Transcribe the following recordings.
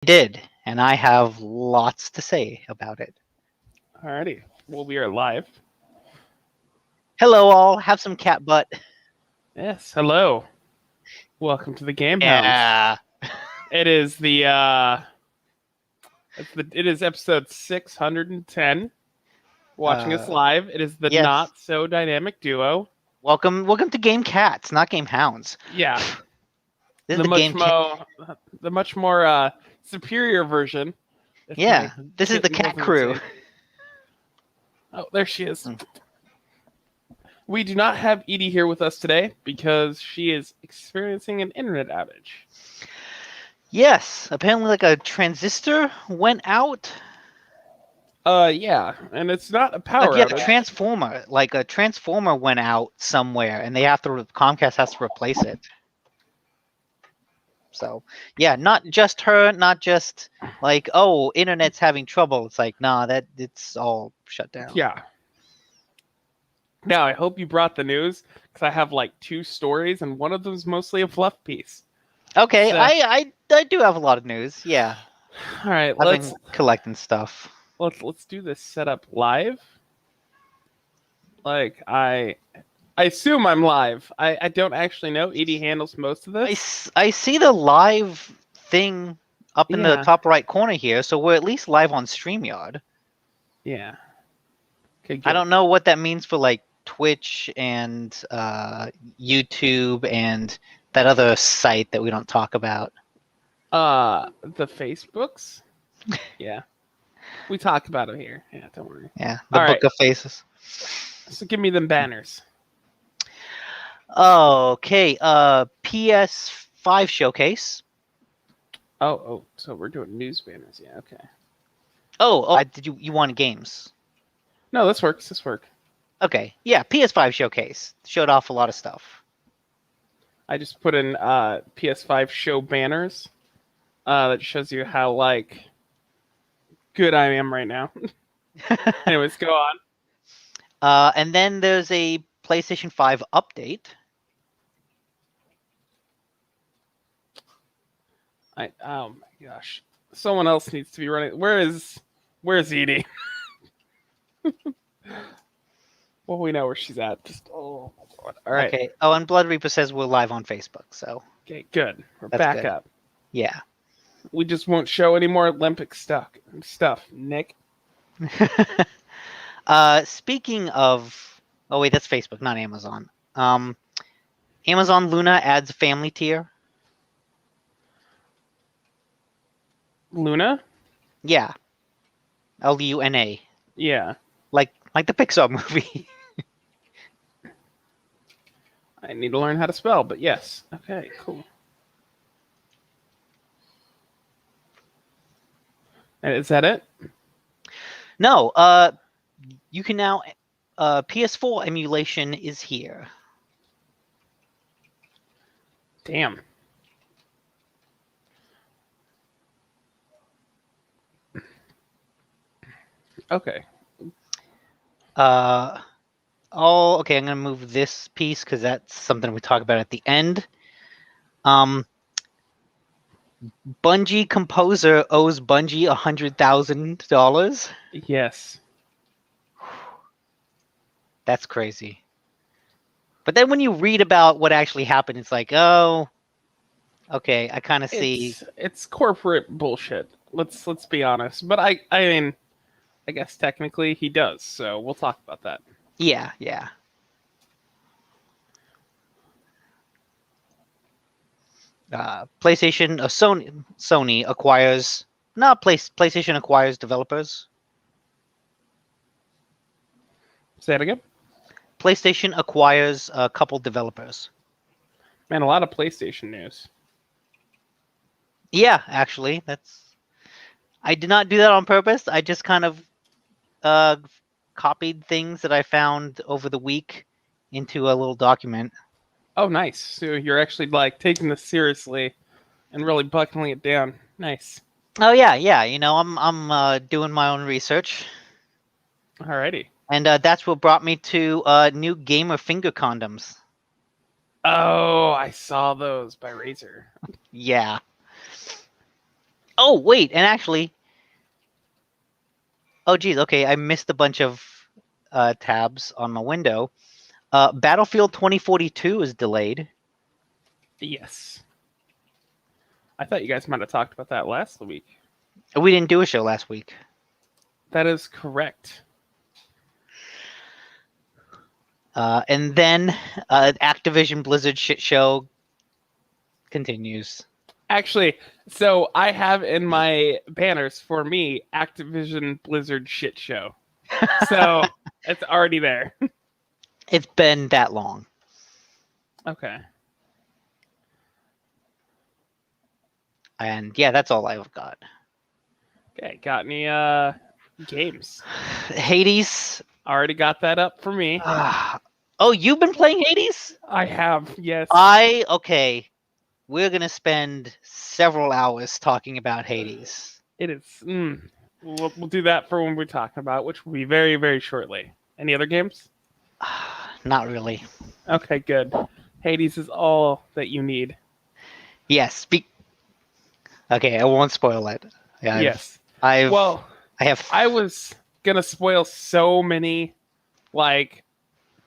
Did, and I have lots to say about it. Alrighty. Well, we are live. Hello, all. Have some cat butt. Yes. Hello. Welcome to the GameHounds. Yeah. It is it is episode 610. Watching us live. It is the yes. not so dynamic duo. Welcome to Game Cats, not Game Hounds. Yeah. This is the much more superior version. Yeah. This is the cat crew. Oh, there she is. We do not have Edie here with us today because she is experiencing an internet outage. Yes. Apparently, like a transistor went out. Yeah, and it's not a power outage. A transformer. Like a transformer went out somewhere, and Comcast has to replace it. So, yeah, not just her, not just like, oh, internet's having trouble. It's like, nah, it's all shut down. Yeah. Now, I hope you brought the news, because I have like 2 stories, and one of them is mostly a fluff piece. Okay, so, I do have a lot of news, yeah. All right, I've been collecting stuff. Let's do this setup live. Like, I assume I'm live. I don't actually know. Edie handles most of this. I see the live thing up in the top right corner here, so we're at least live on StreamYard. Yeah. Okay, good. I don't know what that means for like Twitch and YouTube and that other site that we don't talk about. The Facebooks? Yeah. We talk about it here. Yeah, don't worry. Yeah, the Book of Faces. So give me them banners. Okay, PS5 showcase. Oh, so we're doing news banners. Yeah, okay. Did you want games? No, this works. This works. Okay, yeah, PS5 showcase. Showed off a lot of stuff. I just put in PS5 show banners. That shows you how, like, good I am right now. Anyways, go on. And then there's a PlayStation 5 update. Oh my gosh. Someone else needs to be running. Where's Edie? Well, we know where she's at. All right. Okay. Oh, and Blood Reaper says we're live on Facebook, so. Okay, good. We're back up. Yeah. We just won't show any more Olympic stuff, Nick. Speaking of, oh wait, that's Facebook, not Amazon. Amazon Luna adds a family tier. Luna? Yeah. Luna. Yeah. Like the Pixar movie. I need to learn how to spell, but yes. Okay, cool. And is that it? No, you can now, PS4 emulation is here. Damn. Okay. Okay, I'm gonna move this piece because that's something we talk about at the end. Bungie composer owes Bungie $100,000. Yes. That's crazy. But then when you read about what actually happened, it's like, oh, okay, I kind of see. It's corporate bullshit. Let's be honest. But I mean, I guess technically he does. So we'll talk about that. Yeah. Sony acquires. No, PlayStation acquires developers. Say it again. PlayStation acquires a couple developers. Man, a lot of PlayStation news. Yeah, actually, I did not do that on purpose. I just kind of copied things that I found over the week into a little document. Oh, nice. So you're actually like taking this seriously and really buckling it down. Nice. Oh yeah. You know, I'm doing my own research. Alrighty. And that's what brought me to new gamer finger condoms. Oh, I saw those by Razer. Yeah. Oh, wait, and actually, oh geez, okay, I missed a bunch of tabs on my window. Battlefield 2042 is delayed. Yes. I thought you guys might have talked about that last week. We didn't do a show last week. That is correct. And then Activision Blizzard shit show continues. Actually, so I have in my banners for me Activision Blizzard shit show. So it's already there. It's been that long. Okay. And yeah, that's all I've got. Okay, got any games? Hades. Already got that up for me. Oh, you've been playing Hades? I have, yes. Okay. We're gonna spend several hours talking about Hades. It is. We'll do that for when we're talking about, which will be very, very shortly. Any other games? Not really. Okay, good. Hades is all that you need. Yes. Okay, I won't spoil it. Yes. I was gonna spoil so many, like,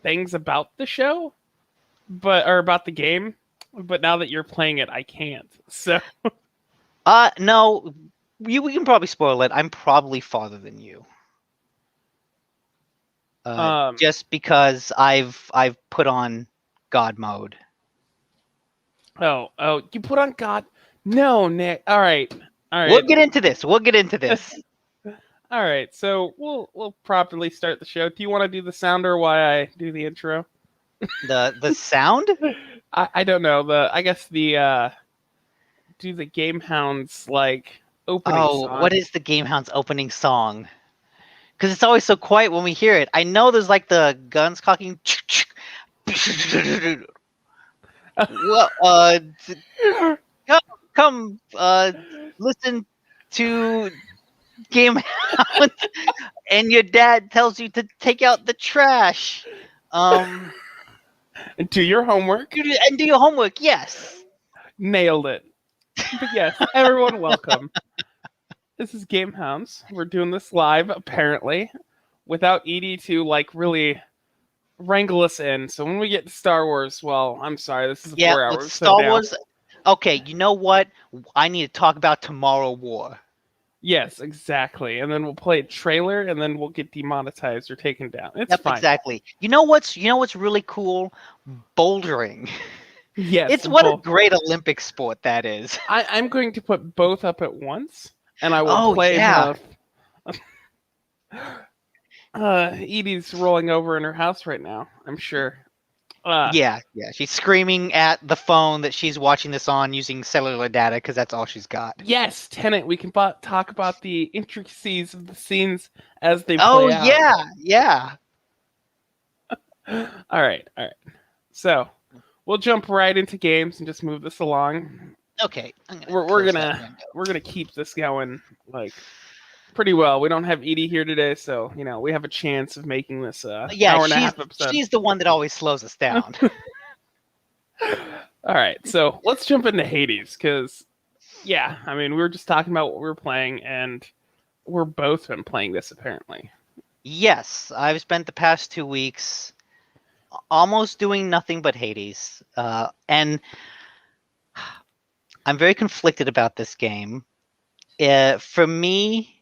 things about the show, or about the game, but now that you're playing it, I can't. So. No, we can probably spoil it. I'm probably farther than you. Just because I've put on God mode. Oh, you put on God? No, Nick. All right. We'll get into this. All right. So we'll properly start the show. Do you want to do the sound or why I do the intro? The sound? I don't know. I guess the do the GameHounds like opening song. What is the GameHounds opening song? Because it's always so quiet when we hear it. I know there's like the guns cocking. Well, come, listen to GameHounds, and your dad tells you to take out the trash. And do your homework. And do your homework. Yes. Nailed it. But yes, everyone, welcome. This is GameHounds. We're doing this live, apparently, without Edie to like really wrangle us in. So when we get to Star Wars, well, I'm sorry, this is 4 hours. Star Wars. Okay, you know what? I need to talk about Tomorrow War. Yes, exactly. And then we'll play a trailer, and then we'll get demonetized or taken down. It's fine. Exactly. You know what's really cool? Bouldering. Yes. It's what a great Olympic sport that is. I'm going to put both up at once, and I will play Edie's rolling over in her house right now, I'm sure. Yeah. She's screaming at the phone that she's watching this on using cellular data because that's all she's got. Yes, Tenet. We can talk about the intricacies of the scenes as they play out. Yeah. All right. So we'll jump right into games and just move this along. Okay. We're gonna keep this going like pretty well. We don't have Edie here today, so we have a chance of making this hour and a half episode. She's the one that always slows us down. All right, so let's jump into Hades because, we were just talking about what we were playing, and we're both been playing this apparently. Yes, I've spent the past 2 weeks almost doing nothing but Hades, and I'm very conflicted about this game. For me,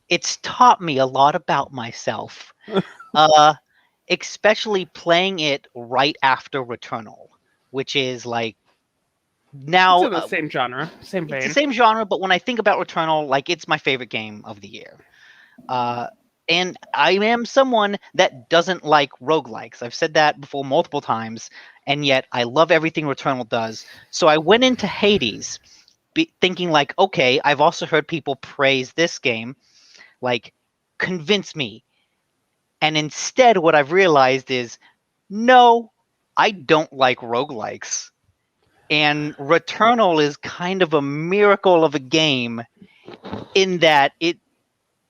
it's taught me a lot about myself, especially playing it right after Returnal, which is like now it's in the same genre, same vein. It's the same genre, but when I think about Returnal, like it's my favorite game of the year. And I am someone that doesn't like roguelikes. I've said that before multiple times, and yet I love everything Returnal does. So I went into Hades thinking like, okay, I've also heard people praise this game. Like, convince me. And instead, what I've realized is, no, I don't like roguelikes. And Returnal is kind of a miracle of a game in that it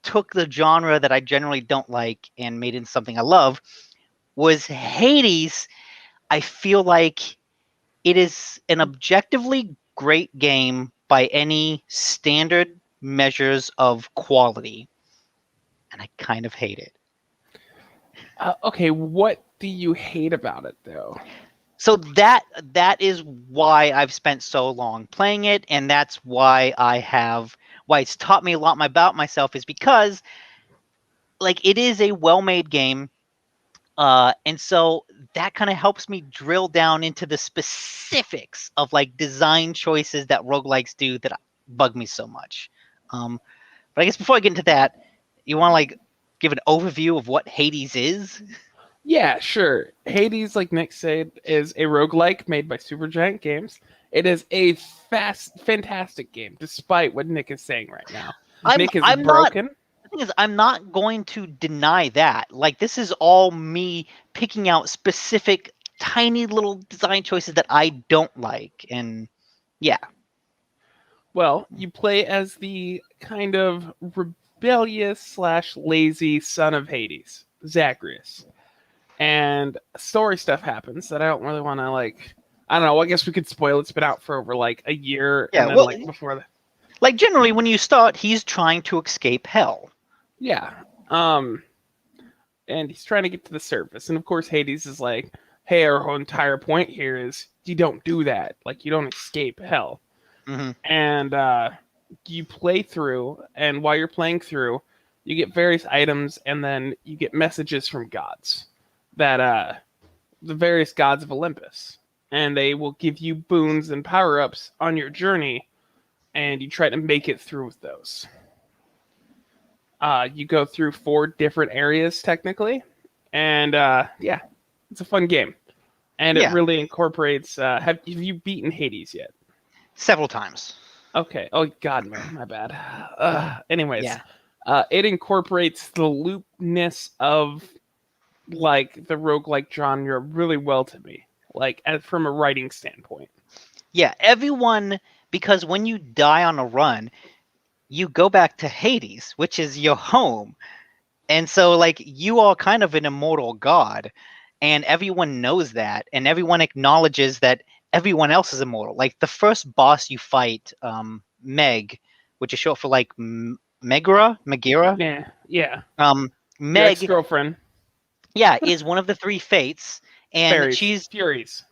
took the genre that I generally don't like and made it into something I love. Was Hades, I feel like it is an objectively great game by any standard measures of quality, and I kind of hate it. Okay, what do you hate about it though? So that is why I've spent so long playing it, and that's why it's taught me a lot about myself, is because like it is a well-made game. And so that kind of helps me drill down into the specifics of like design choices that roguelikes do that bug me so much. But I guess before I get into that, you want to like give an overview of what Hades is? Yeah, sure. Hades, like Nick said, is a roguelike made by Supergiant Games. It is a fantastic game, despite what Nick is saying right now. I'm Nick is I'm not broken. The thing is, I'm not going to deny that. Like, this is all me picking out specific, tiny little design choices that I don't like, and yeah, Well, you play as the kind of rebellious slash lazy son of Hades, Zagreus. And story stuff happens that I don't really want to like. I don't know. I guess we could spoil. It's been out for over like a year, yeah. and then Well, like before that, like generally, when you start, he's trying to escape hell. yeah. Um, and he's trying to get to the surface, and of course Hades is like, "Hey, our whole entire point here is you don't do that. Like you don't escape hell." Hmm. And you play through, and while you're playing through, you get various items, and then you get messages from gods that the various gods of Olympus, and they will give you boons and power ups on your journey, and you try to make it through with those. You go through 4 different areas technically, and yeah, it's a fun game, and it Yeah, really incorporates. Have you beaten Hades yet? several times. Okay. Oh God, no, my bad. Anyways, Yeah, it incorporates the loopness of like the roguelike genre really well to me, like from a writing standpoint. yeah. Everyone, because when you die on a run, you go back to Hades, which is your home. And so, like, you are kind of an immortal god, and everyone knows that, and everyone acknowledges that everyone else is immortal. Like, the first boss you fight, Meg, which is short for like Megira. Yeah, yeah. Um, Your ex Meg, girlfriend, yeah, is one of the 3 fates, and fairies, she's furies.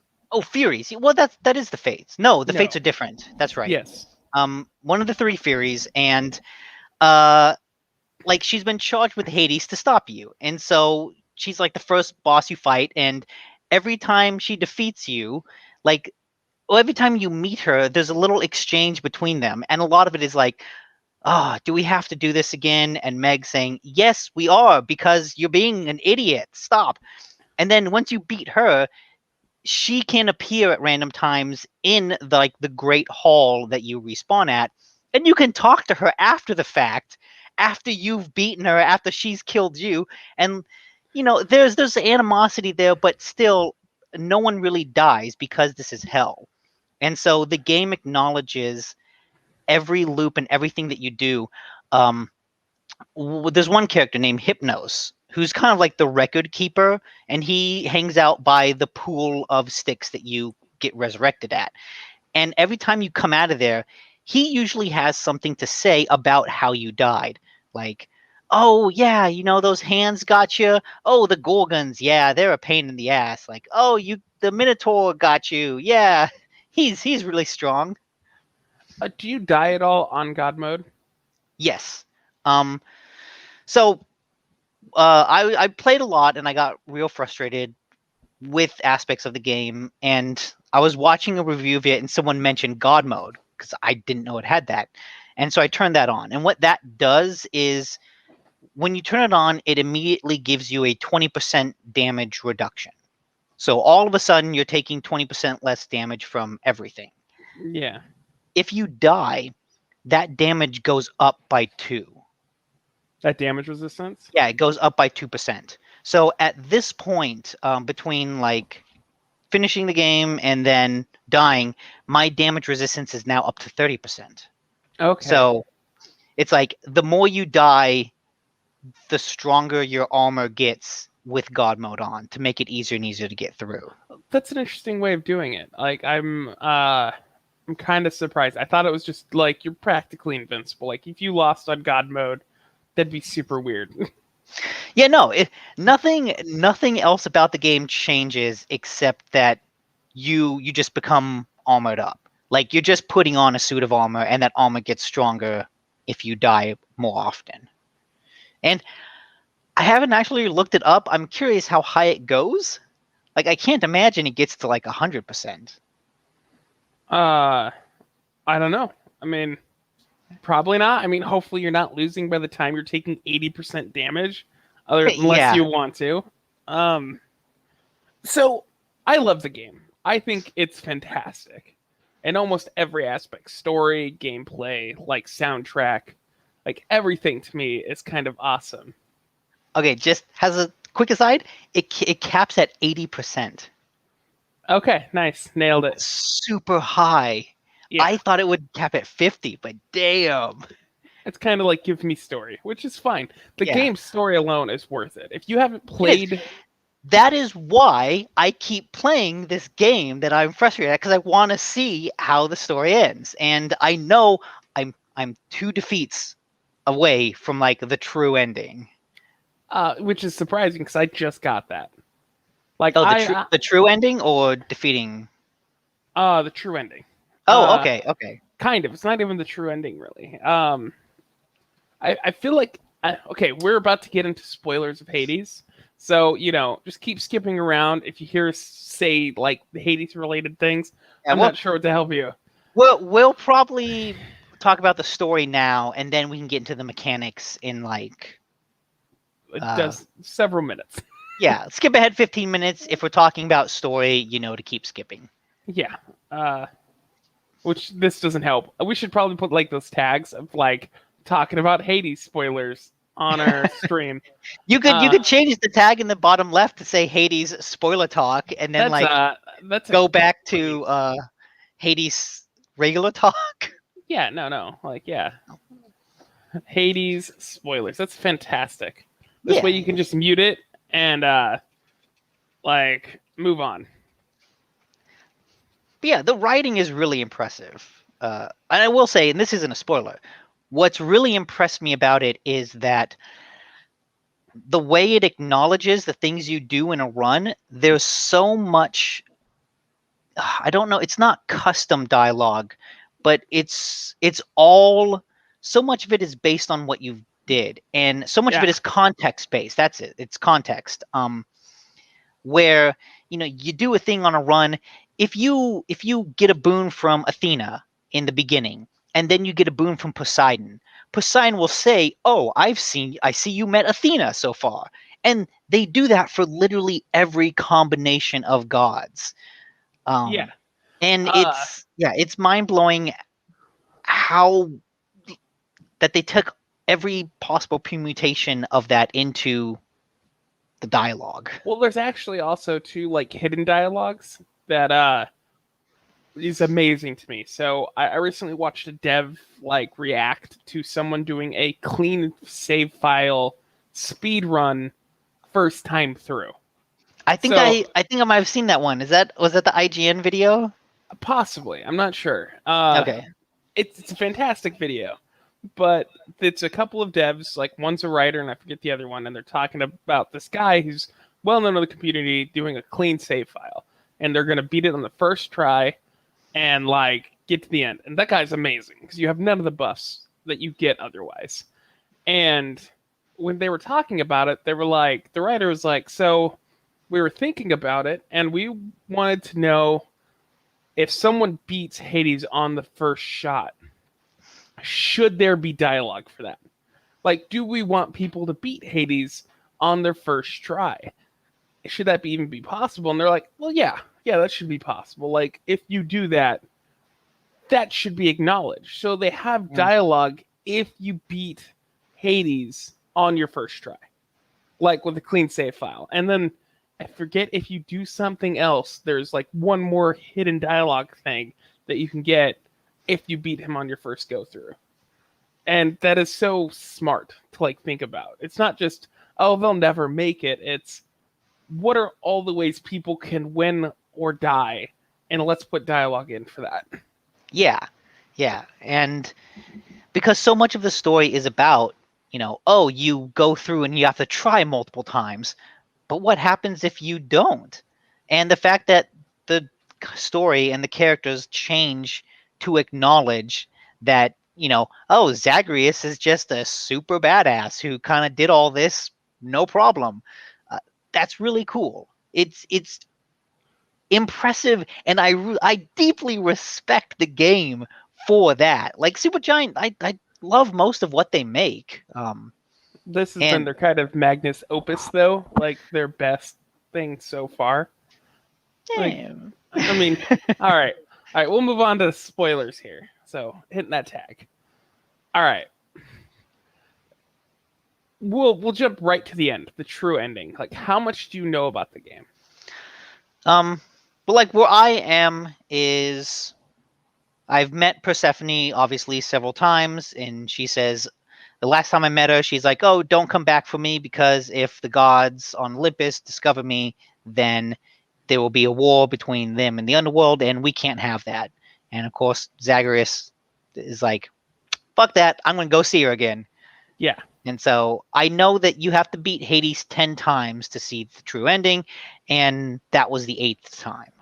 Furies. Well, that is the fates. No, the fates No, are different. That's right. yes. One of the 3 Furies, and uh like she's been charged with Hades to stop you. And so she's like the first boss you fight, and every time she defeats you, like every time you meet her, there's a little exchange between them. And a lot of it is like, "Ah, do we have to do this again?" And Meg saying, "Yes, we are, because you're being an idiot. Stop." And then once you beat her, she can appear at random times in the great hall that you respawn at, and you can talk to her after the fact, after you've beaten her, after she's killed you. And there's animosity there, but still no one really dies because this is hell. And so the game acknowledges every loop and everything that you do. um there's one character named Hypnos who's kind of like the record keeper, and he hangs out by the pool of sticks that you get resurrected at. And every time you come out of there, he usually has something to say about how you died. Like, "Oh yeah, those hands got you. Oh, the Gorgons, yeah, they're a pain in the ass. Like, oh, the Minotaur got you. Yeah, he's really strong." Do you die at all on God mode? Yes. Um. So I played a lot, and I got real frustrated with aspects of the game. And I was watching a review of it, and someone mentioned God mode because I didn't know it had that. And so I turned that on. And what that does is when you turn it on, it immediately gives you a 20% damage reduction. So all of a sudden, you're taking 20% less damage from everything. Yeah. If you die, that damage goes up by 2. That damage resistance? Yeah, it goes up by 2%. So at this point, between like finishing the game and then dying, my damage resistance is now up to 30%. Okay. So it's like the more you die, the stronger your armor gets with God mode on to make it easier and easier to get through. That's an interesting way of doing it. Like I'm I'm kind of surprised. I thought it was just like you're practically invincible. Like if you lost on God mode, that'd be super weird. Yeah, no, nothing else about the game changes except that you just become armored up. Like you're just putting on a suit of armor, and that armor gets stronger if you die more often. And I haven't actually looked it up. I'm curious how high it goes. Like I can't imagine it gets to like 100%. I don't know. I mean, probably not. I mean, hopefully you're not losing by the time you're taking 80% damage, unless Yeah. you want to. So I love the game. I think it's fantastic in almost every aspect: story, gameplay, like soundtrack, like everything to me is kind of awesome. Okay, just as a quick aside, it caps at 80%. Okay, nice, nailed it. Super high. Yeah, I thought it would cap at 50, but damn. it's kind of like give me story, which is fine. The Yeah, game's story alone is worth it. If you haven't it is. played, That is why I keep playing this game that I'm frustrated at, because I want to see how the story ends. And I know I'm 2 defeats away from like the true ending. which is surprising because I just got that. Like Oh, the true ending or defeating? the true ending. Oh, okay. Kind of. It's not even the true ending, really. I feel like okay, we're about to get into spoilers of Hades, so just keep skipping around if you hear us say like the Hades related things. Yeah, I'm not sure what to help you. we'll probably talk about the story now, and then we can get into the mechanics in like It does several minutes. yeah, skip ahead 15 minutes if we're talking about story, to keep skipping. Yeah. Which this doesn't help. We should probably put like those tags of like talking about Hades spoilers on our stream. You could change the tag in the bottom left to say Hades spoiler talk, and then that's go back to Hades regular talk. Yeah, no. Like yeah. Hades spoilers. That's fantastic. This way you can just mute it and like move on. But yeah, the writing is really impressive. And I will say, and this isn't a spoiler, what's really impressed me about it is that the way it acknowledges the things you do in a run, there's so much, I don't know, it's not custom dialogue, but it's all, so much of it is based on what you did, and so much of it is context based. That's it. It's context. Where you do a thing on a run. If you get a boon from Athena in the beginning, and then you get a boon from Poseidon will say, "Oh, I see you met Athena so far," and they do that for literally every combination of gods. And it's mind blowing how that they took every possible permutation of that into the dialogue. Well, there's actually also two like hidden dialogues that is amazing to me. So I recently watched a dev like react to someone doing a clean save file speed run first time through. I think I might have seen that one. Was that the IGN video? Possibly, I'm not sure. Okay. It's a fantastic video, but it's a couple of devs, like one's a writer and I forget the other one, and they're talking about this guy who's well known in the community doing a clean save file, and they're going to beat it on the first try and like get to the end. And that guy's amazing because you have none of the buffs that you get otherwise. And when they were talking about it, they were like, the writer was like, so we were thinking about it and we wanted to know if someone beats Hades on the first shot, should there be dialogue for that? Like, do we want people to beat Hades on their first try? Should that even be possible? And they're like, well, yeah, that should be possible. Like, if you do that, that should be acknowledged. So they have dialogue if you beat Hades on your first try, like with a clean save file. And then I forget if you do something else, there's like one more hidden dialogue thing that you can get if you beat him on your first go through. And that is so smart to like think about. It's not just, oh, they'll never make it. It's what are all the ways people can win or die, and let's put dialogue in for that. Yeah, yeah, and because so much of the story is about, oh, you go through and you have to try multiple times, but what happens if you don't? And the fact that the story and the characters change to acknowledge that, oh, Zagreus is just a super badass who kind of did all this no problem. Uh, that's really cool. It's impressive, and I deeply respect the game for that. Like Supergiant, I love most of what they make. This has been And their kind of magnus opus, though, like their best thing so far. Like, damn. I mean, all right, we'll move on to spoilers here. So hitting that tag. All right, we'll jump right to the end, the true ending. Like, how much do you know about the game? But like where I am is I've met Persephone obviously several times, and she says the last time I met her, she's like, "Oh, don't come back for me because if the gods on Olympus discover me, then there will be a war between them and the underworld, and we can't have that." And of course, Zagreus is like, "Fuck that! I'm gonna go see her again." Yeah. And so I know that you have to beat Hades 10 times to see the true ending, and that was the 8th time.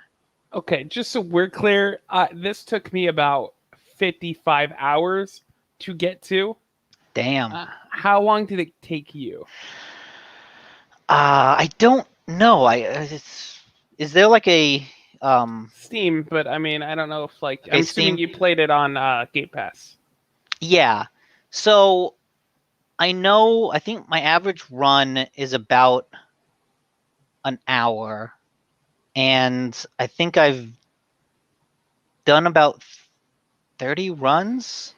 Okay, just so we're clear, this took me about 55 hours to get to. Damn. How long did it take you? I don't know. Is there like a Steam, but I mean, I don't know if like okay, I'm assuming Steam? you played it on Game Pass. Yeah. So I think my average run is about an hour, and I think I've done about 30 runs.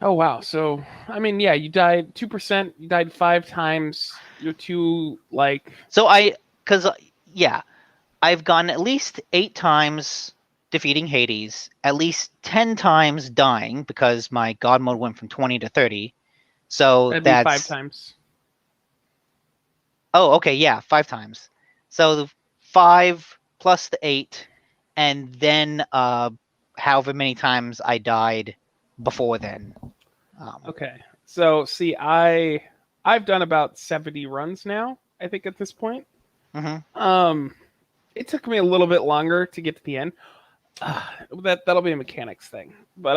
Oh wow! So I mean, yeah, you died 2%. You died 5 times. You're too like So yeah, I've gone at least 8 times defeating Hades, at least 10 times dying because my god mode went from 20 to 30. So that'd be five that's times. oh, okay, yeah, 5 times. So the 5 plus the 8, and then however many times I died before then. Okay, so see, I've done about 70 runs now. I think at this point. Mhm. It took me a little bit longer to get to the end. That'll be a mechanics thing, but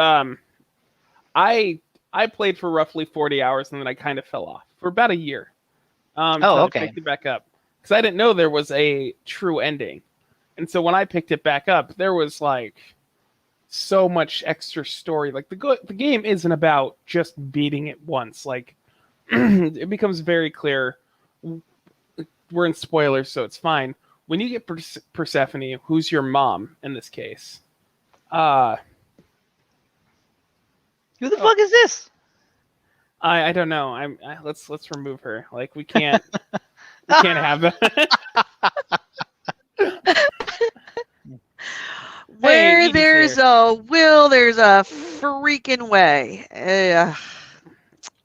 I I played for roughly 40 hours and then I kind of fell off for about a year. Oh, Till I okay. picked it back up because I didn't know there was a true ending, and so when I picked it back up, there was like so much extra story. Like the game isn't about just beating it once. Like it becomes very clear. We're in spoilers, so it's fine. When you get Persephone, who's your mom in this case? Uh, Who the fuck is this? I don't know. Let's remove her. Like we can't have that. Where Edie's there's here. a will, there's a freaking way.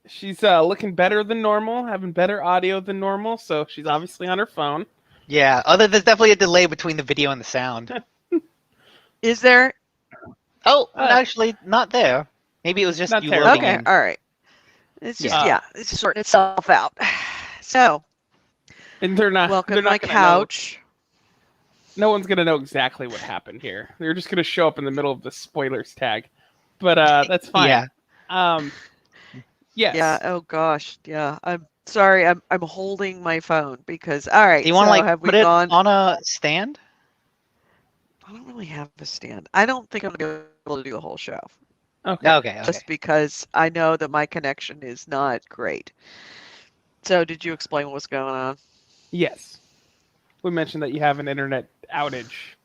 She's looking better than normal, having better audio than normal, so she's obviously on her phone. Yeah, there's definitely a delay between the video and the sound. Is there? Oh, Uh, actually, not there. Maybe it was just Not you terrible. loading Okay, in. all right. It's just, Yeah. it's just sorting itself out. So, And they're welcome not my gonna couch. know. No one's gonna know exactly what happened here. They're just gonna show up in the middle of the spoilers tag. But that's fine. Yeah. Yes. Yeah, oh gosh, yeah. I'm sorry, I'm holding my phone because, all right, Do you want to so like have we put it gone? on a stand? I don't really have a stand. I don't think I'm going to be able to do the whole show. Okay. Okay. Just because I know that my connection is not great. So, did you explain what was going on? Yes. We mentioned that you have an internet outage.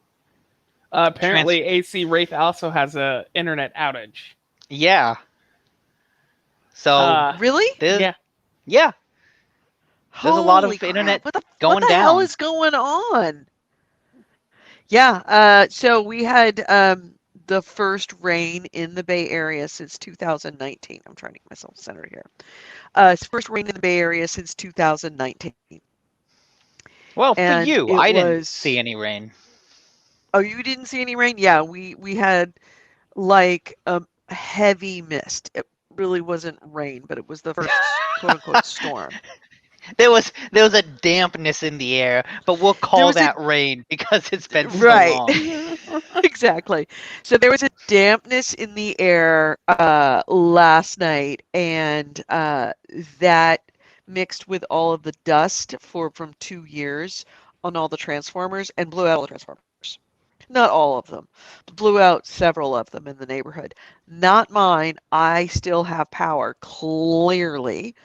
Apparently, AC Wraith also has a internet outage. Yeah. So Really? Yeah. yeah, there's a lot of Holy crap! internet What the going hell down. is going on? Yeah. So we had the first rain in the Bay Area since 2019. I'm trying to get myself centered here. First rain in the Bay Area since 2019. Well, for And you, it I didn't was. see any rain. Oh, you didn't see any rain? Yeah, we had like a heavy mist. It really wasn't rain, but it was the first quote unquote storm. There was a dampness in the air, but we'll There call was a that rain because it's been so right. long. Exactly. So there was a dampness in the air last night, and that mixed with all of the dust from 2 years on all the transformers and blew out all the transformers. Not all of them, but blew out several of them in the neighborhood. Not mine. I still have power, clearly,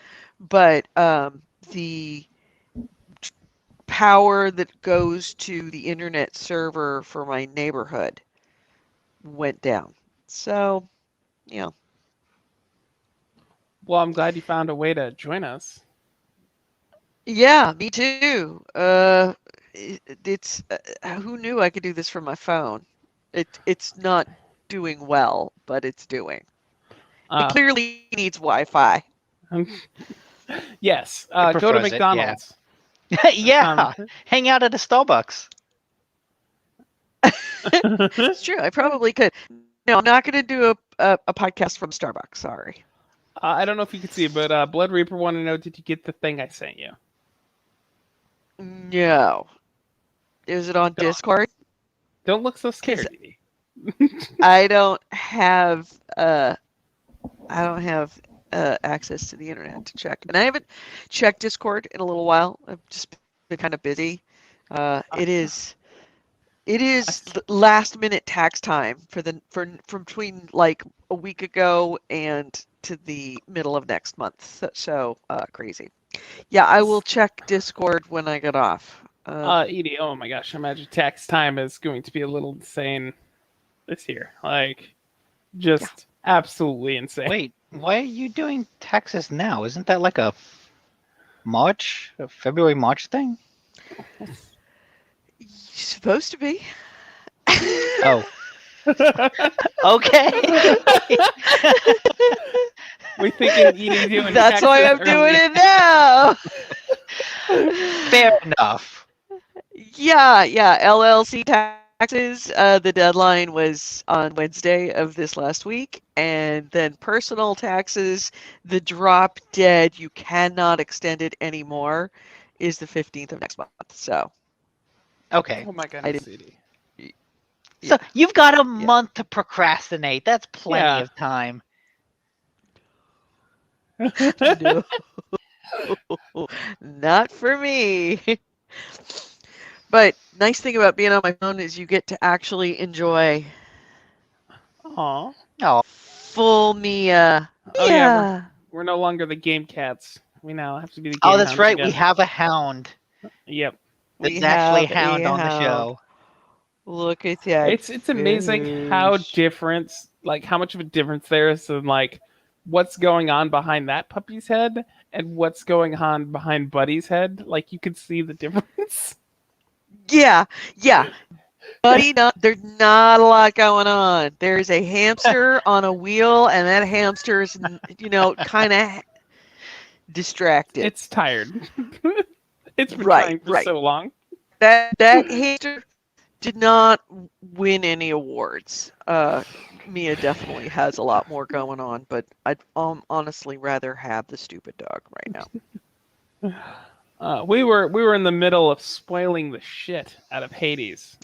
but the power that goes to the internet server for my neighborhood went down. So, you know, Well, I'm glad you found a way to join us. yeah, me too. It's who knew I could do this from my phone? It's not doing well, but it's doing. It Uh, clearly needs Wi-Fi. yes. It Go to prefers it, yeah. McDonald's. Yeah, hang out at a Starbucks. It's true. I probably could. No, I'm not going to do a podcast from Starbucks. Sorry. I don't know if you can see, but Blood Reaper want to know: did you get the thing I sent you? No. Is it on Don't- Discord? Don't look so 'Cause scared, Edie. I don't have access to the internet to check, and I haven't checked Discord in a little while. I've just been kind of busy. It is last minute tax time for from between like a week ago and to the middle of next month. So crazy. Yeah, I will check Discord when I get off. Edie, oh my gosh, I imagine tax time is going to be a little insane this year. Like, just absolutely insane. Wait, why are you doing taxes now? Isn't that like a February, March thing? Supposed to be. Oh. Okay. We thinking Edie doing That's why I'm taxes doing early. it now. Fair enough. Yeah. LLC taxes. The deadline was on Wednesday of this last week, and then personal taxes, the drop dead. You cannot extend it anymore. Is the 15th of next month. So Okay. Oh my I goodness, didn't. Edie. So you've got a Yeah. month to procrastinate. That's plenty Yeah. of time. No, not for me. But nice thing about being on my phone is you get to actually enjoy Aw. Oh, full Mia. Oh yeah, Yeah. we're no longer the game cats. We now have to be the game oh, that's hounds right. again. We have a hound. Yep. There's We actually a have hound a on the hound. show. Look at that. It's amazing how fish. different, like how much of a difference there is in like what's going on behind that puppy's head and what's going on behind Buddy's head. Like you can see the difference. Yeah. Buddy, there's not a lot going on. There's a hamster on a wheel, and that hamster is, kind of distracted. It's tired. It's been Right, trying for right. so long. That hamster did not win any awards. Mia definitely has a lot more going on, but I'd honestly rather have the stupid dog right now. We were in the middle of spoiling the shit out of Hades.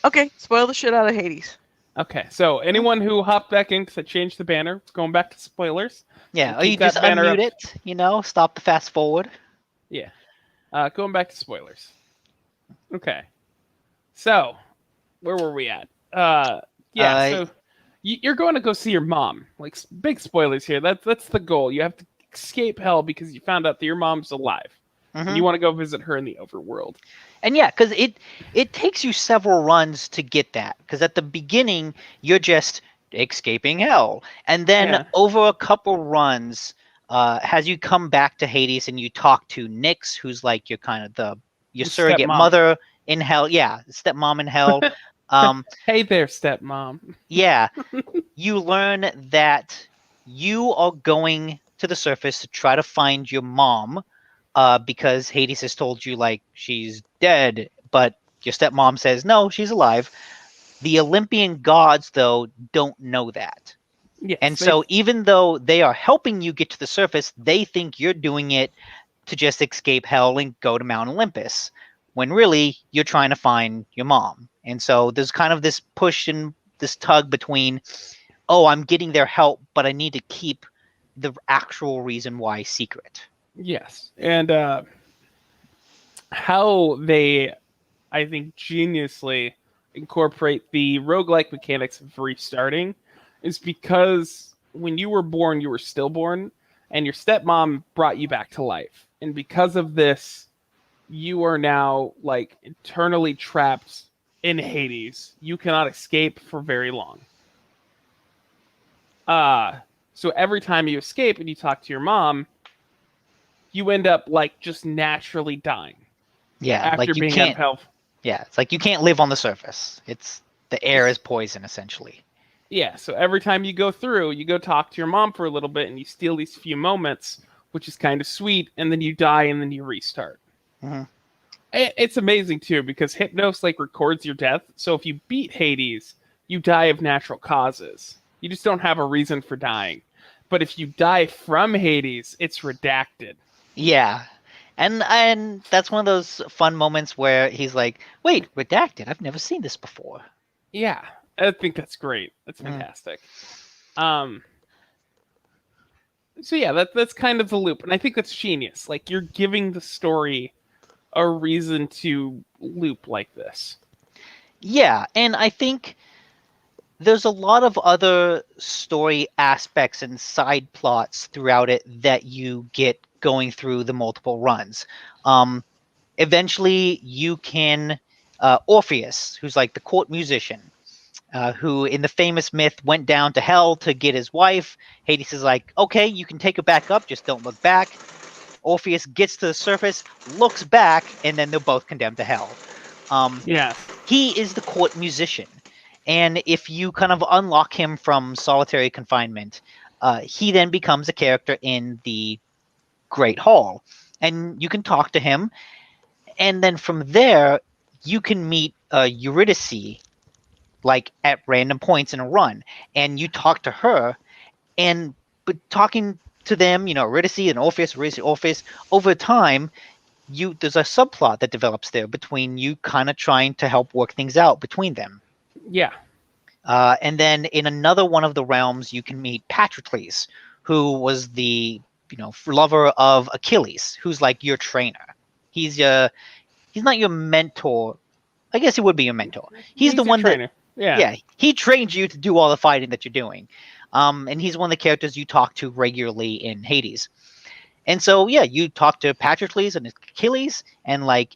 Okay, spoil the shit out of Hades. Okay, so anyone who hopped back in because I changed the banner, going back to spoilers. Yeah, We'll or you keep that just banner unmute up. it, stop the fast forward. Yeah. Going back to spoilers. Okay. So, where were we at? So you're going to go see your mom. Like big spoilers here. That's the goal. You have to escape hell because you found out that your mom's alive. Mhm. And you want to go visit her in the overworld. And yeah, because it takes you several runs to get that. Because at the beginning, you're just escaping hell. And then Yeah. over a couple runs, as you come back to Hades and you talk to Nyx, who's like your kind of your surrogate Stepmom. mother in hell. Yeah, stepmom in hell. Hey there, stepmom. Yeah, you learn that you are going to the surface to try to find your mom, because Hades has told you like she's dead, but your stepmom says no, she's alive. The Olympian gods, though, don't know that. Yes, And so even though they are helping you get to the surface, they think you're doing it to just escape hell and go to Mount Olympus, when really you're trying to find your mom. And so there's kind of this push and this tug between, oh, I'm getting their help, but I need to keep the actual reason why secret. yes, and how they, I think, geniusly incorporate the roguelike mechanics of restarting is because when you were born, you were stillborn, and your stepmom brought you back to life. And because of this, you are now like internally trapped in Hades. You cannot escape for very long. So every time you escape and you talk to your mom, you end up like just naturally dying. Yeah, After like you being out of can't. health. Yeah, it's like you can't live on the surface. It's the air is poison, essentially. Yeah, so every time you go through, you go talk to your mom for a little bit and you steal these few moments, which is kind of sweet, and then you die and then you restart. Mm-hmm. It's amazing too because Hypnos like records your death. So if you beat Hades, you die of natural causes. You just don't have a reason for dying. But if you die from Hades, it's redacted. Yeah. And that's one of those fun moments where he's like, "Wait, redacted. I've never seen this before." Yeah, I think that's great. That's fantastic. So yeah, that's kind of the loop, and I think that's genius. Like you're giving the story a reason to loop like this. Yeah, and I think there's a lot of other story aspects and side plots throughout it that you get going through the multiple runs. Eventually, you can Orpheus, who's like the court musician, who in the famous myth went down to hell to get his wife. Hades is like, okay, you can take her back up, just don't look back. Orpheus gets to the surface, looks back, and then they're both condemned to hell. Yeah. He is the court musician. And if you kind of unlock him from solitary confinement, he then becomes a character in the Great Hall. And you can talk to him. And then from there, you can meet Eurydice, like at random points in a run. And you talk to her. And but talking to them, Eurydice and Orpheus, over time, there's a subplot that develops there between you kind of trying to help work things out between them. Yeah. And then in another one of the realms, you can meet Patroclus, who was the lover of Achilles, who's like your trainer. He's not your mentor. I guess he would be your mentor. He's the one trainer. Yeah, he trained you to do all the fighting that you're doing. And he's one of the characters you talk to regularly in Hades. And so yeah, you talk to Patroclus and Achilles, and like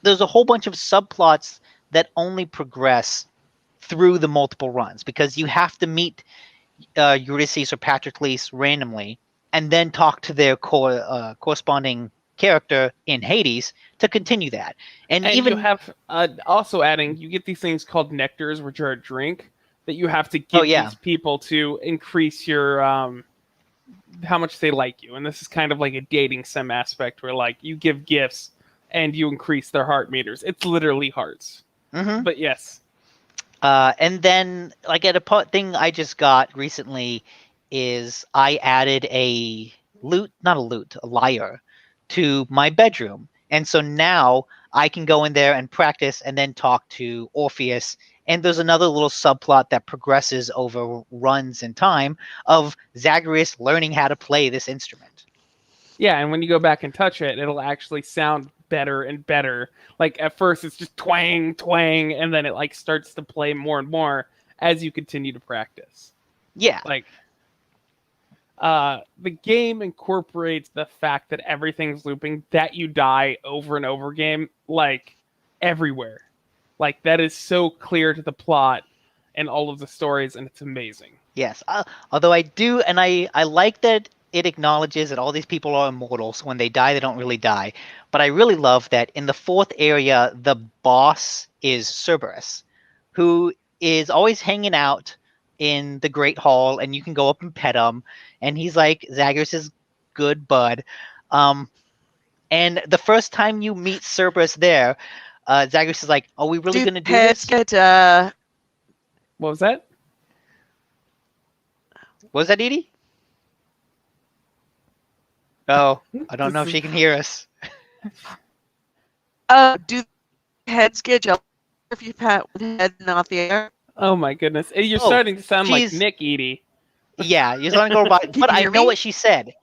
there's a whole bunch of subplots that only progress through the multiple runs because you have to meet Eurydice or Patroclus randomly and then talk to their corresponding character in Hades to continue that. And even you have also adding, you get these things called nectars, which are a drink that you have to give these people to increase your how much they like you. And this is kind of like a dating sim aspect where like you give gifts and you increase their heart meters. It's literally hearts. Mm-hmm. But yes. And then like at a thing I just got recently is I added a lyre to my bedroom. And so now I can go in there and practice and then talk to Orpheus. And there's another little subplot that progresses over runs in time of Zagreus learning how to play this instrument. Yeah, and when you go back and touch it, it'll actually sound better and better. Like at first it's just twang, twang, and then it like starts to play more and more as you continue to practice. Yeah. Like the game incorporates the fact that everything's looping, that you die over and over again, like everywhere. Like that is so clear to the plot and all of the stories, and it's amazing. Yes. Although I do, and I like that it acknowledges that all these people are immortal, so when they die, they don't really die. But I really love that in the fourth area, the boss is Cerberus, who is always hanging out in the Great Hall, and you can go up and pet him, and he's like Zagreus' good bud. And the first time you meet Cerberus there, Zagreus is like, "Are we really going to do this?" Pets get What was that? Was that Edie? Oh, I don't know if she can hear us. Do heads get jealous if you pat one head, not the other? Oh my goodness. You're Oh, starting to sound like she's- Nick Edie. Yeah, you're starting to go by. Can But you I hear know me? what she said.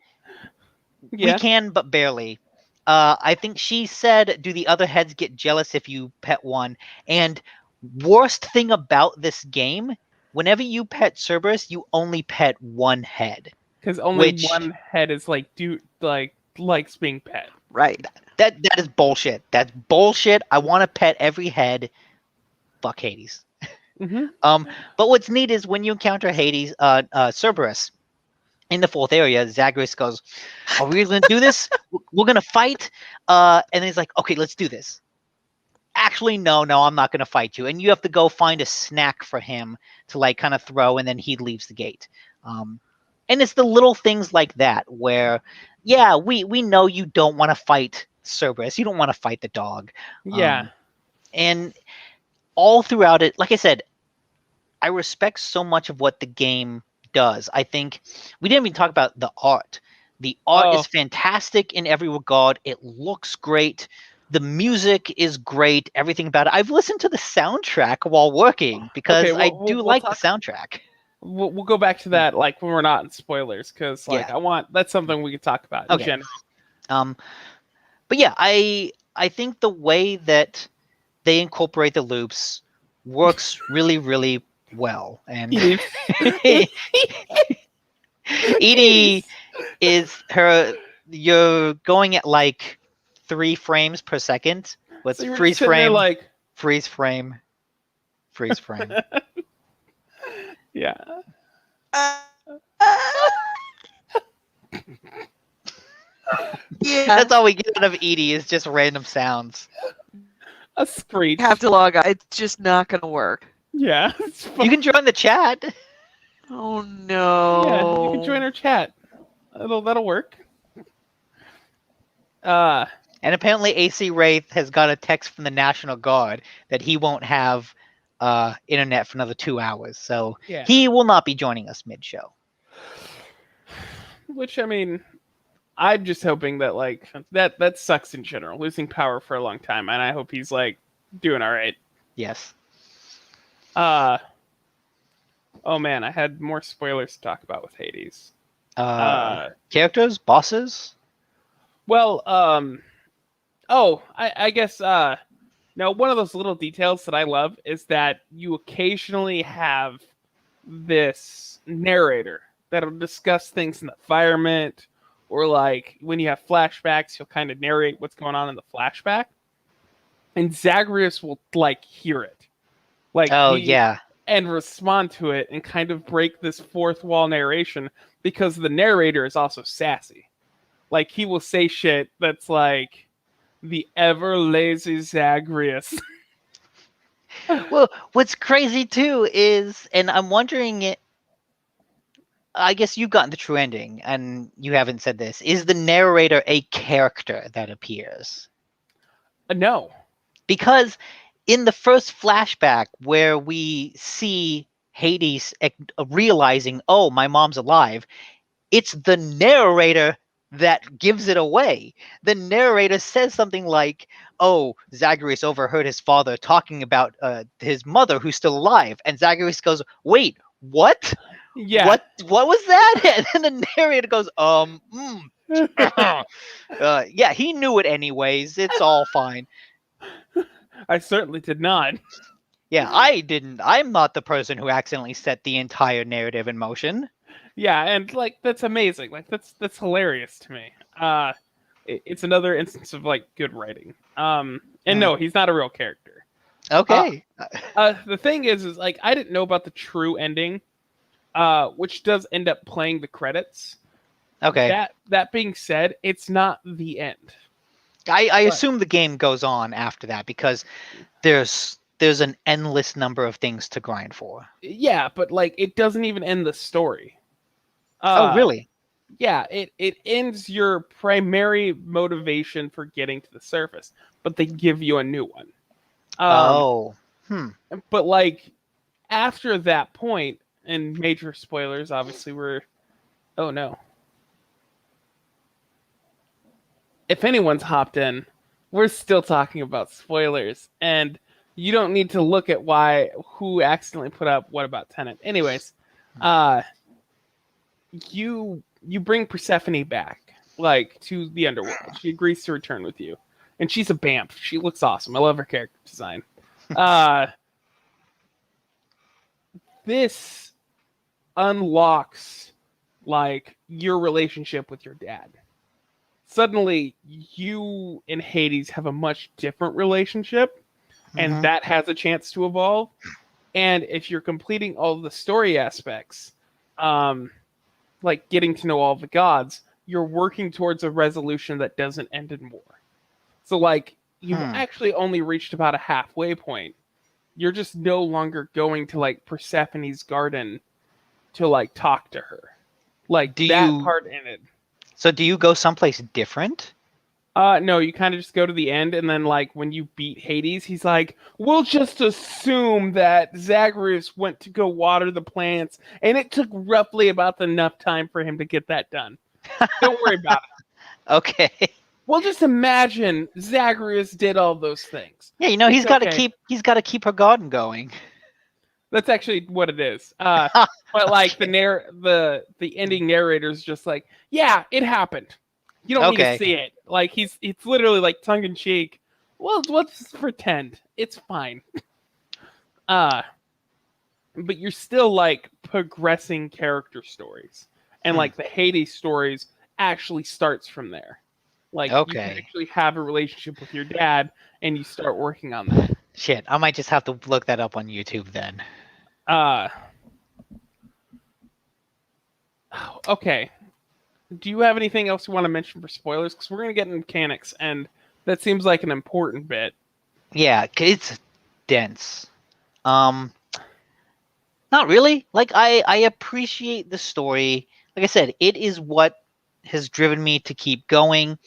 Yeah. We can, but barely. I think she said, "Do the other heads get jealous if you pet one?" And worst thing about this game, whenever you pet Cerberus, you only pet one head. Because only Which- one head is like likes being pet. Right. That is bullshit. That's bullshit. I want to pet every head. Fuck Hades. Mm-hmm. But what's neat is when you encounter Hades, Cerberus in the fourth area, Zagreus goes, "Are we gonna do this? We're gonna fight." And then he's like, "Okay, let's do this." Actually, no, I'm not gonna fight you. And you have to go find a snack for him to like kind of throw, and then he leaves the gate. And it's the little things like that where, yeah, we know you don't want to fight Cerberus. You don't want to fight the dog. Yeah. And all throughout it, like I said, I respect so much of what the game does. I think we didn't even talk about the art. The art is fantastic in every regard. It looks great. The music is great. Everything about it. I've listened to the soundtrack while working because Okay, I we'll do like talk- the soundtrack. We'll go back to that like when we're not in spoilers, because like Yeah. that's something we could talk about in Okay. general. But yeah, I think the way that they incorporate the loops works really, really well. And Edie is her. You're going at like 3 frames per second. What's So you were freeze sitting there frame? like, Freeze frame. Freeze frame. yeah. Yeah. That's all we get out of Edie is just random sounds. A screech. Have to log out. It's just not going to work. Yeah. It's fun. You can join the chat. Oh no. Yeah, you can join our chat. That'll work. And apparently AC Wraith has got a text from the National Guard that he won't have internet for another 2 hours. So Yeah. he will not be joining us mid-show. Which, I mean, I'm just hoping that like that sucks in general, losing power for a long time, and I hope he's like doing all right. Yes. Oh man, I had more spoilers to talk about with Hades. Characters? Bosses? Well, I guess now one of those little details that I love is that you occasionally have this narrator that'll discuss things in the environment, or like when you have flashbacks, he'll kind of narrate what's going on in the flashback, and Zagreus will like hear it, like Yeah. and respond to it and kind of break this fourth wall narration because the narrator is also sassy. Like he will say shit that's like the ever lazy Zagreus. Well, what's crazy too is, and I'm wondering, I guess you've gotten the true ending, and you haven't said this, is the narrator a character that appears? No. Because in the first flashback where we see Hades realizing, oh, my mom's alive, it's the narrator that gives it away. The narrator says something like, oh, Zagreus overheard his father talking about his mother who's still alive. And Zagreus goes, wait, what? Yeah. What was that? And then the narrator goes, yeah, he knew it anyways. It's all fine. I certainly did not. Yeah, I didn't. I'm not the person who accidentally set the entire narrative in motion. Yeah, and like that's amazing. Like that's hilarious to me. It's another instance of like good writing. And no, he's not a real character. Okay. The thing is like I didn't know about the true ending, which does end up playing the credits. Okay. That being said, it's not the end. I assume the game goes on after that because there's an endless number of things to grind for. Yeah, but like it doesn't even end the story. Oh, really? Yeah, it ends your primary motivation for getting to the surface, but they give you a new one. But But like after that point, and major spoilers, obviously, oh no. If anyone's hopped in, we're still talking about spoilers, and you don't need to look at who accidentally put up what about Tenet. Anyways, you bring Persephone back, like, to the underworld. She agrees to return with you, and she's a BAMF. She looks awesome. I love her character design. This unlocks, like, your relationship with your dad. Suddenly, you and Hades have a much different relationship, and that has a chance to evolve. And if you're completing all the story aspects, like getting to know all the gods, you're working towards a resolution that doesn't end in war. So, like, you've actually only reached about a halfway point. You're just no longer going to, like, Persephone's garden to, like, talk to her. Like, part in it. So do you go someplace different? No, you kind of just go to the end, and then, like, when you beat Hades, he's like, we'll just assume that Zagreus went to go water the plants, and it took roughly about enough time for him to get that done. Don't worry about it. Okay. We'll just imagine Zagreus did all those things. Yeah, he's got to keep her garden going. That's actually what it is. But, like, the ending narrator's just like, yeah, it happened. You don't need to see it. Like, it's literally, like, tongue in cheek. Well, let's pretend it's fine. But you're still, like, progressing character stories, and like the Hades stories actually starts from there. Like, you can actually have a relationship with your dad, and you start working on that. Shit, I might just have to look that up on YouTube then. Okay. Do you have anything else you want to mention for spoilers? Because we're going to get into mechanics, and that seems like an important bit. Yeah, it's dense. Not really. Like, I appreciate the story. Like I said, it is what has driven me to keep going.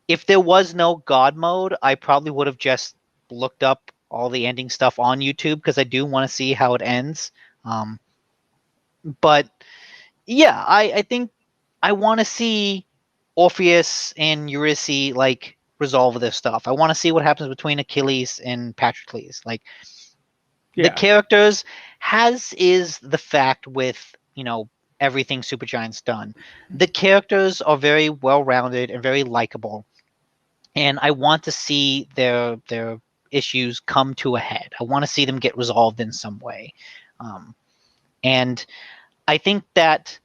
If there was no God mode, I probably would have just looked up all the ending stuff on YouTube, because I do want to see how it ends. But yeah, I think I want to see Orpheus and Eurydice, like, resolve this stuff. I want to see what happens between Achilles and Patroclus. Like, the characters, is the fact with, everything Supergiant's done. The characters are very well-rounded and very likable, and I want to see their issues come to a head. I want to see them get resolved in some way. And I think that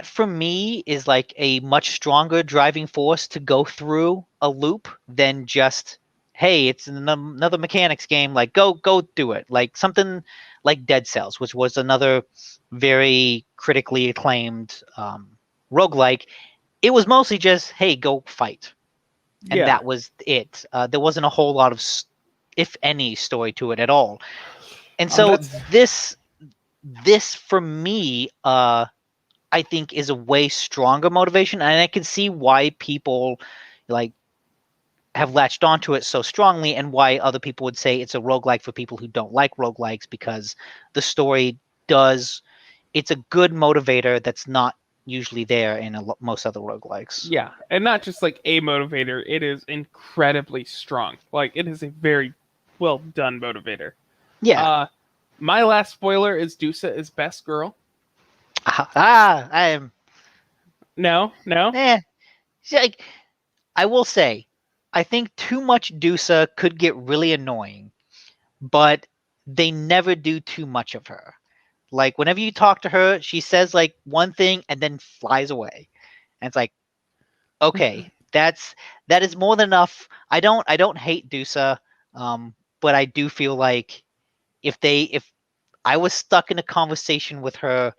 for me is, like, a much stronger driving force to go through a loop than just, hey, it's another mechanics game, like, go do it. Like something like Dead Cells, which was another very critically acclaimed roguelike. It was mostly just, hey, go fight. And that was it. There wasn't a whole lot of, if any, story to it at all. And so this for me, I think, is a way stronger motivation, and I can see why people, like, have latched onto it so strongly, and why other people would say it's a roguelike for people who don't like roguelikes, because the story it's a good motivator that's not usually there in most other roguelikes. Yeah, and not just, like, a motivator, it is incredibly strong. Like, it is a very well done motivator. Yeah. My last spoiler is Dusa is best girl. I am. No. Like, I will say, I think too much Dusa could get really annoying, but they never do too much of her. Like, whenever you talk to her, she says, like, one thing and then flies away, and it's like, okay, that is more than enough. I don't hate Dusa, but I do feel like if I was stuck in a conversation with her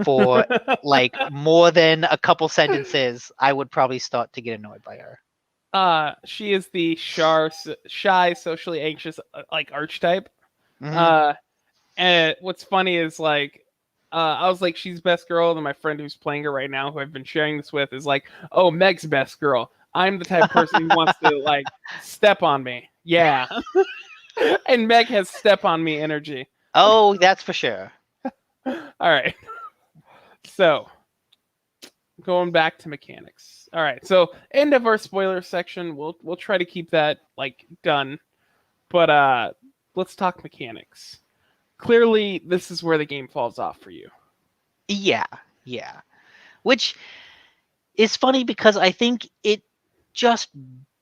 for like more than a couple sentences, I would probably start to get annoyed by her. She is the shy, socially anxious, like, archetype. Mm-hmm. And what's funny is, like, I was like, she's best girl, and my friend who's playing her right now, who I've been sharing this with, is like, oh, Meg's best girl. I'm the type of person who wants to, like, step on me. Yeah. And Meg has step on me energy. Oh, that's for sure. All right. So, going back to mechanics. All right. So, end of our spoiler section. We'll try to keep that like done. But let's talk mechanics. Clearly, this is where the game falls off for you. Yeah, yeah. Which is funny because I think it just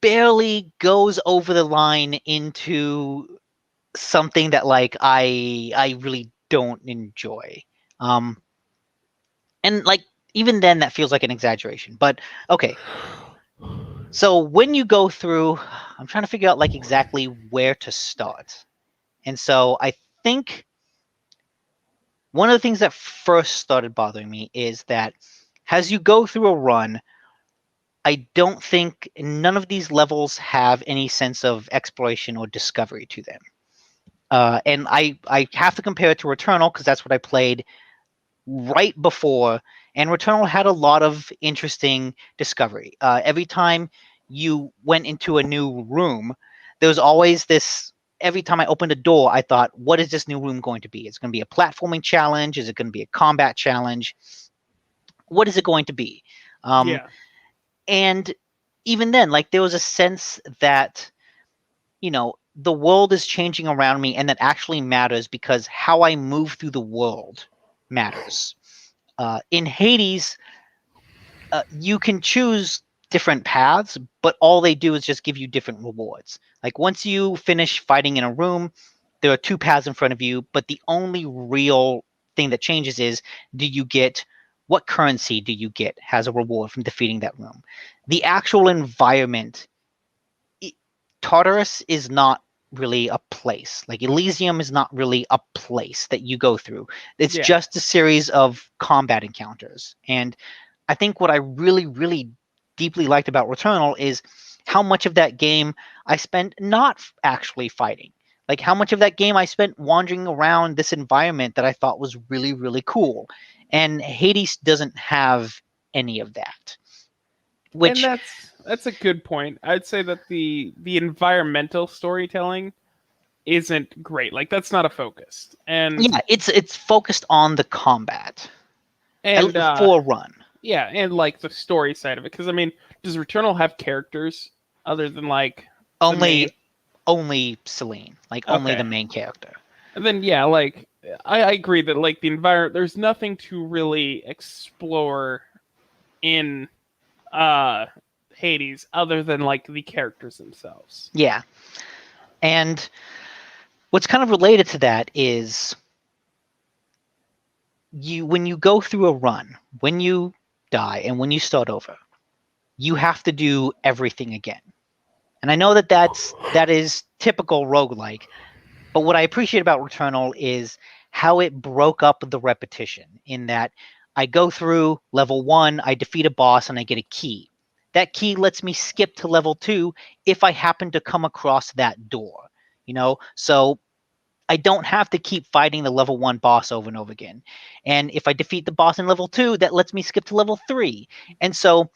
barely goes over the line into something that like I really don't enjoy. Um and like even then that feels like an exaggeration. But okay. So when you go through, I'm trying to figure out like exactly where to start. And so I think one of the things that first started bothering me is that as you go through a run, I don't think none of these levels have any sense of exploration or discovery to them. And I have to compare it to Returnal because that's what I played right before, and Returnal had a lot of interesting discovery. Every time you went into a new room, there was always this. Every time I opened a door, I thought, what is this new room going to be? It's going to be a platforming challenge? Is it going to be a combat challenge? What is it going to be? Yeah. And even then, like there was a sense that, the world is changing around me and that actually matters because how I move through the world matters. In Hades, you can choose different paths, but all they do is just give you different rewards. Like once you finish fighting in a room, there are two paths in front of you, but the only real thing that changes is what currency do you get as a reward from defeating that room. The actual environment, Tartarus is not really a place. Like Elysium is not really a place that you go through. It's Yeah. just a series of combat encounters. And I think what I really, really deeply liked about Returnal is how much of that game I spent not actually fighting. Like how much of that game I spent wandering around this environment that I thought was really, really cool. And Hades doesn't have any of that. And Which, that's a good point. I'd say that the environmental storytelling isn't great. Like that's not a focus. yeah, it's focused on the combat And for a run. yeah, and like the story side of it. Because I mean, does Returnal have characters other than like the main? Only Celine, like only the Okay, main character. and then yeah, like I agree that like the environment, there's nothing to really explore in uh Hades other than like the characters themselves. Yeah. And what's kind of related to that is when you go through a run, when you die and when you start over, you have to do everything again. And I know that that is typical roguelike, but what I appreciate about Returnal is how it broke up the repetition in that I go through level 1, I defeat a boss and I get a key. That key lets me skip to level 2 if I happen to come across that door, So I don't have to keep fighting the level 1 boss over and over again. And if I defeat the boss in level 2, that lets me skip to level 3. And so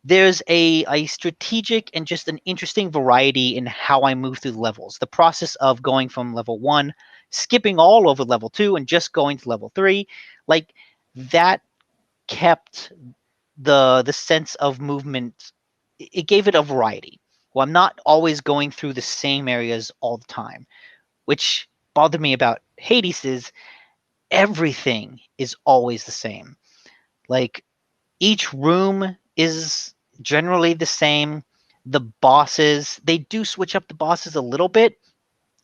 there's a strategic and just an interesting variety in how I move through the levels. The process of going from level 1, skipping all over level 2 and just going to level 3, like that kept the sense of movement. It gave it a variety. Well, I'm not always going through the same areas all the time, which bothered me about Hades is everything is always the same. Like each room is generally the same. The bosses, they do switch up the bosses a little bit,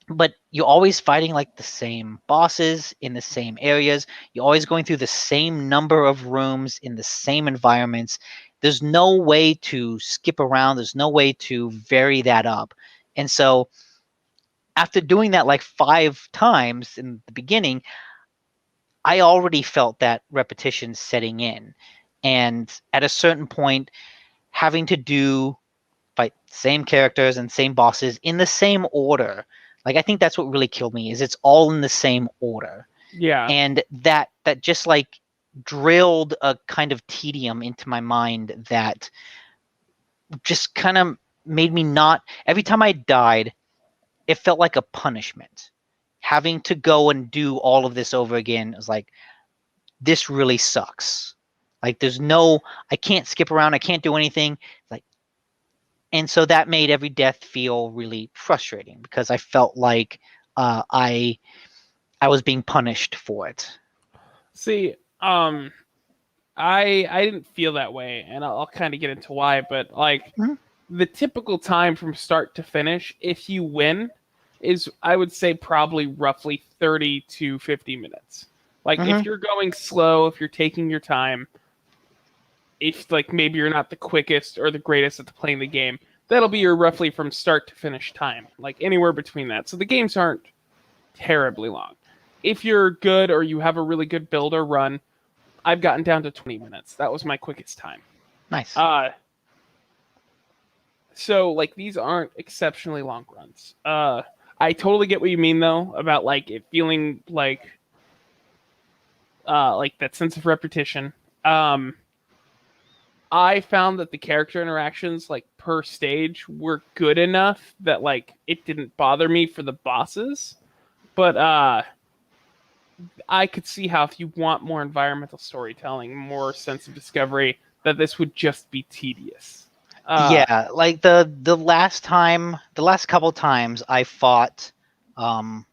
but you're always fighting like the same bosses in the same areas. You're always going through the same number of rooms in the same environments. There's no way to skip around, there's no way to vary that up. And so after doing that like 5 times in the beginning, I already felt that repetition setting in. And at a certain point, having to fight same characters and same bosses in the same order. Like I think that's what really killed me is it's all in the same order. Yeah, And that just like drilled a kind of tedium into my mind that just kind of made me not every time I died, it felt like a punishment. Having to go and do all of this over again is like, this really sucks. Like I can't skip around, I can't do anything. Like, and so that made every death feel really frustrating because I felt like I was being punished for it. See, I didn't feel that way, and I'll kind of get into why. But like the typical time from start to finish, if you win, is I would say probably roughly 30 to 50 minutes. Like if you're going slow, if you're taking your time, if like maybe you're not the quickest or the greatest at playing the game, that'll be your roughly from start to finish time, like anywhere between that. So the games aren't terribly long. If you're good or you have a really good build or run, I've gotten down to 20 minutes. That was my quickest time. Nice. So like these aren't exceptionally long runs. I totally get what you mean though about like it feeling like that sense of repetition. I found that the character interactions like per stage were good enough that like it didn't bother me for the bosses, but I could see how if you want more environmental storytelling, more sense of discovery, that this would just be tedious. Yeah, like the last couple times I fought the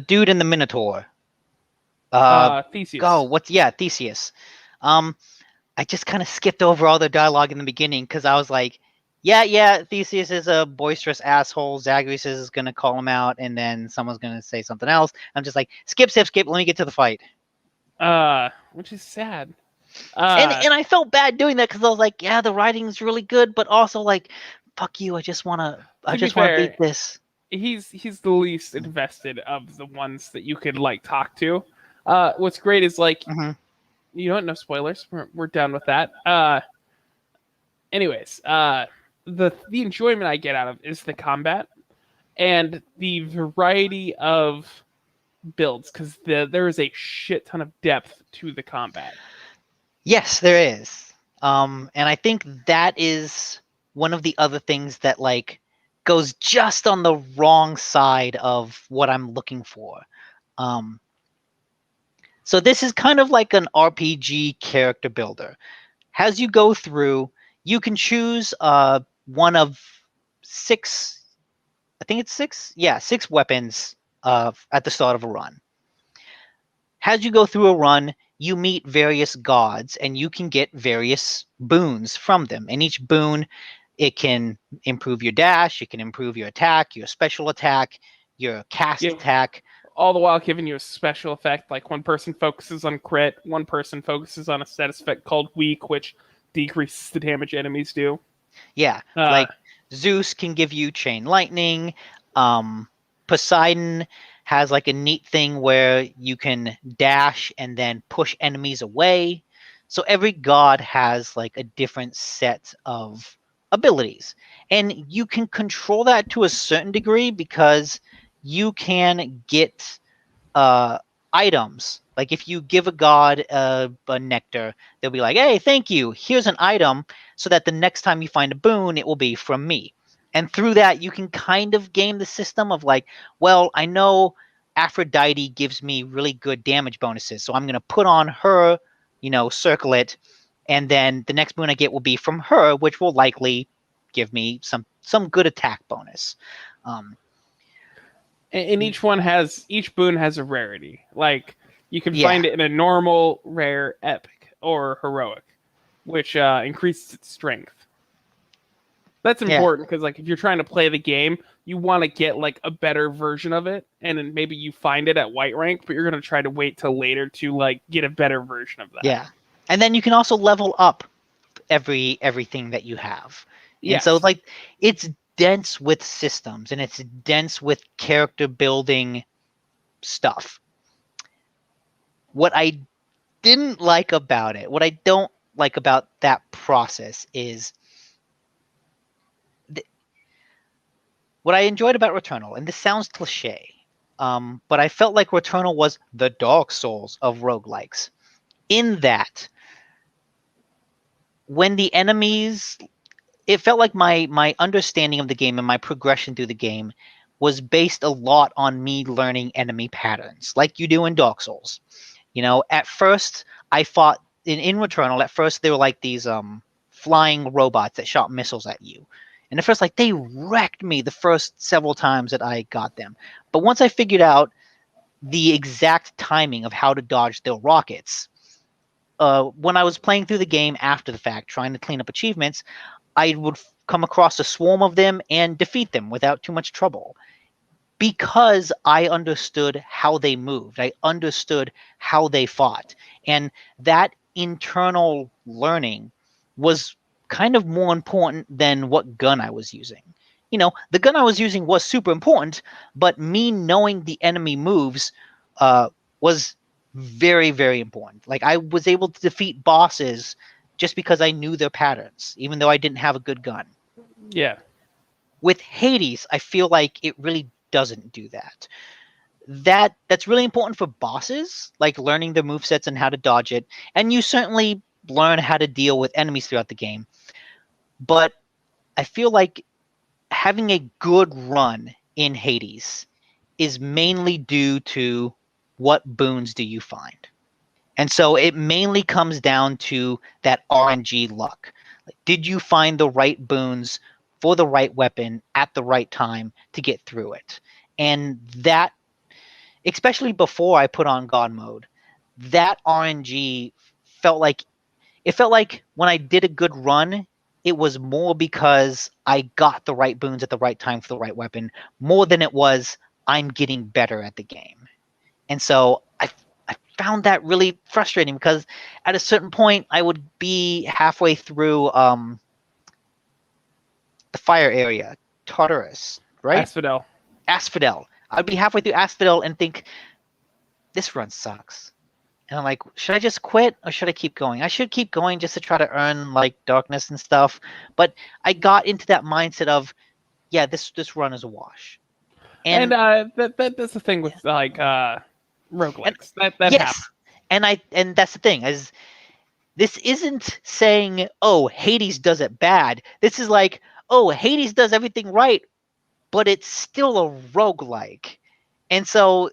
dude in the Minotaur. Theseus. Theseus. I just kind of skipped over all the dialogue in the beginning because I was like, yeah, Theseus is a boisterous asshole. Zagreus is going to call him out, and then someone's going to say something else. I'm just like, skip. Let me get to the fight. Which is sad. And I felt bad doing that because I was like, yeah, the writing's really good, but also like, fuck you. I just want to beat this. He's the least invested of the ones that you could like talk to. What's great is like, you know what? No spoilers. We're done with that. Anyways, the enjoyment I get out of is the combat and the variety of builds because there is a shit ton of depth to the combat. Yes, there is. And I think that is one of the other things that like goes just on the wrong side of what I'm looking for. So this is kind of like an RPG character builder. As you go through, you can choose one of 6. I think it's 6. Yeah, 6 weapons at the start of a run. As you go through a run, you meet various gods, and you can get various boons from them. And each boon, it can improve your dash, it can improve your attack, your special attack, your cast attack. All the while giving you a special effect, like one person focuses on crit, one person focuses on a status effect called weak, which decreases the damage enemies do. Yeah, like Zeus can give you chain lightning. Poseidon has like a neat thing where you can dash and then push enemies away. So every god has like a different set of abilities. And you can control that to a certain degree because you can get items. Like if you give a god a nectar, they'll be like, hey, thank you. Here's an item so that the next time you find a boon, it will be from me. And through that, you can kind of game the system of like, well, I know Aphrodite gives me really good damage bonuses, so I'm going to put on her, circlet, and then the next boon I get will be from her, which will likely give me some good attack bonus. And each boon has a rarity. Like you can find it in a normal, rare, epic, or heroic, which increases its strength. That's important because like if you're trying to play the game, you want to get like a better version of it, and then maybe you find it at white rank, but you're gonna try to wait till later to like get a better version of that. Yeah, and then you can also level up everything that you have. And so like it's dense with systems and it's dense with character building stuff. What I didn't like about it, what I don't like about that process is what I enjoyed about Returnal, and this sounds cliche, but I felt like Returnal was the Dark Souls of roguelikes, in that when the enemies it felt like my understanding of the game and my progression through the game was based a lot on me learning enemy patterns, like you do in Dark Souls. At first I fought in Returnal. At first they were like these flying robots that shot missiles at you. And at first, like, they wrecked me the first several times that I got them. But once I figured out the exact timing of how to dodge their rockets, when I was playing through the game after the fact, trying to clean up achievements, I would come across a swarm of them and defeat them without too much trouble. Because I understood how they moved. I understood how they fought. And that internal learning was kind of more important than what gun I was using. The gun I was using was super important, but me knowing the enemy moves was very, very important. Like, I was able to defeat bosses just because I knew their patterns, even though I didn't have a good gun. Yeah. With Hades, I feel like it really doesn't do that. That's really important for bosses, like learning the movesets and how to dodge it, and you certainly learn how to deal with enemies throughout the game. But I feel like having a good run in Hades is mainly due to what boons do you find. And so it mainly comes down to that RNG luck. Like, did you find the right boons for the right weapon at the right time to get through it? And that, especially before I put on God mode, that RNG felt like when I did a good run, it was more because I got the right boons at the right time for the right weapon, more than it was I'm getting better at the game. And so I found that really frustrating, because at a certain point I would be halfway through the fire area, Tartarus, right? Asphodel. I'd be halfway through Asphodel and think, this run sucks. And I'm like, should I just quit or should I keep going? I should keep going just to try to earn like darkness and stuff. But I got into that mindset of, yeah, this run is a wash. And that's the thing with like roguelikes. That yes, happens. And that's the thing, is this isn't saying, oh, Hades does it bad. This is like, oh, Hades does everything right, but it's still a roguelike. And so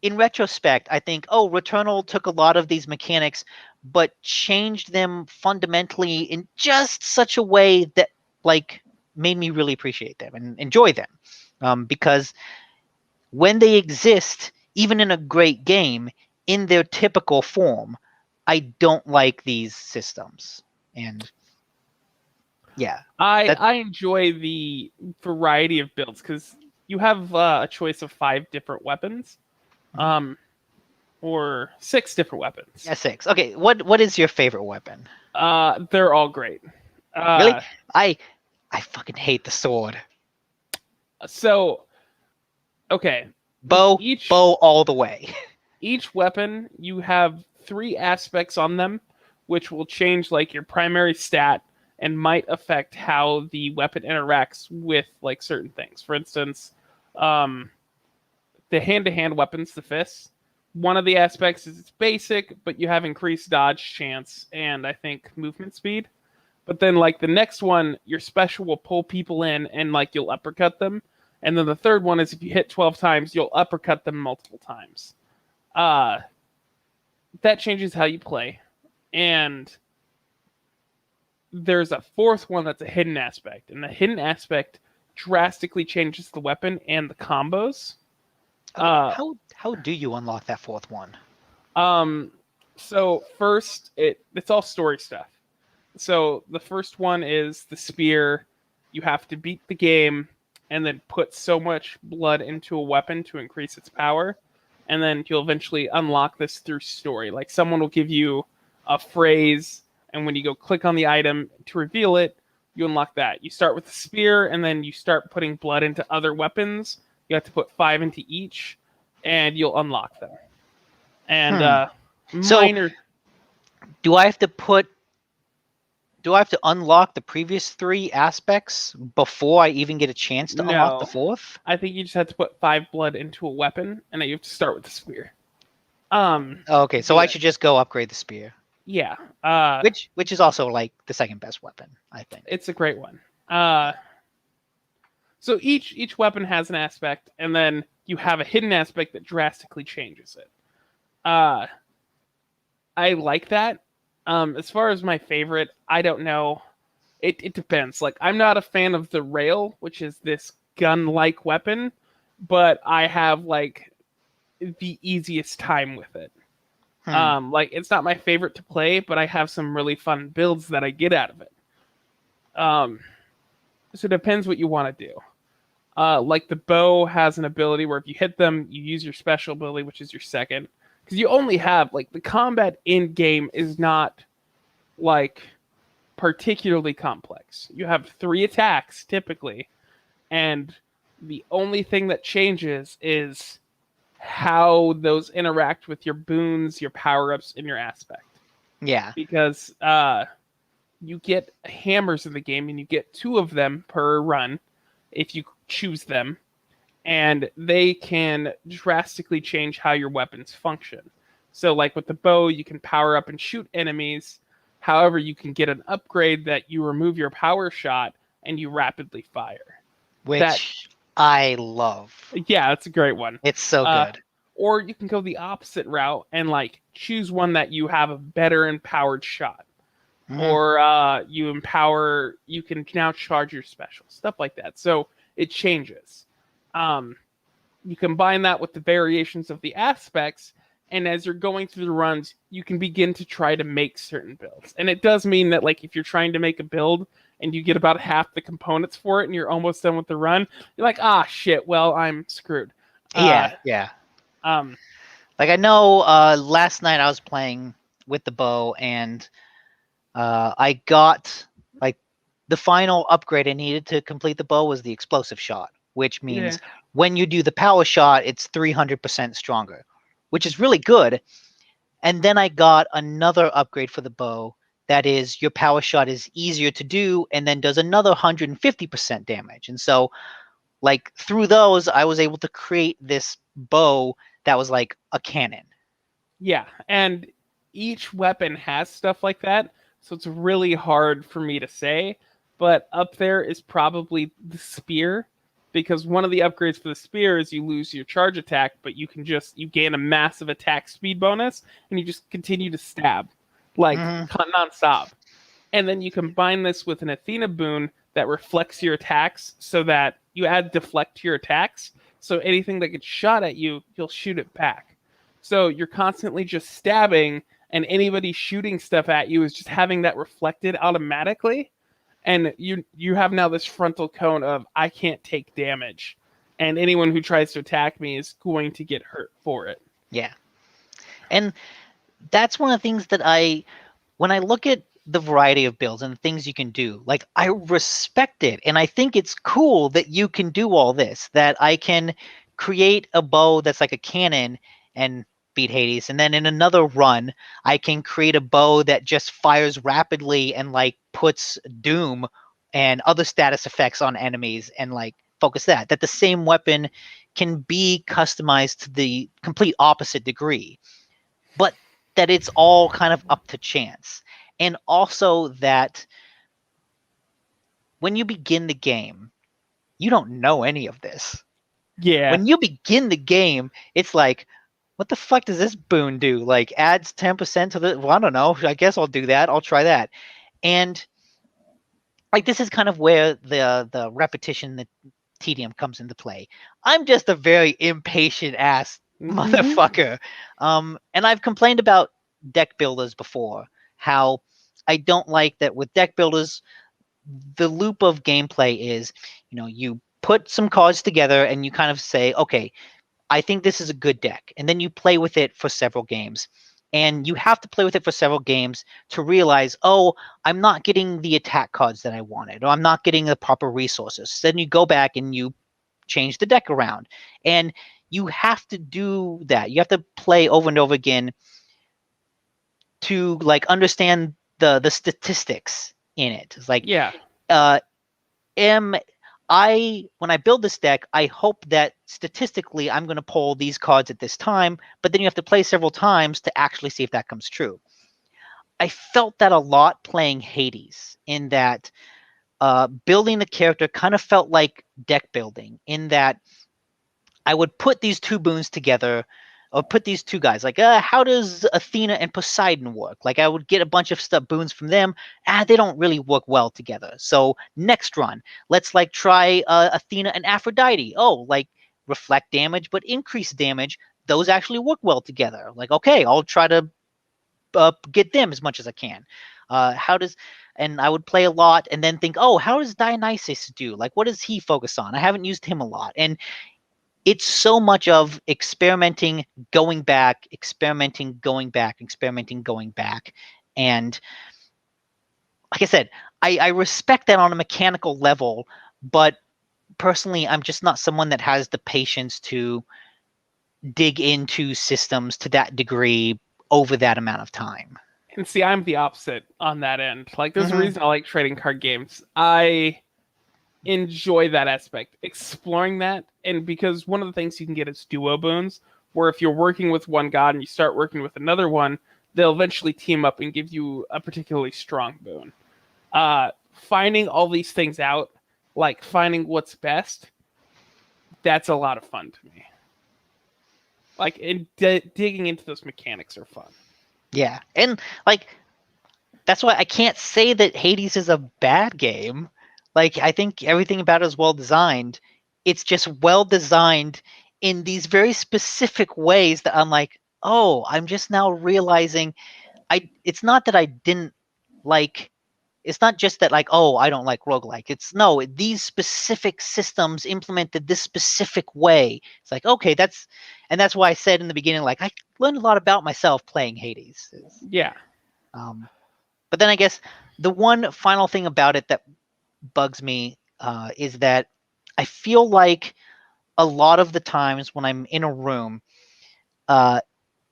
in retrospect, I think, oh, Returnal took a lot of these mechanics, but changed them fundamentally in just such a way that like made me really appreciate them and enjoy them. Because when they exist, even in a great game, in their typical form, I don't like these systems. And yeah, I enjoy the variety of builds because you have a choice of 5 different weapons, or 6 different weapons. yeah, 6. Okay, what is your favorite weapon? They're all great. Really? I fucking hate the sword. So, okay, Bow all the way. Each weapon, you have 3 aspects on them, which will change like your primary stat and might affect how the weapon interacts with like certain things. For instance, the hand-to-hand weapons, the fists. One of the aspects is it's basic, but you have increased dodge chance and I think movement speed. But then like the next one, your special will pull people in and like you'll uppercut them. And then the third one is if you hit 12 times, you'll uppercut them multiple times. That changes how you play. And there's a fourth one that's a hidden aspect. And the hidden aspect drastically changes the weapon and the combos. How do you unlock that fourth one? So first, it's all story stuff. So the first one is the spear. You have to beat the game and then put so much blood into a weapon to increase its power. And then you'll eventually unlock this through story. Like someone will give you a phrase, and when you go click on the item to reveal it, you unlock that. You start with the spear, and then you start putting blood into other weapons. You have to put 5 into each, and you'll unlock them. And minor. So, do I have to unlock the previous 3 aspects before I even get a chance to unlock the fourth? I think you just have to put 5 blood into a weapon, and then you have to start with the spear. Okay, so I should just go upgrade the spear. Yeah. Which is also like the second best weapon, I think. It's a great one. So each weapon has an aspect, and then you have a hidden aspect that drastically changes it. Uh, I like that. As far as my favorite, I don't know. It depends. Like, I'm not a fan of the rail, which is this gun-like weapon, but I have like the easiest time with it. Like, it's not my favorite to play, but I have some really fun builds that I get out of it. So it depends what you want to do. Like the bow has an ability where if you hit them, you use your special ability, which is your second. Because you only have like the combat in game is not like particularly complex. You have 3 attacks typically, and the only thing that changes is how those interact with your boons, your power ups, and your aspect. Yeah. Because you get hammers in the game, and you get 2 of them per run if you choose them, and they can drastically change how your weapons function. So, like with the bow, you can power up and shoot enemies. However, you can get an upgrade that you remove your power shot and you rapidly fire. Which I love. Yeah, that's a great one. It's so good. Or you can go the opposite route and like choose one that you have a better empowered shot. Or you can now charge your special, stuff like that. So it changes. You combine that with the variations of the aspects, and as you're going through the runs, you can begin to try to make certain builds. And it does mean that, like, if you're trying to make a build and you get about half the components for it and you're almost done with the run, you're like, ah, shit, well, I'm screwed. Yeah. Like, I know last night I was playing with the bow, and I got, like, the final upgrade I needed to complete the bow was the explosive shot, which means when you do the power shot, it's 300% stronger, which is really good. And then I got another upgrade for the bow that is your power shot is easier to do and then does another 150% damage. And so, like, through those, I was able to create this bow that was like a cannon. Yeah, and each weapon has stuff like that, so it's really hard for me to say. But up there is probably the spear, because one of the upgrades for the spear is you lose your charge attack, but you gain a massive attack speed bonus, and you just continue to stab, like nonstop. And then you combine this with an Athena boon that reflects your attacks, so that you add deflect to your attacks, so anything that gets shot at you, you'll shoot it back. So you're constantly just stabbing, and anybody shooting stuff at you is just having that reflected automatically. And you have now this frontal cone of, I can't take damage. And anyone who tries to attack me is going to get hurt for it. Yeah. And that's one of the things that when I look at the variety of builds and the things you can do, like, I respect it. And I think it's cool that you can do all this, that I can create a bow that's like a cannon and beat Hades. And then in another run, I can create a bow that just fires rapidly and like puts doom and other status effects on enemies and like focus that the same weapon can be customized to the complete opposite degree, but that it's all kind of up to chance. And also that when you begin the game, you don't know any of this. Yeah. When you begin the game, it's like, what the fuck does this boon do? Like, adds 10% to the, well, I don't know. I guess I'll do that. I'll try that. And like, this is kind of where the repetition, the tedium comes into play. I'm just a very impatient ass motherfucker. And I've complained about deck builders before, how I don't like that with deck builders, the loop of gameplay is, you put some cards together and you kind of say, okay, I think this is a good deck. And then you play with it for several games. And you have to play with it for several games to realize, oh, I'm not getting the attack cards that I wanted, or I'm not getting the proper resources. Then you go back and you change the deck around. And you have to do that. You have to play over and over again to like understand the statistics in it. It's like, when I build this deck, I hope that statistically I'm going to pull these cards at this time, but then you have to play several times to actually see if that comes true. I felt that a lot playing Hades, in that building the character kind of felt like deck building, in that I would put these two boons together, or put these two guys, like, how does Athena and Poseidon work? Like, I would get a bunch of stuff boons from them. They don't really work well together. So next run, let's like try Athena and Aphrodite. Oh, like reflect damage, but increase damage. Those actually work well together. Like, okay, I'll try to get them as much as I can. And I would play a lot and then think, oh, how does Dionysus do? Like, what does he focus on? I haven't used him a lot. And it's so much of experimenting, going back, experimenting, going back, experimenting, going back. And like I said, I respect that on a mechanical level, but personally, I'm just not someone that has the patience to dig into systems to that degree over that amount of time. And see, I'm the opposite on that end. Like, there's a Mhm. reason I like trading card games. I enjoy that aspect, exploring that, and because one of the things you can get is duo boons, where if you're working with one god and you start working with another one, they'll eventually team up and give you a particularly strong boon. Finding all these things out, like finding what's best, that's a lot of fun to me. Like, and digging into those mechanics are fun. Yeah, and like that's why I can't say that Hades is a bad game. Like, I think everything about it is well designed. It's just well designed in these very specific ways that I'm like, oh, I'm just now realizing it's not that I didn't like, it's not just that like, oh, I don't like roguelike. It's no, these specific systems implemented this specific way. It's like, okay, that's why I said in the beginning, like, I learned a lot about myself playing Hades. Yeah. But then I guess the one final thing about it that bugs me is that I feel like a lot of the times when I'm in a room,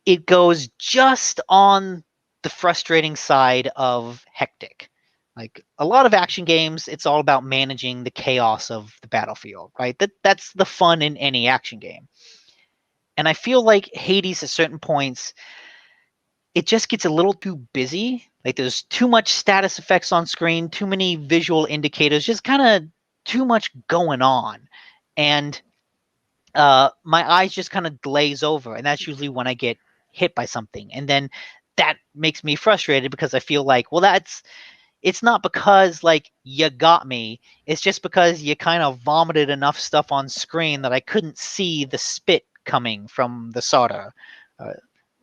it goes just on the frustrating side of hectic. Like a lot of action games, it's all about managing the chaos of the battlefield, right? That's the fun in any action game. And I feel like Hades at certain points, it just gets a little too busy. Like there's too much status effects on screen, too many visual indicators, just kind of too much going on. And my eyes just kind of glaze over. And that's usually when I get hit by something. And then that makes me frustrated because I feel like, well, it's not because like you got me. It's just because you kind of vomited enough stuff on screen that I couldn't see the spit coming from the solder.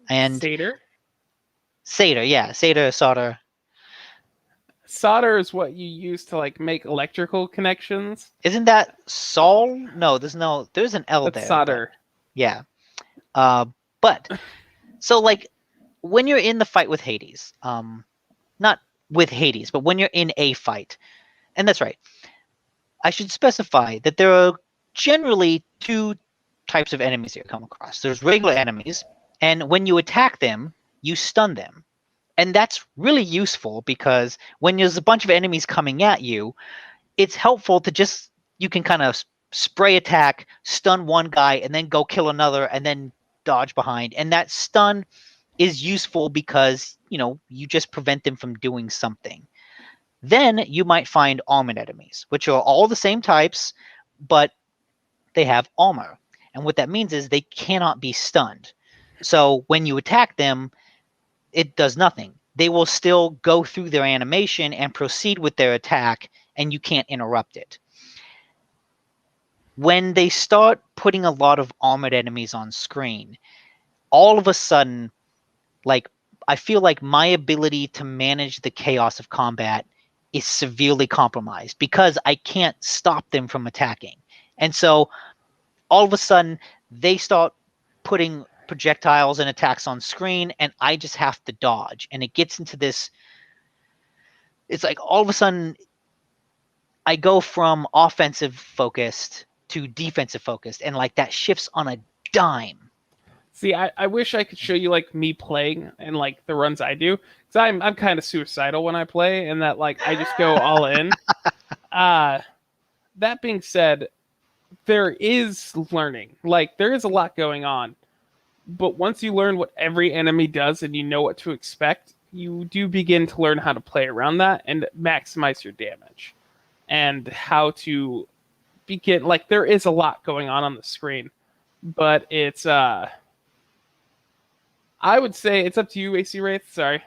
And Satyr? Satyr, yeah, Satyr, solder. Solder is what you use to like make electrical connections. Isn't that Sol? No, there's an L That's there. solder. Yeah. But so like when you're in the fight with Hades, not with Hades, but when you're in a fight, and that's right. I should specify that there are generally two types of enemies you come across. There's regular enemies, and when you attack them, you stun them. And that's really useful because when there's a bunch of enemies coming at you, it's helpful to just, you can kind of spray attack, stun one guy, and then go kill another, and then dodge behind. And that stun is useful because, you just prevent them from doing something. Then you might find armored enemies, which are all the same types, but they have armor. And what that means is they cannot be stunned. So when you attack them, it does nothing. They will still go through their animation and proceed with their attack, and you can't interrupt it. When they start putting a lot of armored enemies on screen, all of a sudden, like, I feel like my ability to manage the chaos of combat is severely compromised because I can't stop them from attacking. And so all of a sudden they start putting projectiles and attacks on screen and I just have to dodge. And it gets into this, it's like all of a sudden I go from offensive focused to defensive focused, and like that shifts on a dime. See, I wish I could show you like me playing and like the runs I do, because I'm kind of suicidal when I play, and that like I just go all in. That being said, there is learning. Like there is a lot going on, but once you learn what every enemy does and you know what to expect, you do begin to learn how to play around that and maximize your damage, and how to begin. Like, there is a lot going on the screen, but it's I would say it's up to you, AC Wraith. Sorry.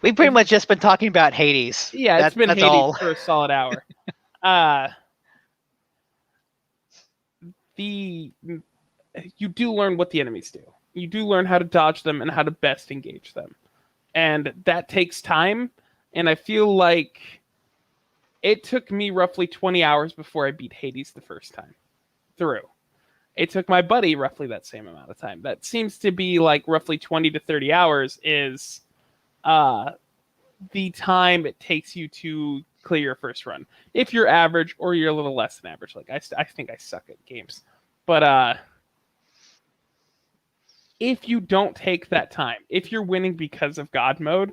We've pretty much just been talking about Hades. Yeah, it's been That's Hades all. for a solid hour. uh, the You do learn what the enemies do. You do learn how to dodge them and how to best engage them, and that takes time. And I feel like it took me roughly 20 hours before I beat Hades the first time through. It took my buddy roughly that same amount of time. That seems to be like roughly 20 to 30 hours is the time it takes you to clear your first run. If you're average or you're a little less than average. Like, I think I suck at games. But if you don't take that time, if you're winning because of God mode,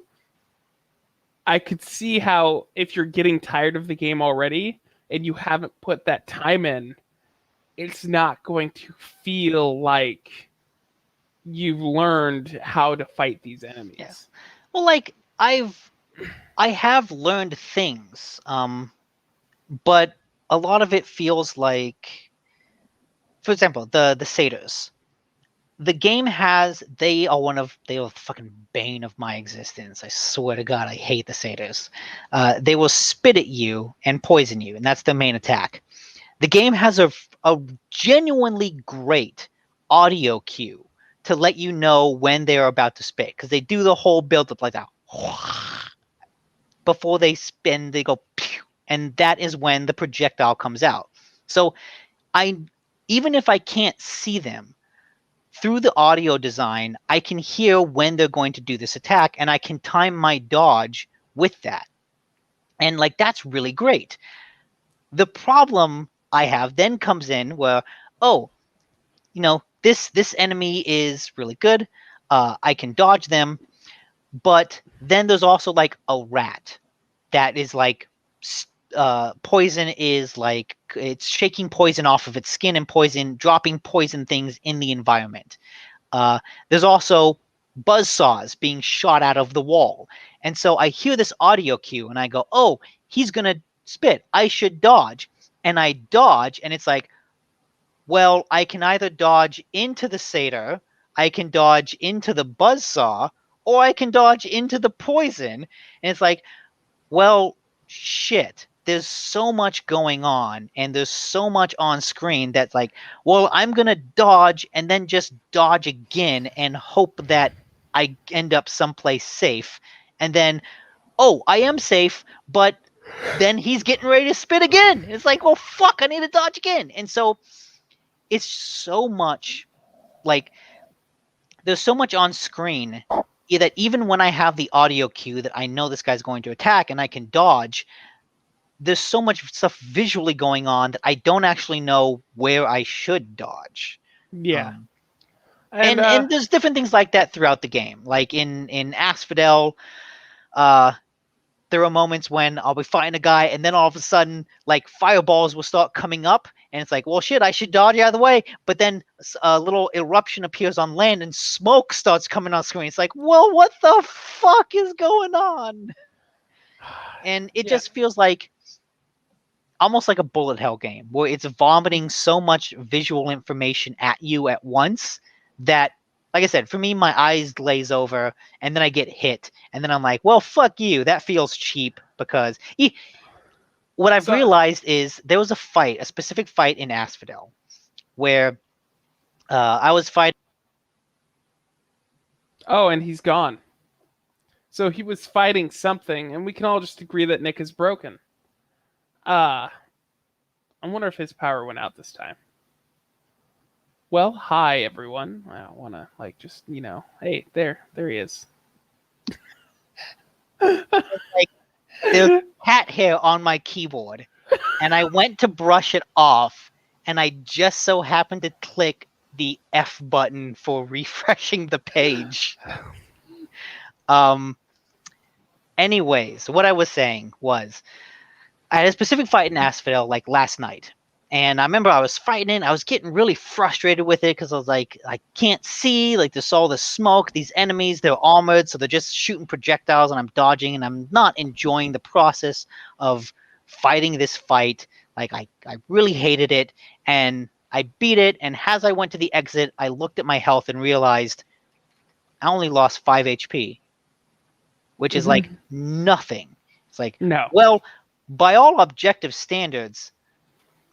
I could see how if you're getting tired of the game already and you haven't put that time in, it's not going to feel like you've learned how to fight these enemies. Yeah. Well, like I have learned things, but a lot of it feels like, for example, the satyrs. The game has, they are the fucking bane of my existence. I swear to God, I hate the satyrs. They will spit at you and poison you, and that's the main attack. The game has a genuinely great audio cue to let you know when they're about to spit, because they do the whole build up like that. Before they spin, they go pew, and that is when the projectile comes out. So even if I can't see them, through the audio design, I can hear when they're going to do this attack, and I can time my dodge with that. And like, that's really great. The problem I have then comes in where, oh, this enemy is really good. I can dodge them, but then there's also like a rat that is like poison is like, it's shaking poison off of its skin and dropping poison things in the environment. There's also buzzsaws being shot out of the wall. And so I hear this audio cue and I go, oh, he's going to spit. I should dodge. And I dodge, and it's like, well, I can either dodge into the satyr, I can dodge into the buzzsaw, or I can dodge into the poison. And it's like, well, shit. There's so much going on, and there's so much on screen that's like, well, I'm going to dodge and then just dodge again and hope that I end up someplace safe. And then, oh, I am safe, but then he's getting ready to spit again. It's like, well, fuck, I need to dodge again. And so it's so much, like, there's so much on screen that even when I have the audio cue that I know this guy's going to attack and I can dodge, there's so much stuff visually going on that I don't actually know where I should dodge. Yeah. And there's different things like that throughout the game. Like in Asphodel, there are moments when I'll be fighting a guy, and then all of a sudden, like, fireballs will start coming up, and it's like, well, shit, I should dodge out of the way. But then a little eruption appears on land, and smoke starts coming on screen. It's like, well, what the fuck is going on? And it just feels like almost like a bullet hell game, where it's vomiting so much visual information at you at once that, like I said, for me, my eyes glaze over, and then I get hit, and then I'm like, well, fuck you. That feels cheap, because what I've realized is there was a specific fight in Asphodel, where I was fighting. Oh, and he's gone. So he was fighting something, and we can all just agree that Nick is broken. I wonder if his power went out this time. Well, hi everyone. I want to just, hey, there he is. Like, there's cat hair on my keyboard, and I went to brush it off, and I just so happened to click the F button for refreshing the page. Anyways, what I was saying was, I had a specific fight in Asphodel like last night, And I remember I was fighting it. I was getting really frustrated with it because I was like, I can't see. Like, there's all this smoke. These enemies, they're armored, so they're just shooting projectiles, and I'm dodging, and I'm not enjoying the process of fighting this fight. Like, I really hated it, and I beat it. And as I went to the exit, I looked at my health and realized I only lost 5 HP, which is like nothing. It's like, No. well, by all objective standards,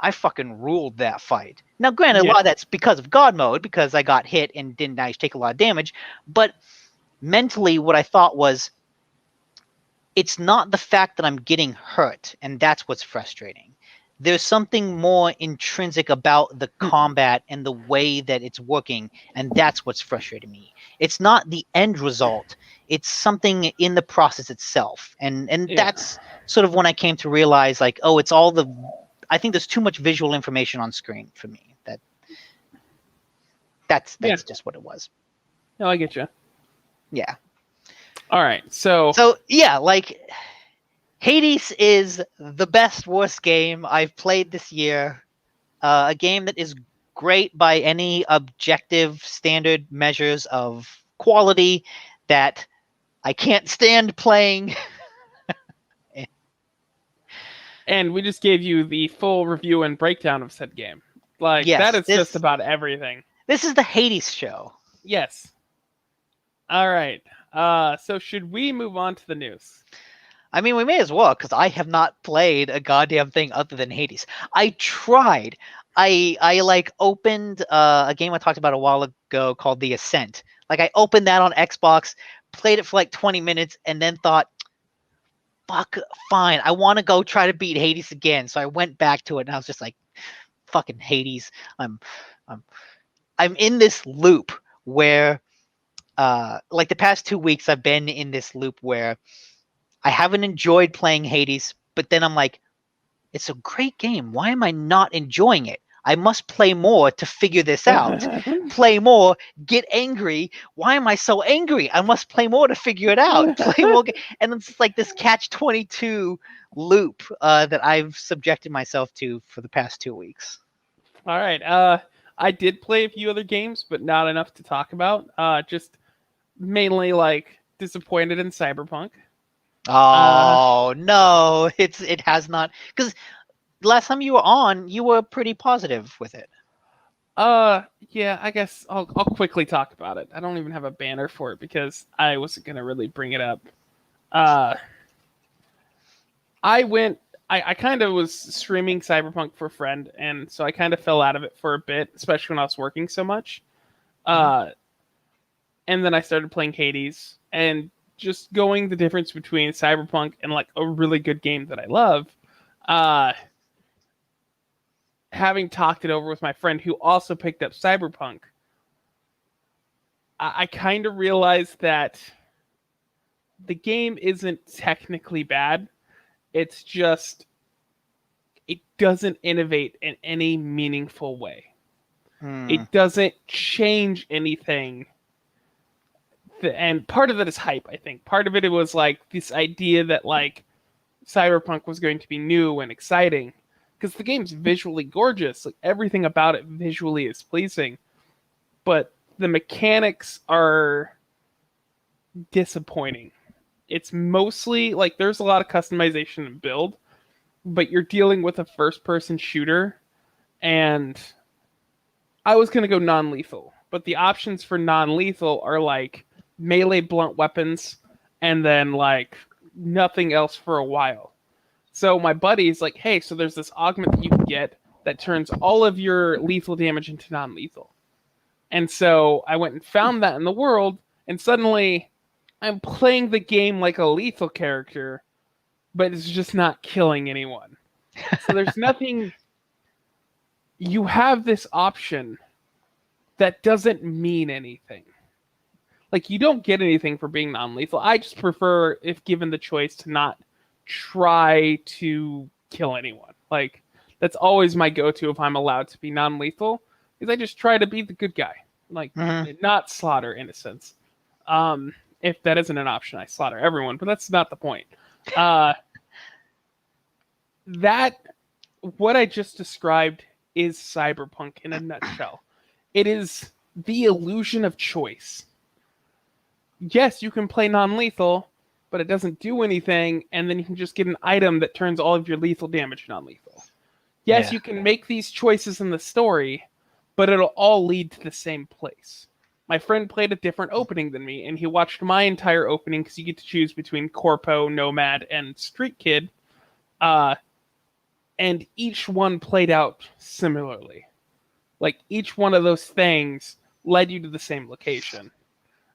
I fucking ruled that fight. Now, granted, a lot of that's because of God mode, because I got hit and didn't actually take a lot of damage. But mentally, what I thought was, it's not the fact that I'm getting hurt, and that's what's frustrating. There's something more intrinsic about the combat and the way that it's working, and that's what's frustrating me. It's not the end result. It's something in the process itself. And that's sort of when I came to realize, like, oh, it's all the... I think there's too much visual information on screen for me. That's just what it was. No, I get you. Yeah. All right. So yeah, like, Hades is the best, worst game I've played this year. A game that is great by any objective standard measures of quality that I can't stand playing. And we just gave you the full review and breakdown of said game. Like, Yes, that is just about everything. This is the Hades show. Yes. All right. So should we move on to the news? I mean, we may as well, because I have not played a goddamn thing other than Hades. I tried. I like opened a game I talked about a while ago called The Ascent. Like, I opened that on Xbox, played it for like 20 minutes, and then thought, fuck, fine, I want to go try to beat Hades again. So I went back to it, and I was just like, fucking Hades. I'm in this loop where, like, the past 2 weeks, I've been in this loop where I haven't enjoyed playing Hades, but then I'm like, it's a great game. Why am I not enjoying it? I must play more to figure this out. Play more, get angry. Why am I so angry? I must play more to figure it out. Play more, and it's like this catch-22 loop that I've subjected myself to for the past 2 weeks. All right. I did play a few other games, but not enough to talk about. Just mainly like disappointed in Cyberpunk. Oh no, it has not, because last time you were on, you were pretty positive with it. Yeah, I guess I'll quickly talk about it. I don't even have a banner for it because I wasn't gonna really bring it up. I kind of was streaming Cyberpunk for a friend, and so I kind of fell out of it for a bit, especially when I was working so much. And then I started playing Hades, and just going the difference between Cyberpunk and like a really good game that I love. Having talked it over with my friend who also picked up Cyberpunk, I kind of realized that the game isn't technically bad. It's just, it doesn't innovate in any meaningful way. It doesn't change anything. And part of it is hype, I think. Part of it was like this idea that like Cyberpunk was going to be new and exciting. Because the game's visually gorgeous. Like, everything about it visually is pleasing. But the mechanics are disappointing. It's mostly like there's a lot of customization and build, but you're dealing with a first-person shooter, and I was going to go non-lethal, but the options for non-lethal are like melee blunt weapons and then like nothing else for a while. So my buddy's like, hey, so there's this augment that you can get that turns all of your lethal damage into non-lethal. And so I went and found that in the world, and suddenly I'm playing the game like a lethal character, but it's just not killing anyone. So there's nothing... You have this option that doesn't mean anything. Like, you don't get anything for being non-lethal. I just prefer, if given the choice, to not try to kill anyone. Like, that's always my go-to if I'm allowed to be non-lethal, is I just try to be the good guy. Like, not slaughter innocents. If that isn't an option, I slaughter everyone, but that's not the point. That what I just described is Cyberpunk in a nutshell. It is the illusion of choice. Yes, you can play non-lethal, but it doesn't do anything, and then you can just get an item that turns all of your lethal damage non-lethal. Yes, Yeah. you can make these choices in the story, but it'll all lead to the same place. My friend played a different opening than me, and he watched my entire opening because you get to choose between Corpo, Nomad, and Street Kid. And each one played out similarly. Like, each one of those things led you to the same location.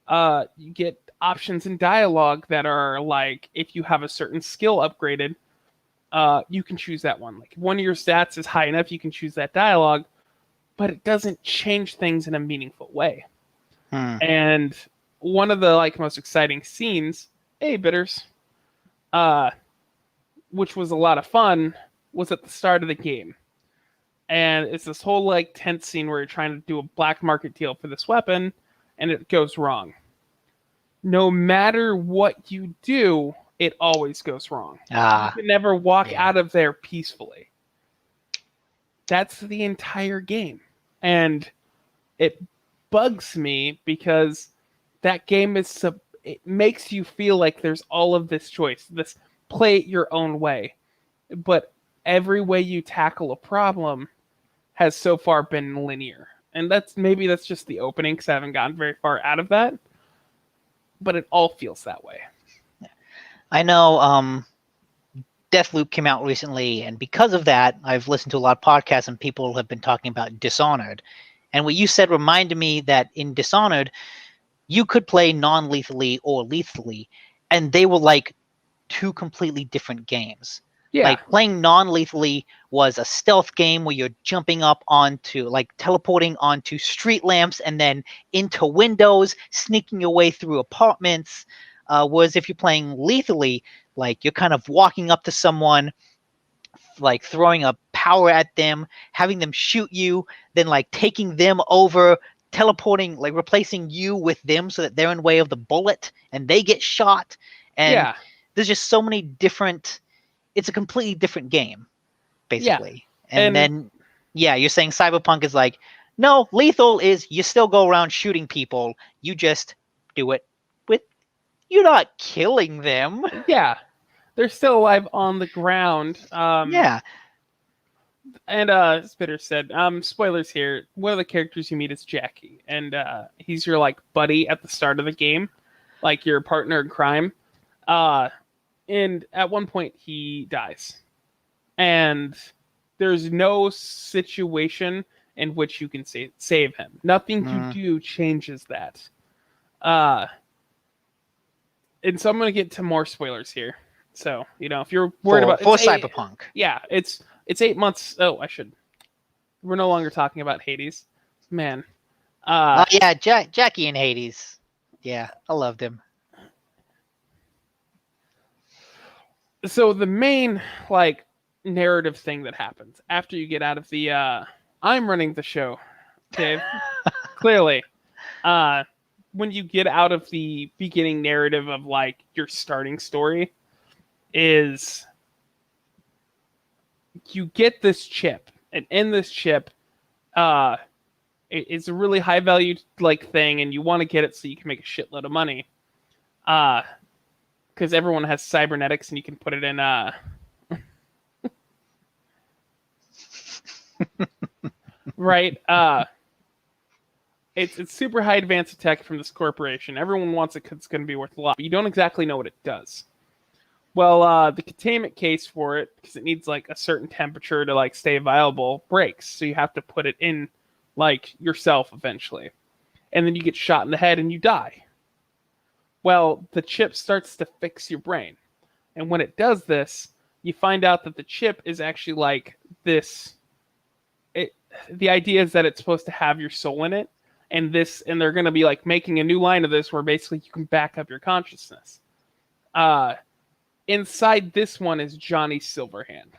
You get options in dialogue that are like, if you have a certain skill upgraded, you can choose that one. Like, if one of your stats is high enough, you can choose that dialogue, but it doesn't change things in a meaningful way. And one of the like most exciting scenes, bitters, which was a lot of fun, was at the start of the game. And it's this whole like tense scene where you're trying to do a black market deal for this weapon, and it goes wrong. No matter what you do, it always goes wrong. You can never walk out of there peacefully. That's the entire game. And it bugs me because that game it makes you feel like there's all of this choice, this play it your own way. But every way you tackle a problem has so far been linear. And that's just the opening because I haven't gotten very far out of that. But it all feels that way. I know Deathloop came out recently, and because of that, I've listened to a lot of podcasts and people have been talking about Dishonored. And what you said reminded me that in Dishonored, you could play non-lethally or lethally, and they were like two completely different games. Yeah. Like, playing non-lethally was a stealth game where you're jumping up onto, like, teleporting onto street lamps and then into windows, sneaking your way through apartments. Whereas if you're playing lethally, like, you're kind of walking up to someone, like throwing a power at them, having them shoot you, then like taking them over, teleporting, like replacing you with them so that they're in the way of the bullet and they get shot. And there's just so many different, it's a completely different game, basically. And then, you're saying Cyberpunk is like, no, lethal is you still go around shooting people. You just do it with, you're not killing them. Yeah. They're still alive on the ground. And Spitter said, spoilers here, one of the characters you meet is Jackie. And he's your like buddy at the start of the game. Like your partner in crime. And at one point he dies. And there's no situation in which you can save him. Nothing you do changes that. And so I'm going to get to more spoilers here. So, if you're worried about Cyberpunk. It's 8 months. Oh, we're no longer talking about Hades. Man. Jackie and Hades. Yeah, I loved him. So the main narrative thing that happens after you get out of the I'm running the show, Dave. Clearly. When you get out of the beginning narrative of your starting story, is you get this chip, and in this chip, it's a really high value thing, and you want to get it so you can make a shitload of money. Because everyone has cybernetics, and you can put it in. Right. It's super high advanced tech from this corporation. Everyone wants it because it's going to be worth a lot, but you don't exactly know what it does. Well, the containment case for it, because it needs a certain temperature to stay viable, breaks. So you have to put it in yourself eventually. And then you get shot in the head and you die. Well, the chip starts to fix your brain. And when it does this, you find out that the chip is actually this. The idea is that it's supposed to have your soul in it. And they're going to be making a new line of this where basically you can back up your consciousness. Inside this one is Johnny Silverhand.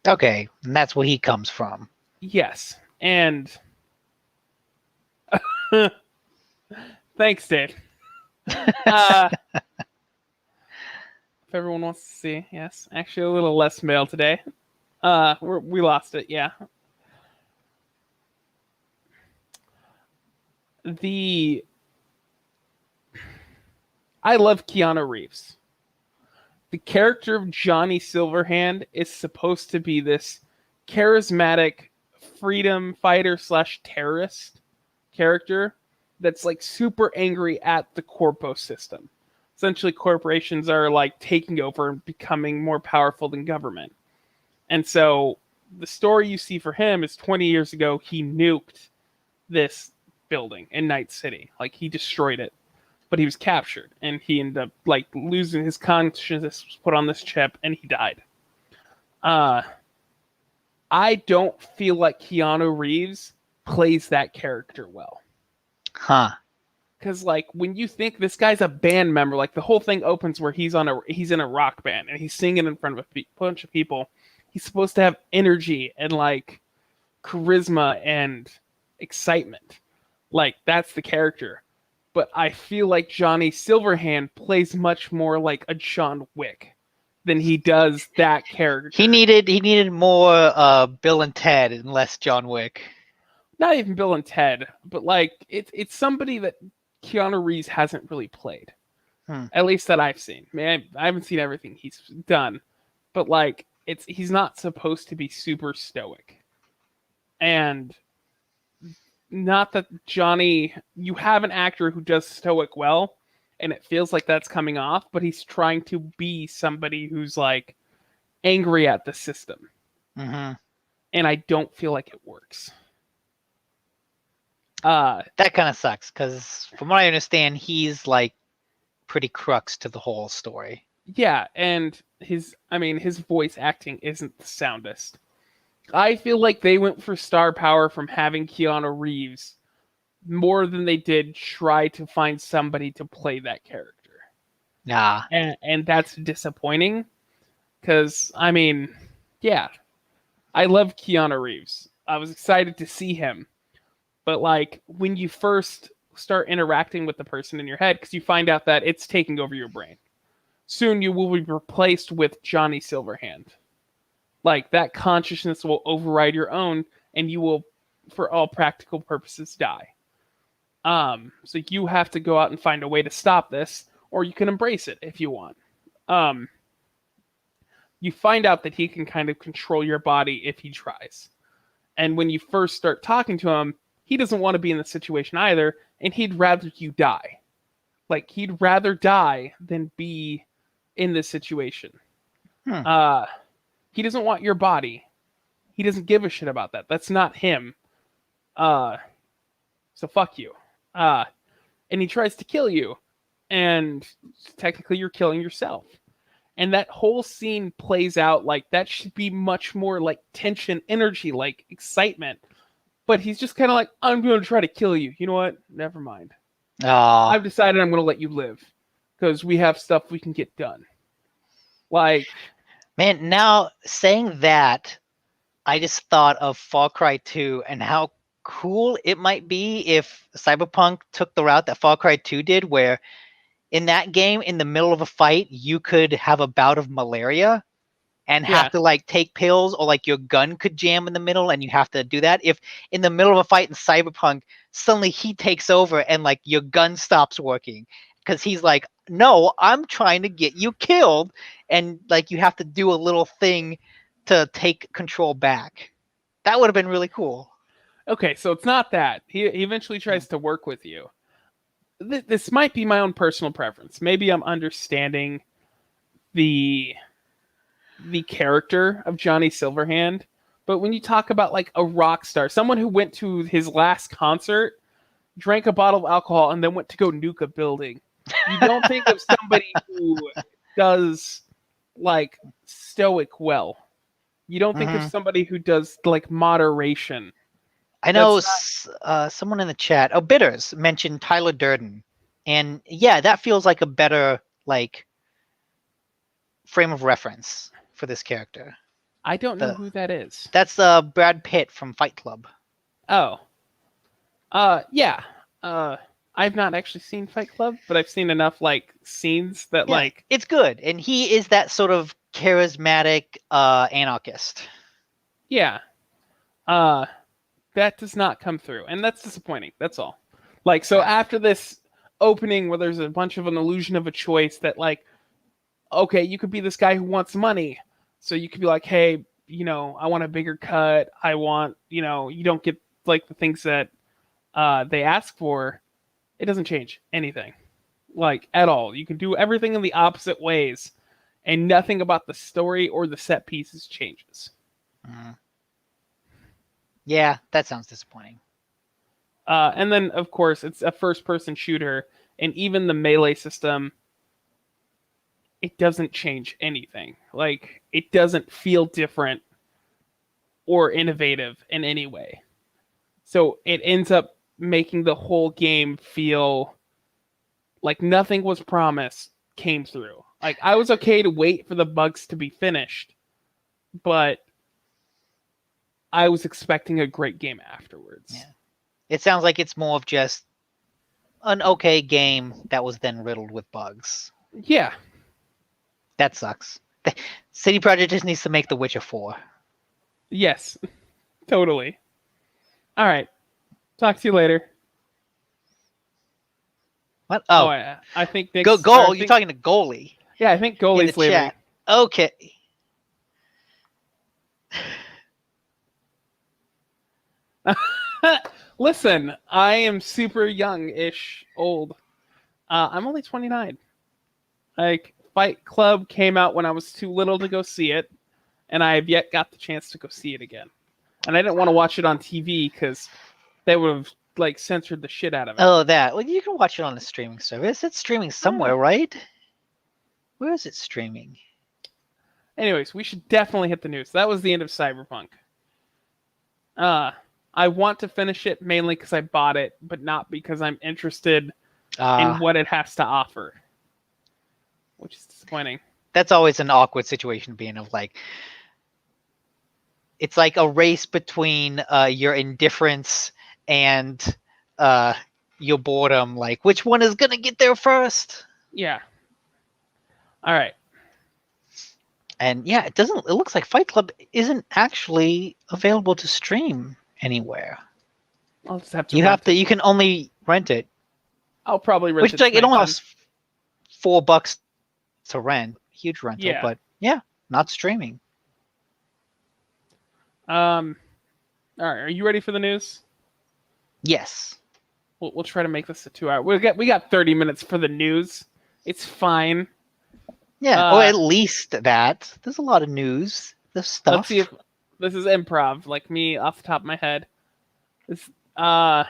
Okay, and that's where he comes from. Yes, and thanks, Dave. If everyone wants to see, yes, actually a little less mail today. We lost it. Yeah. I love Keanu Reeves. The character of Johnny Silverhand is supposed to be this charismatic freedom fighter slash terrorist character that's like super angry at the corpo system. Essentially, corporations are like taking over and becoming more powerful than government. And so the story you see for him is 20 years ago, he nuked this building in Night City. Like, he destroyed it. But he was captured, and he ended up like losing his consciousness, was put on this chip, and he died. I don't feel like Keanu Reeves plays that character well. Huh. Because like when you think this guy's a band member, like the whole thing opens where he's in a rock band and he's singing in front of a bunch of people. He's supposed to have energy and like charisma and excitement. Like, that's the character. But I feel like Johnny Silverhand plays much more like a John Wick than he does that character. He needed more Bill and Ted and less John Wick. Not even Bill and Ted, but like it's somebody that Keanu Reeves hasn't really played. At least that I've seen. I mean, I haven't seen everything he's done, but like he's not supposed to be super stoic. And not that Johnny, you have an actor who does stoic well, and it feels like that's coming off, but he's trying to be somebody who's like angry at the system. Mm-hmm. And I don't feel like it works. That kind of sucks, because from what I understand, he's like pretty crux to the whole story. Yeah, and his voice acting isn't the soundest. I feel like they went for star power from having Keanu Reeves more than they did try to find somebody to play that character. Nah. And that's disappointing, because, I mean, yeah, I love Keanu Reeves. I was excited to see him. But, like, when you first start interacting with the person in your head, because you find out that it's taking over your brain, soon you will be replaced with Johnny Silverhand. Like, that consciousness will override your own, and you will, for all practical purposes, die. So you have to go out and find a way to stop this, or you can embrace it if you want. You find out that he can kind of control your body if he tries. And when you first start talking to him, he doesn't want to be in the situation either, and he'd rather you die. Like, he'd rather die than be in this situation. He doesn't want your body. He doesn't give a shit about that. That's not him. So fuck you. And he tries to kill you. And technically you're killing yourself. And that whole scene plays out like that should be much more like tension, energy, like excitement. But he's just kind of like, I'm going to try to kill you. You know what? Never mind. I've decided I'm going to let you live. Because we have stuff we can get done. Like... Man, now saying that, I just thought of Far Cry 2 and how cool it might be if Cyberpunk took the route that Far Cry 2 did, where in that game, in the middle of a fight, you could have a bout of malaria and have to like take pills, or like your gun could jam in the middle and you have to do that. If in the middle of a fight in Cyberpunk, suddenly he takes over and like your gun stops working. Because he's like, no, I'm trying to get you killed. And like you have to do a little thing to take control back. That would have been really cool. Okay, so it's not that. He eventually tries to work with you. This might be my own personal preference. Maybe I'm understanding the character of Johnny Silverhand. But when you talk about like a rock star, someone who went to his last concert, drank a bottle of alcohol, and then went to go nuke a building, you don't think of somebody who does like stoic well. You don't think of somebody who does like moderation. I know someone in the chat, Bitters, mentioned Tyler Durden. And yeah, that feels like a better like frame of reference for this character. I don't know who that is. That's Brad Pitt from Fight Club. Oh. Yeah. I've not actually seen Fight Club, but I've seen enough like scenes that like it's good, and he is that sort of charismatic anarchist. Yeah. That does not come through, and that's disappointing. That's all. Like, so after this opening where there's a bunch of an illusion of a choice that, like, okay, you could be this guy who wants money, so you could be like, hey, I want a bigger cut. I want, you don't get like the things that they ask for. It doesn't change anything, like, at all. You can do everything in the opposite ways, and nothing about the story or the set pieces changes. Yeah, that sounds disappointing. And then, of course, it's a first-person shooter, and even the melee system, it doesn't change anything. Like, it doesn't feel different or innovative in any way. So it ends up making the whole game feel like nothing was promised came through. Like, I was okay to wait for the bugs to be finished, but I was expecting a great game afterwards. Yeah. It sounds like it's more of just an okay game that was then riddled with bugs. Yeah. That sucks. CD Projekt just needs to make The Witcher 4. Yes. Totally. All right. Talk to you later. What? Oh, I think Nick's... go goal. You're talking to goalie. Yeah, I think goalie's leaving. Chat. Okay. Listen, I am super young-ish old. I'm only 29. Like, Fight Club came out when I was too little to go see it, and I have yet got the chance to go see it again. And I didn't want to watch it on TV because they would have, like, censored the shit out of it. Oh, that. Well, you can watch it on a streaming service. It's streaming somewhere, right? Where is it streaming? Anyways, we should definitely hit the news. That was the end of Cyberpunk. I want to finish it mainly because I bought it, but not because I'm interested in what it has to offer. Which is disappointing. That's always an awkward situation to be in, of like, it's like a race between your indifference and your boredom. Like, which one is gonna get there first? Yeah. All right. And yeah, it looks like Fight Club isn't actually available to stream anywhere. I'll just have to. You can only rent it. I'll probably rent it. Which, like, it only costs $4 to rent. Huge rental, Yeah. But yeah, not streaming. All right. Are you ready for the news? Yes. We'll try to make this a 2 hour. We got 30 minutes for the news. It's fine. Yeah, or at least that. There's a lot of news. There's stuff. Let's see if this is improv, like me off the top of my head. This, oh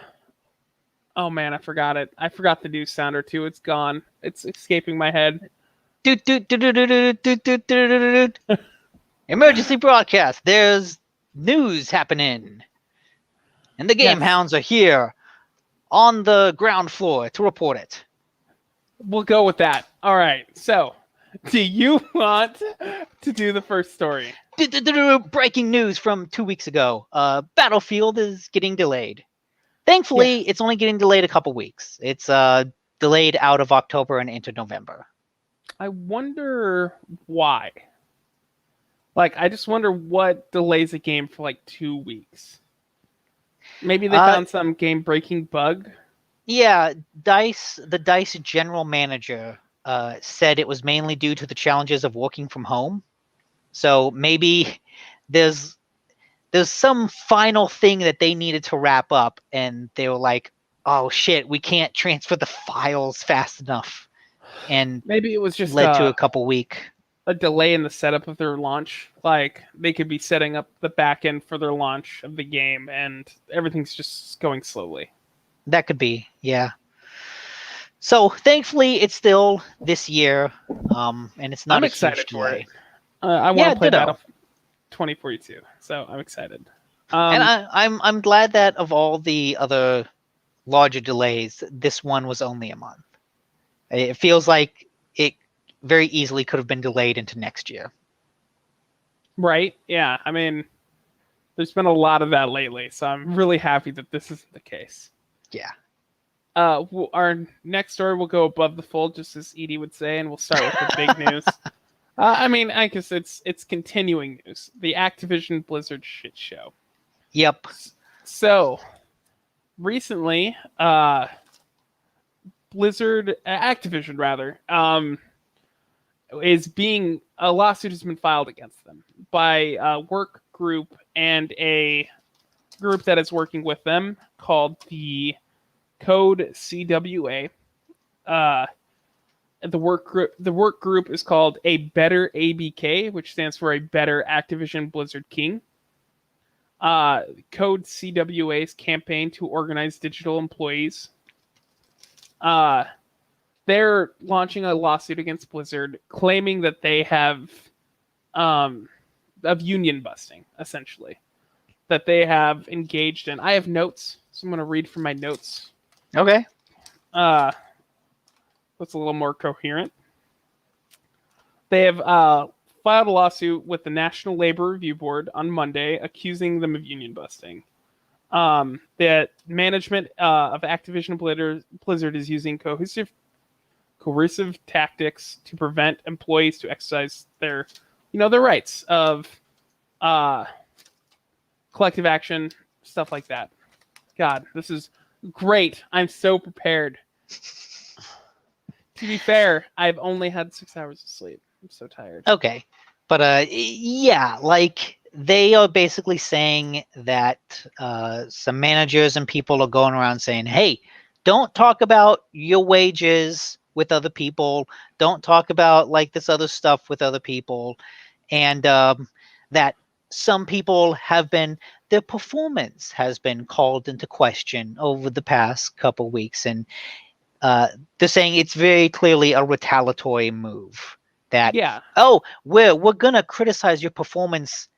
man, I forgot it. I forgot the news sounder too. It's gone. It's escaping my head. Emergency broadcast. There's news happening. And the GameHounds are here on the ground floor to report it. We'll go with that. All right. So, do you want to do the first story? Breaking news from 2 weeks ago. Battlefield is getting delayed. Thankfully, It's only getting delayed a couple weeks. It's delayed out of October and into November. I wonder why. Like, I just wonder what delays a game for like 2 weeks. Maybe they found some game-breaking bug. Yeah, the DICE general manager said it was mainly due to the challenges of working from home. So maybe there's some final thing that they needed to wrap up, and they were like, "Oh shit, we can't transfer the files fast enough," and maybe it was just led to a couple a delay in the setup of their launch. Like, they could be setting up the back end for their launch of the game, and everything's just going slowly. That could be, yeah. So thankfully, it's still this year, and it's not. I'm excited for it. I want to play Battlefield 2042, so I'm excited. And I'm glad that of all the other larger delays, this one was only a month. It feels like it very easily could have been delayed into next year. Right? Yeah. I mean, there's been a lot of that lately, so I'm really happy that this isn't the case. Yeah. Our next story will go above the fold, just as Edie would say, and we'll start with the big news. I mean, I guess it's continuing news. The Activision Blizzard shit show. Yep. So recently, Activision rather, is being a lawsuit has been filed against them by a work group and a group that is working with them called the Code CWA. The work group is called A Better ABK, which stands for A Better Activision Blizzard King. Code CWA's campaign to organize digital employees. They're launching a lawsuit against Blizzard, claiming that they have of union busting, essentially, that they have engaged in. I have notes, so I'm going to read from my notes. Okay. That's a little more coherent. They have filed a lawsuit with the National Labor Review Board on Monday, accusing them of union busting. That management of Activision Blizzard is using coercive tactics to prevent employees to exercise their rights of collective action, stuff like that. God, this is great. I'm so prepared. To be fair, I've only had 6 hours of sleep. I'm so tired. Okay. But yeah, like they are basically saying that some managers and people are going around saying, hey, don't talk about your wages with other people. Don't talk about like this other stuff with other people. And that some people have been, their performance has been called into question over the past couple weeks. And they're saying it's very clearly a retaliatory move. That, Yeah. oh, we're gonna criticize your performance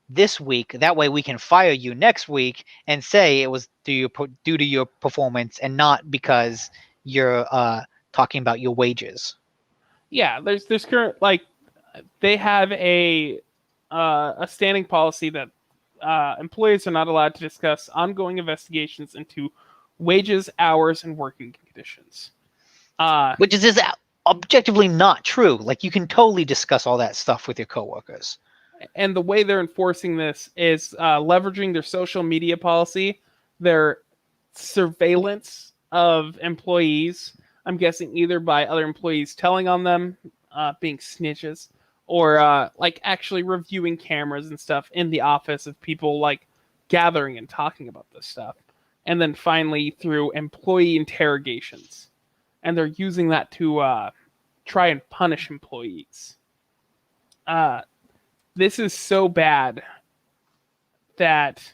this week. That way we can fire you next week and say it was due to your performance and not because you're talking about your wages. Yeah, there's current, like, they have a standing policy that employees are not allowed to discuss ongoing investigations into wages, hours, and working conditions. Which is objectively not true. Like, you can totally discuss all that stuff with your coworkers. And the way they're enforcing this is leveraging their social media policy, their surveillance of employees. I'm guessing either by other employees telling on them, being snitches, or like actually reviewing cameras and stuff in the office of people like gathering and talking about this stuff. And then finally through employee interrogations. And they're using that to try and punish employees. This is so bad that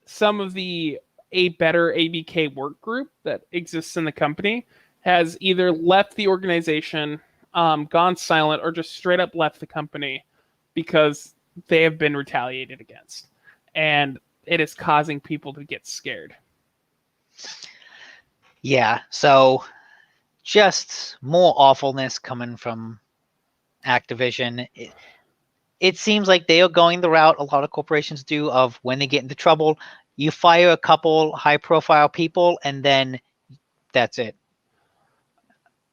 some of the A Better ABK work group that exists in the company has either left the organization, gone silent, or just straight up left the company because they have been retaliated against. And it is causing people to get scared. Yeah, so just more awfulness coming from Activision. It seems like they are going the route a lot of corporations do of when they get into trouble, you fire a couple high-profile people, and then that's it.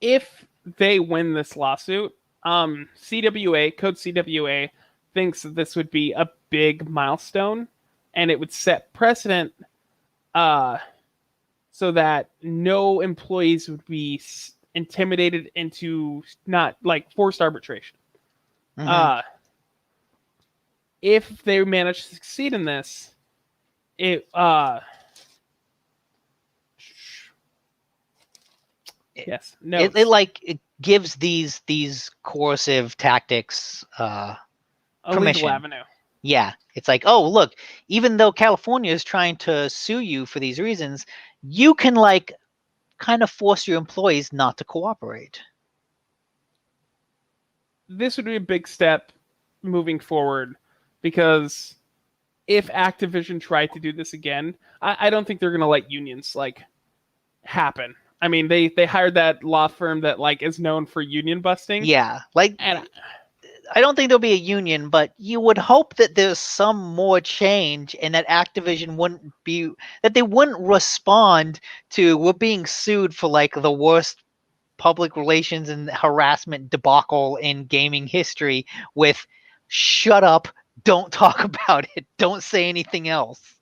If they win this lawsuit, CWA, Code CWA, thinks that this would be a big milestone, and it would set precedent so that no employees would be intimidated into not like forced arbitration. Mhm. If they manage to succeed in this, it yes, no, it gives these coercive tactics a permission. legal avenue. Yeah, it's like, oh, look, even though California is trying to sue you for these reasons, you can like kind of force your employees not to cooperate. This would be a big step moving forward, because if Activision tried to do this again, I don't think they're going to let unions like happen. I mean, they hired that law firm that like is known for union busting. Yeah, like, And I don't think there'll be a union, but you would hope that there's some more change and that Activision wouldn't respond to we're being sued for like the worst public relations and harassment debacle in gaming history with shut up, don't talk about it, don't say anything else.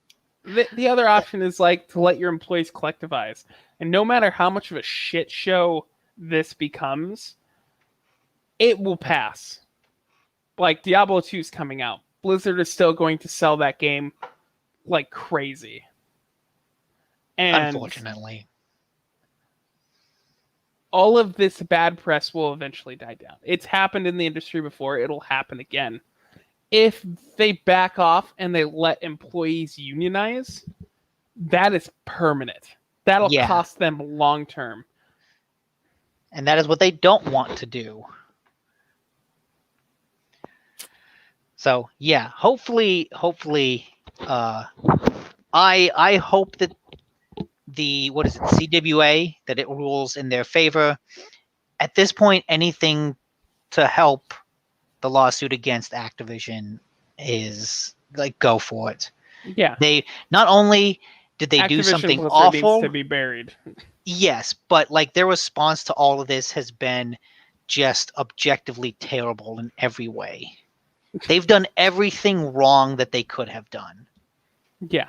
The other option is like to let your employees collectivize. And no matter how much of a shit show this becomes, it will pass. Like Diablo 2 is coming out. Blizzard is still going to sell that game like crazy. And Unfortunately. all of this bad press will eventually die down. It's happened in the industry before. It'll happen again. If they back off and they let employees unionize, that is permanent. That'll cost them long term. And that is what they don't want to do. So yeah, hopefully, I hope that the CWA, that it rules in their favor. At this point, anything to help the lawsuit against Activision is like, go for it. Yeah. They not only did they do something awful, needs to be buried. Yes, but like their response to all of this has been just objectively terrible in every way. They've done everything wrong that they could have done. Yeah.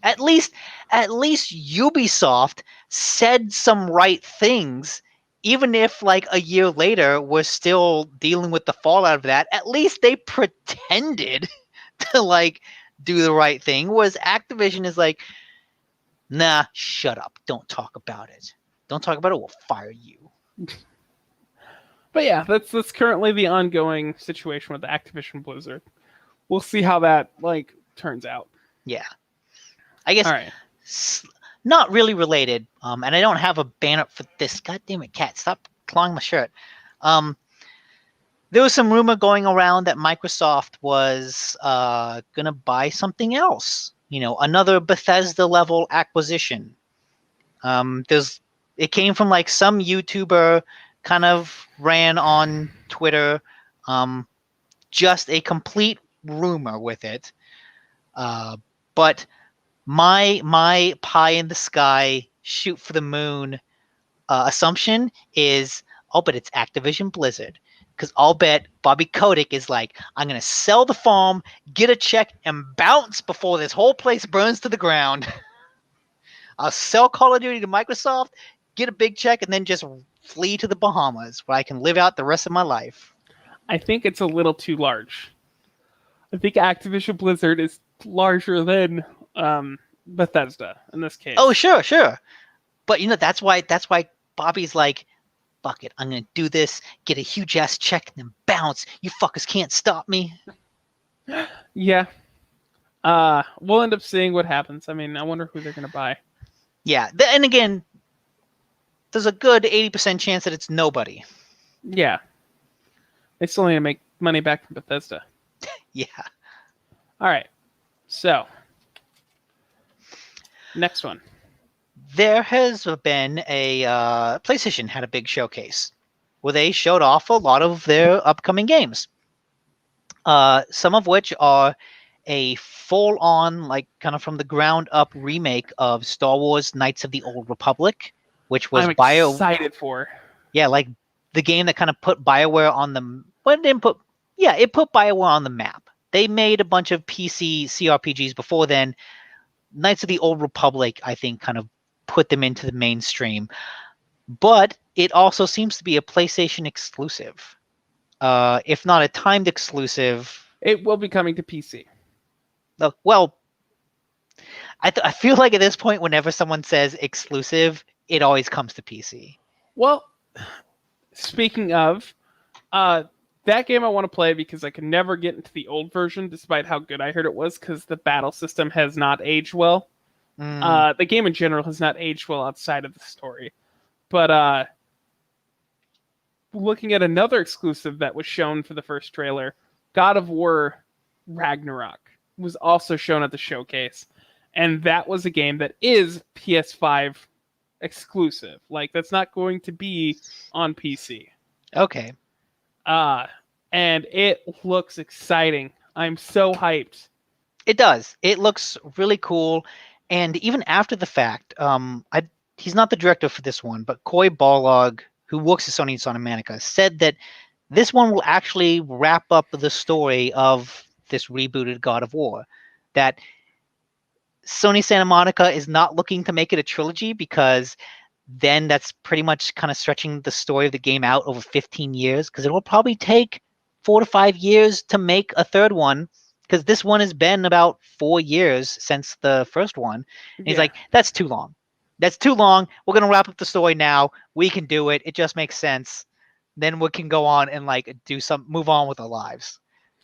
At least Ubisoft said some right things, even if like a year later we're still dealing with the fallout of that. At least they pretended to like do the right thing. Whereas Activision is like, nah, shut up. Don't talk about it. Don't talk about it. We'll fire you. But yeah, that's currently the ongoing situation with Activision Blizzard. We'll see how that like turns out. Yeah. I guess All right. Not really related. And I don't have a banner for this. God damn it, cat! Stop clawing my shirt. There was some rumor going around that Microsoft was gonna buy something else. You know, another Bethesda level acquisition. It came from like some YouTuber, kind of ran on Twitter. Just a complete rumor with it. But my pie in the sky, shoot for the moon assumption is, but it's Activision Blizzard. Because I'll bet Bobby Kotick is like, I'm going to sell the farm, get a check, and bounce before this whole place burns to the ground. I'll sell Call of Duty to Microsoft, get a big check, and then just flee to the Bahamas where I can live out the rest of my life. I think it's a little too large. I think Activision Blizzard is larger than Bethesda in this case. Oh, sure. But you know, that's why Bobby's like, fuck it, I'm gonna do this, get a huge ass check, and then bounce. You fuckers can't stop me. Yeah. We'll end up seeing what happens. I mean, I wonder who they're gonna buy. Yeah, and again, there's a good 80% chance that it's nobody. Yeah. They still need to make money back from Bethesda. Yeah. All right. So, next one. There has been a PlayStation had a big showcase where they showed off a lot of their upcoming games. Some of which are a full-on, like kind of from the ground up remake of Star Wars: Knights of the Old Republic, which was I'm excited for. Yeah, like the game that kind of put BioWare on the. Well, it didn't put. Yeah, it put BioWare on the map. They made a bunch of PC CRPGs before then. Knights of the Old Republic, I think, kind of put them into the mainstream. But it also seems to be a PlayStation exclusive. If not a timed exclusive. It will be coming to PC. Well, I feel like at this point, whenever someone says exclusive, it always comes to PC. Well, speaking of, that game I want to play because I could never get into the old version, despite how good I heard it was, because the battle system has not aged well. The game in general has not aged well outside of the story. But looking at another exclusive that was shown for the first trailer, God of War Ragnarok was also shown at the showcase. And that was a game that is PS5 exclusive. Like, that's not going to be on PC. Okay. And it looks exciting. I'm so hyped. It does. It looks really cool. And even after the fact, he's not the director for this one, but Coy Barlog who works at Sony Santa Monica, said that this one will actually wrap up the story of this rebooted God of War. That Sony Santa Monica is not looking to make it a trilogy because then that's pretty much kind of stretching the story of the game out over 15 years, because it will probably take 4 to 5 years to make a third one, because this one has been about 4 years since the first one. And he's like, that's too long. That's too long. We're going to wrap up the story now. We can do it. It just makes sense. Then we can go on and like move on with our lives.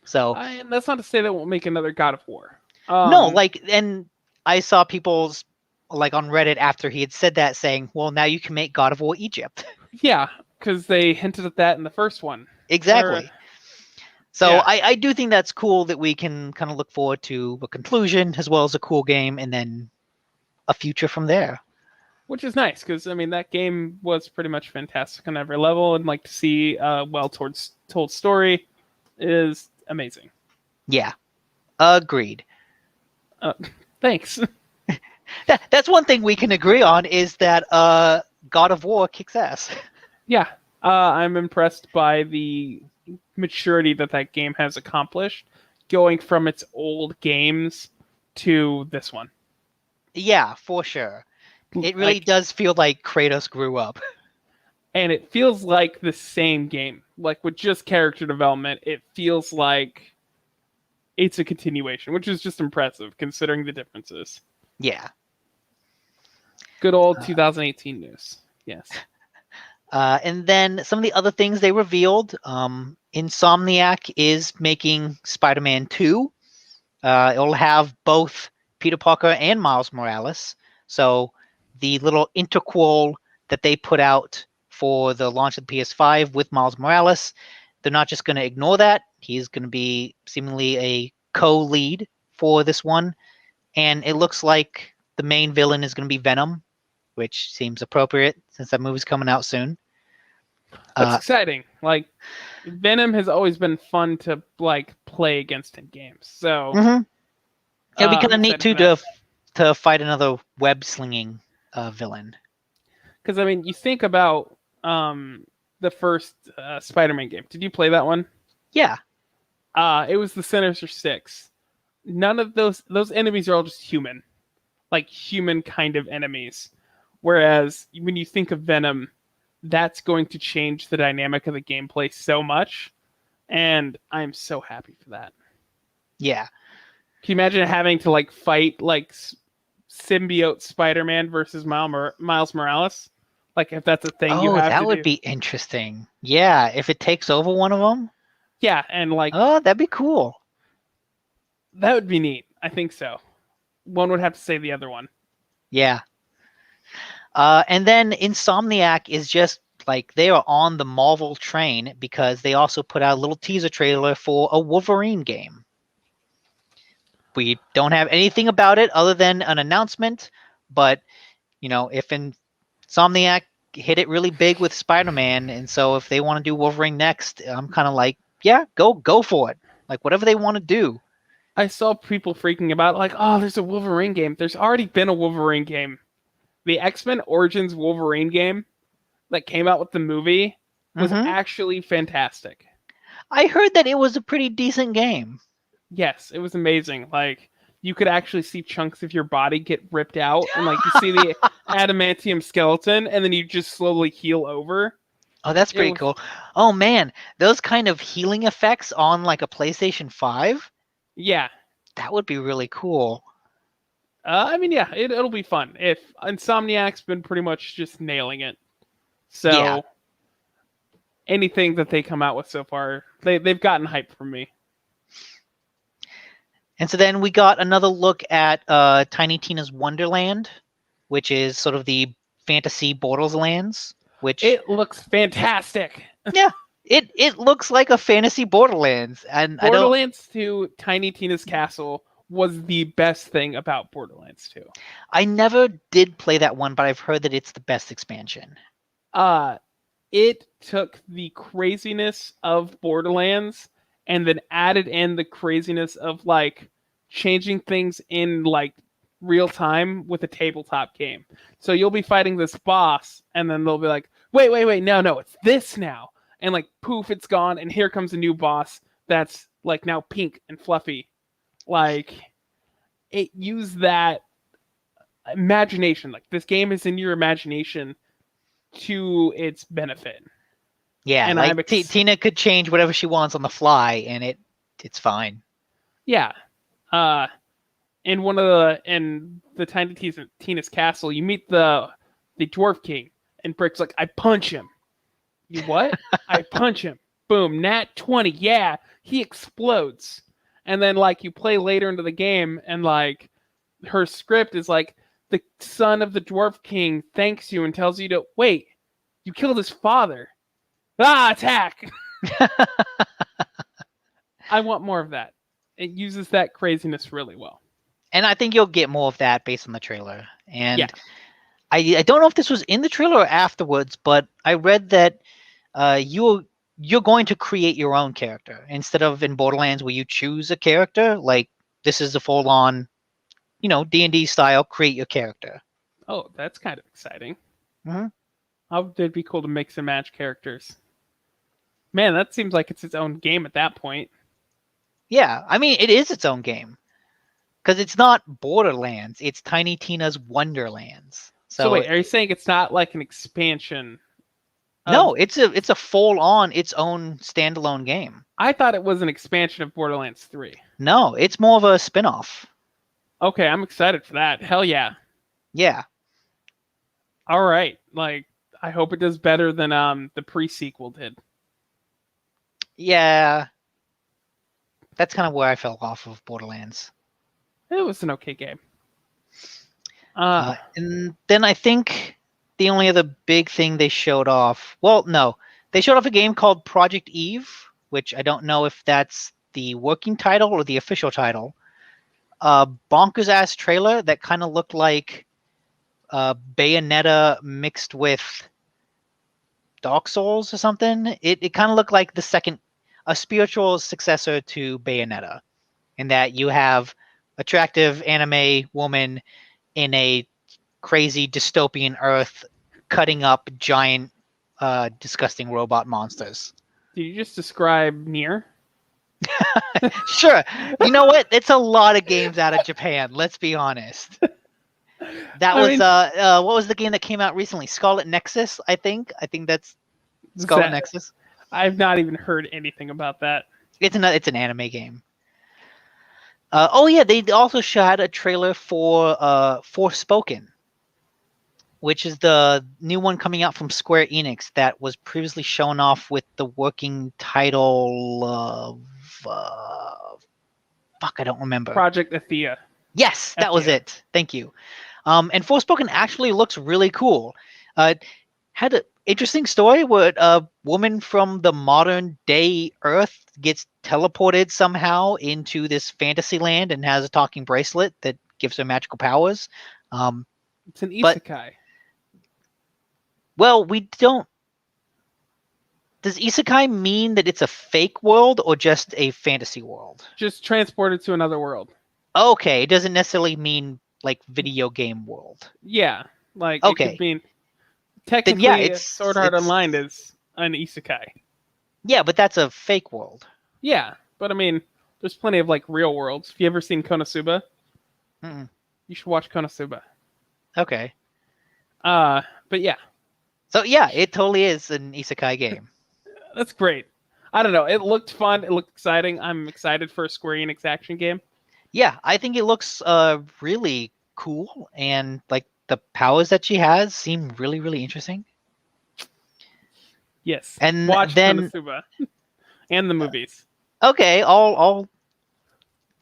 So that's not to say that won't make another God of War. no, like, and I saw people's like on Reddit after he had said that saying, well, now you can make God of War Egypt. Yeah, because they hinted at that in the first one. Exactly. So yeah. I do think that's cool that we can kind of look forward to a conclusion as well as a cool game and then a future from there. Which is nice, because, I mean, that game was pretty much fantastic on every level, and like to see a well-told story is amazing. Yeah. Agreed. Thanks. That's one thing we can agree on, is that God of War kicks ass. Yeah. I'm impressed by the maturity that game has accomplished, going from its old games to this one. Yeah, for sure. It really does feel like Kratos grew up. And it feels like the same game. Like, with just character development, it feels like it's a continuation, which is just impressive considering the differences. Yeah. Good old 2018 news. Yes. And then some of the other things they revealed, Insomniac is making Spider-Man 2. It'll have both Peter Parker and Miles Morales. So the little interquel that they put out for the launch of the PS5 with Miles Morales, they're not just going to ignore that. He's going to be seemingly a co-lead for this one. And it looks like the main villain is going to be Venom, which seems appropriate since that movie's coming out soon. That's exciting. Like, Venom has always been fun to like play against in games. So it'll be kind of neat too to fight another web slinging villain. Because I mean, you think about the first Spider-Man game. Did you play that one? Yeah. It was the Sinister Six. None of those enemies are all just human, like human kind of enemies. Whereas when you think of Venom, that's going to change the dynamic of the gameplay so much, and I'm so happy for that. Yeah. Can you imagine having to like fight like symbiote Spider-Man versus Miles Morales? Like, if that's a thing you have to do. Oh, that would be interesting. Yeah, if it takes over one of them. Yeah, and like... Oh, that'd be cool. That would be neat. I think so. One would have to save the other one. Yeah. And then Insomniac is just like, they are on the Marvel train because they also put out a little teaser trailer for a Wolverine game. We don't have anything about it other than an announcement, but you know, if Insomniac hit it really big with Spider-Man, and so if they want to do Wolverine next, I'm kind of like, yeah, go for it. Like, whatever they want to do. I saw people freaking about like, oh, there's a Wolverine game. There's already been a Wolverine game. The X-Men Origins Wolverine game that came out with the movie was actually fantastic. I heard that it was a pretty decent game. Yes, it was amazing. Like, you could actually see chunks of your body get ripped out, and like you see the adamantium skeleton, and then you just slowly heal over. Oh, that's pretty cool. Oh man, those kind of healing effects on like a PlayStation 5? Yeah. That would be really cool. I mean, yeah, it'll be fun. If Insomniac's been pretty much just nailing it. So yeah. Anything that they come out with so far, they've gotten hype from me. And so then we got another look at Tiny Tina's Wonderland, which is sort of the fantasy Borderlands. Which it looks fantastic. Yeah, it looks like a fantasy Borderlands, and Borderlands 2 Tiny Tina's Castle was the best thing about Borderlands 2. I never did play that one, but I've heard that it's the best expansion. It took the craziness of Borderlands and then added in the craziness of like changing things in like real time with a tabletop game. So you'll be fighting this boss, and then they'll be like, wait, no, it's this now. And like poof, it's gone, and here comes a new boss that's like now pink and fluffy. Like it used that imagination. Like this game is in your imagination to its benefit. Yeah, And like Tina could change whatever she wants on the fly, and it's fine. Yeah. In the Tiny Tina's castle, you meet the Dwarf King, and Brick's like, I punch him. You what? I punch him. Boom, nat 20. Yeah, he explodes. And then like you play later into the game, and like her script is like, the son of the Dwarf King thanks you and tells you to wait. You killed his father. Attack! I want more of that. It uses that craziness really well. And I think you'll get more of that based on the trailer. And Yeah. I don't know if this was in the trailer or afterwards, but I read that you're going to create your own character instead of in Borderlands where you choose a character. Like this is the full-on, D&D style. Create your character. Oh, that's kind of exciting. Mm-hmm. How it'd be cool to mix and match characters. Man, that seems like it's its own game at that point. Yeah, I mean it is its own game because it's not Borderlands; it's Tiny Tina's Wonderlands. So wait, are you saying it's not like an expansion? No, it's a full-on its own standalone game. I thought it was an expansion of Borderlands 3. No, it's more of a spin-off. Okay, I'm excited for that. Hell yeah. Yeah. All right. Like, I hope it does better than the pre-sequel did. Yeah. That's kind of where I fell off of Borderlands. It was an okay game. And then I think the only other big thing they showed off... Well, no. They showed off a game called Project Eve, which I don't know if that's the working title or the official title. Bonkers-ass trailer that kind of looked like Bayonetta mixed with Dark Souls or something. It kind of looked like a spiritual successor to Bayonetta, in that you have attractive anime woman in a crazy dystopian Earth cutting up giant, disgusting robot monsters. Did you just describe Nier? Sure. You know what? It's a lot of games out of Japan. Let's be honest. What was the game that came out recently? Scarlet Nexus, I think. I think that's Scarlet Nexus. I've not even heard anything about that. It's an anime game. They also shot a trailer for Forspoken, which is the new one coming out from Square Enix that was previously shown off with the working title of I don't remember. Project Athea. Yes, that was it. Thank you. And Forspoken actually looks really cool. Had an interesting story where a woman from the modern day Earth gets teleported somehow into this fantasy land and has a talking bracelet that gives her magical powers. It's an isekai. Well, we don't... Does isekai mean that it's a fake world or just a fantasy world? Just transported to another world. Okay, it doesn't necessarily mean like video game world. Yeah, like okay. It could mean technically it's Sword Art Online is an isekai. Yeah, but that's a fake world. Yeah, but I mean, there's plenty of like real worlds. Have you ever seen Konosuba? Mm-mm. You should watch Konosuba. Okay. But yeah. So yeah, it totally is an isekai game. That's great. I don't know. It looked fun. It looked exciting. I'm excited for a Square Enix action game. Yeah, I think it looks really cool, and like the powers that she has seem really, really interesting. Yes. And watch then Konosuba and the movies. Okay, I'll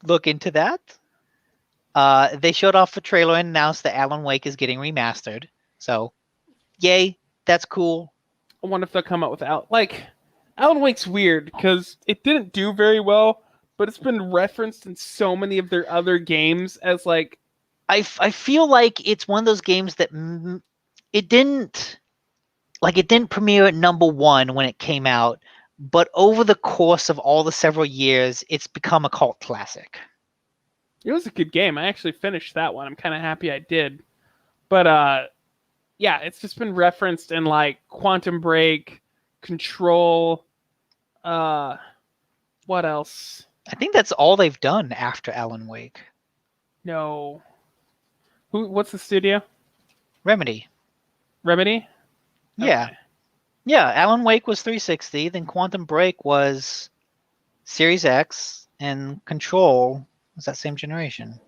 look into that. They showed off a trailer and announced that Alan Wake is getting remastered. So, yay, that's cool. I wonder if they'll come out with Alan Wake's weird because it didn't do very well, but it's been referenced in so many of their other games as like. I feel like it's one of those games that it didn't premiere at #1 when it came out, but over the course of all the several years, it's become a cult classic. It was a good game. I actually finished that one. I'm kind of happy I did, but yeah, it's just been referenced in like Quantum Break, Control. What else? I think that's all they've done after Alan Wake. No. What's the studio? Remedy. Remedy? Yeah. Okay. Yeah, Alan Wake was 360, then Quantum Break was Series X, and Control was that same generation.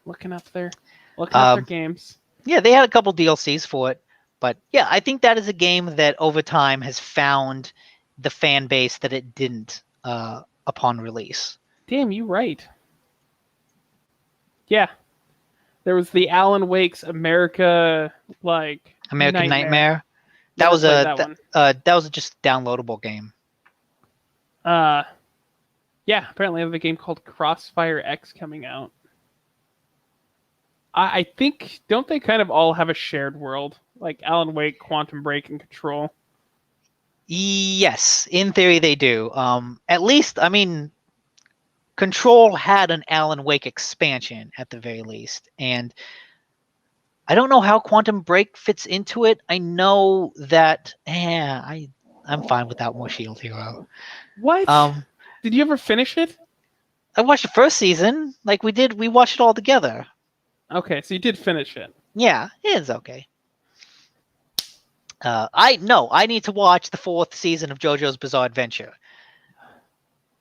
Looking up their games. Yeah, they had a couple DLCs for it, but yeah, I think that is a game that over time has found the fan base that it didn't upon release. Damn, you right. Yeah. There was the Alan Wake's American Nightmare. That Never was played a that one. that was just a downloadable game. Yeah, apparently I have a game called Crossfire X coming out. I think, don't they kind of all have a shared world? Like Alan Wake, Quantum Break, and Control? Yes, in theory they do. At least, I mean, Control had an Alan Wake expansion at the very least, and I don't know how Quantum Break fits into it. I know that I'm fine without more Shield Hero. What? Did you ever finish it? I watched the first season, like we did. We watched it all together. Okay, so you did finish it. Yeah, it's okay. I need to watch the 4th season of JoJo's Bizarre Adventure.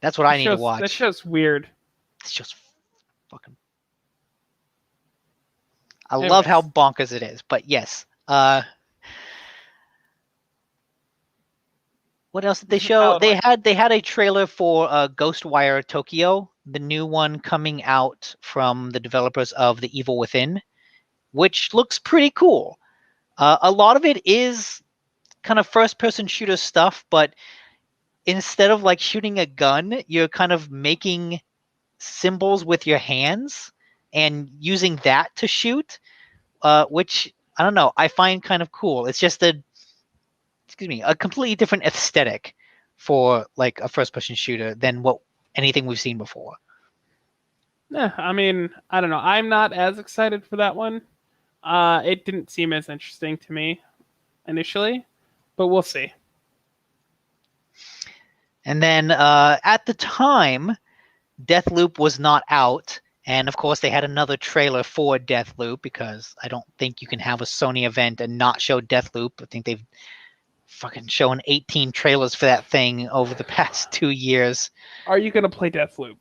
That's what I need to watch. That show's weird. It's just fucking. I love how bonkers it is, but yes. What else did they show? They had a trailer for Ghostwire Tokyo, the new one coming out from the developers of The Evil Within, which looks pretty cool. A lot of it is kind of first-person shooter stuff, but instead of like shooting a gun, you're kind of making symbols with your hands and using that to shoot, which I don't know, I find kind of cool. It's just a completely different aesthetic for like a first-person shooter than what anything we've seen before. Yeah, I mean, I don't know. I'm not as excited for that one. It didn't seem as interesting to me initially, but we'll see. And then at the time, Deathloop was not out, and of course they had another trailer for Deathloop because I don't think you can have a Sony event and not show Deathloop. I think they've fucking shown 18 trailers for that thing over the past 2 years. Are you gonna play Deathloop?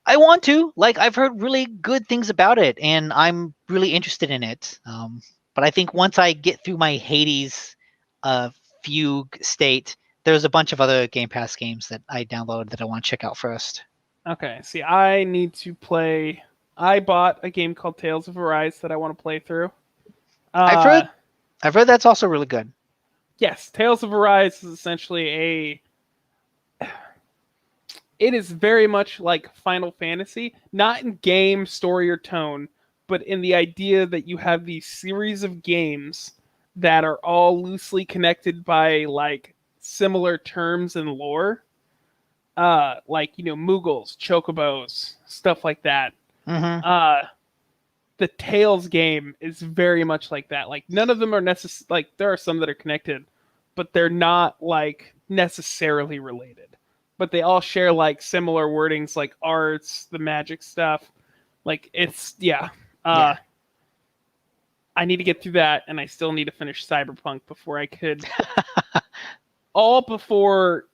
I want to. Like, I've heard really good things about it, and I'm really interested in it. But I think once I get through my Hades fugue state, there's a bunch of other Game Pass games that I downloaded that I want to check out first. Okay, see, I need to play. I bought a game called Tales of Arise that I want to play through. I've heard that's also really good. Yes, Tales of Arise is essentially it is very much like Final Fantasy, not in game, story, or tone, but in the idea that you have these series of games that are all loosely connected by like similar terms and lore. Like, you know, Moogles, Chocobos, stuff like that. Mm-hmm. The Tales game is very much like that. Like, none of them are like, there are some that are connected, but they're not like necessarily related. But they all share like similar wordings, like arts, the magic stuff. Like, it's I need to get through that, and I still need to finish Cyberpunk before I could. All before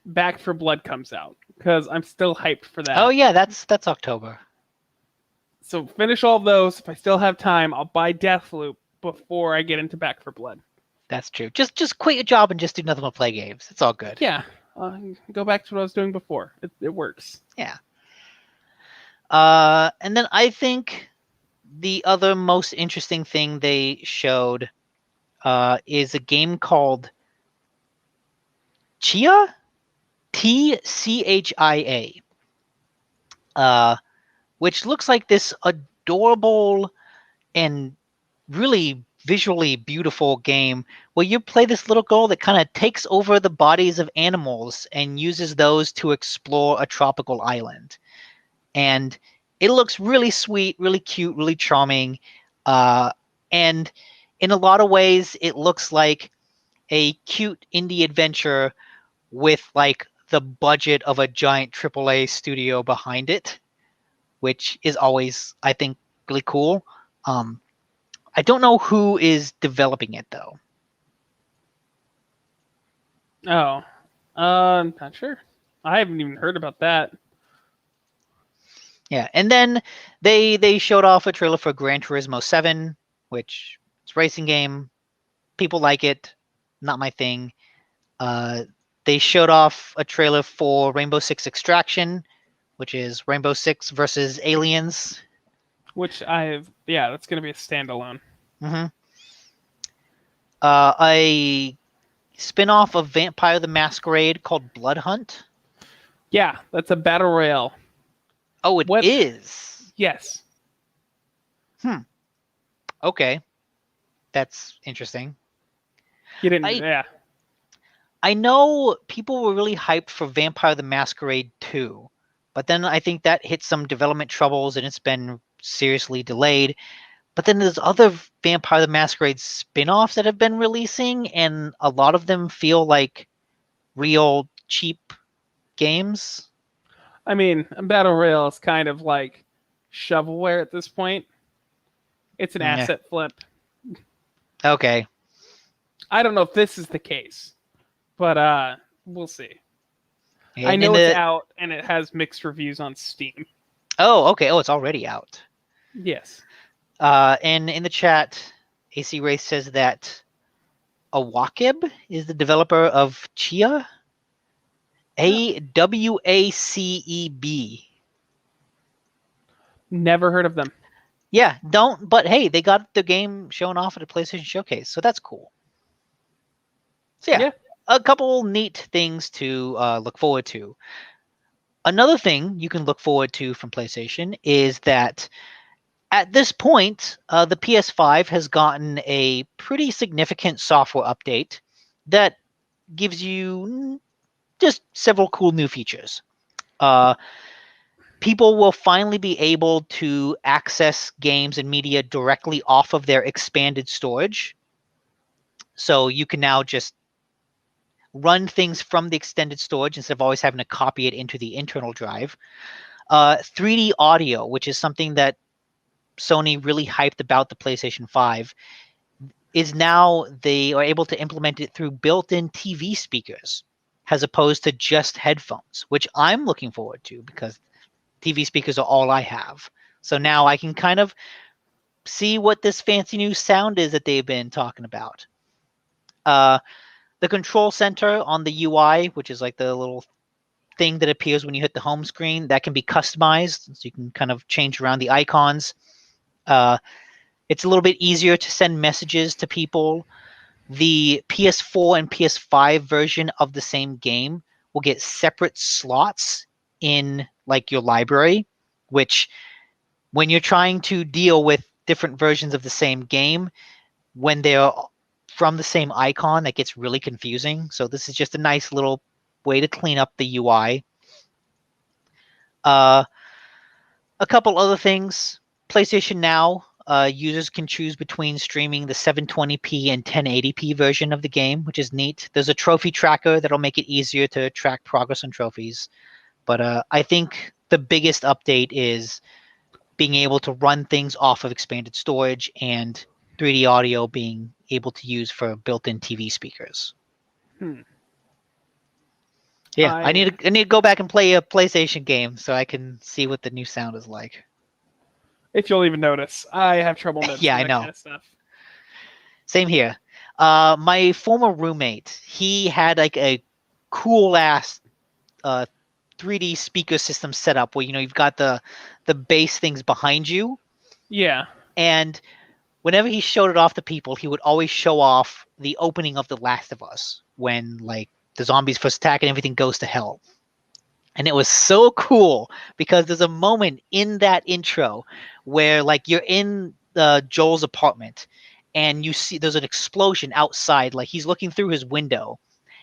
Back for Blood comes out, because I'm still hyped for that. Oh yeah, that's October. So finish all those. If I still have time, I'll buy Deathloop before I get into Back for Blood. That's true. Just quit your job and just do nothing but play games. It's all good. Yeah. Go back to what I was doing before. It works. Yeah. And then I think the other most interesting thing they showed is a game called Chia? TCHIA. Which looks like this adorable and really visually beautiful game where you play this little girl that kind of takes over the bodies of animals and uses those to explore a tropical island. And It looks really sweet, really cute, really charming, and in a lot of ways, it looks like a cute indie adventure with like the budget of a giant AAA studio behind it, which is always, I think, really cool. Um, I don't know who is developing it though. Oh, not sure. I haven't even heard about that. Yeah, and then they showed off a trailer for Gran Turismo 7, which it's a racing game. People like it. Not my thing. They showed off a trailer for Rainbow Six Extraction, which is Rainbow Six versus Aliens. Which yeah, that's gonna be a standalone. Mm-hmm. A spin-off of Vampire the Masquerade called Blood Hunt. Yeah, that's a battle royale. Oh, it is. Yes. Okay, that's interesting. You didn't. Yeah. I know people were really hyped for Vampire the Masquerade 2, but then I think that hit some development troubles and it's been seriously delayed. But then there's other Vampire the Masquerade spin-offs that have been releasing, and a lot of them feel like real cheap games. I mean, a battle royale is kind of like shovelware at this point. It's an Yeah. asset flip. Okay. I don't know if this is the case, but we'll see. Yeah, I know it's out and it has mixed reviews on Steam. Oh, okay. Oh, it's already out. Yes. And in the chat, AC Race says that Awakeb is the developer of Chia. AWACEB. Never heard of them. Yeah, don't. But hey, they got the game shown off at a PlayStation Showcase, so that's cool. So yeah, a couple neat things to look forward to. Another thing you can look forward to from PlayStation is that at this point, the PS5 has gotten a pretty significant software update that gives you just several cool new features. People will finally be able to access games and media directly off of their expanded storage. So you can now just run things from the extended storage instead of always having to copy it into the internal drive. 3D audio, which is something that Sony really hyped about the PlayStation 5, is now they are able to implement it through built-in TV speakers as opposed to just headphones, which I'm looking forward to because TV speakers are all I have. So now I can kind of see what this fancy new sound is that they've been talking about. The control center on the UI, which is like the little thing that appears when you hit the home screen, that can be customized. So you can kind of change around the icons. It's a little bit easier to send messages to people. The PS4 and PS5 version of the same game will get separate slots in like your library, which when you're trying to deal with different versions of the same game, when they're from the same icon, that gets really confusing. So this is just a nice little way to clean up the UI. A couple other things. PlayStation Now, users can choose between streaming the 720p and 1080p version of the game, which is neat. There's a trophy tracker that'll make it easier to track progress on trophies. But I think the biggest update is being able to run things off of expanded storage and 3D audio being able to use for built-in TV speakers. Yeah, I need to go back and play a PlayStation game so I can see what the new sound is like. If you'll even notice, I have trouble noticing Yeah, I that know. kind of stuff. Same here. My former roommate, he had like a cool ass 3D speaker system set up where you've got the bass things behind you. Yeah. And whenever he showed it off to people, he would always show off the opening of The Last of Us when like the zombies first attack and everything goes to hell. And it was so cool because there's a moment in that intro where like you're in Joel's apartment and you see there's an explosion outside. Like he's looking through his window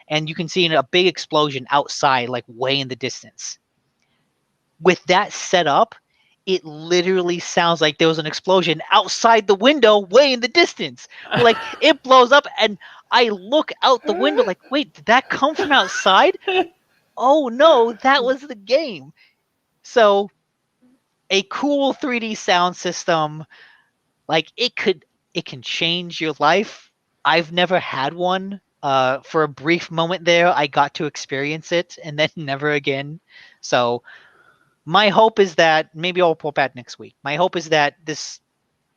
and you can see a big explosion outside, like way in the distance. With that set up, it literally sounds like there was an explosion outside the window way in the distance. Like, it blows up, and I look out the window like, wait, did that come from outside? Oh no, that was the game. So, a cool 3D sound system, like, it can change your life. I've never had one. For a brief moment there, I got to experience it, and then never again. So my hope is that maybe I'll report back next week. My hope is that this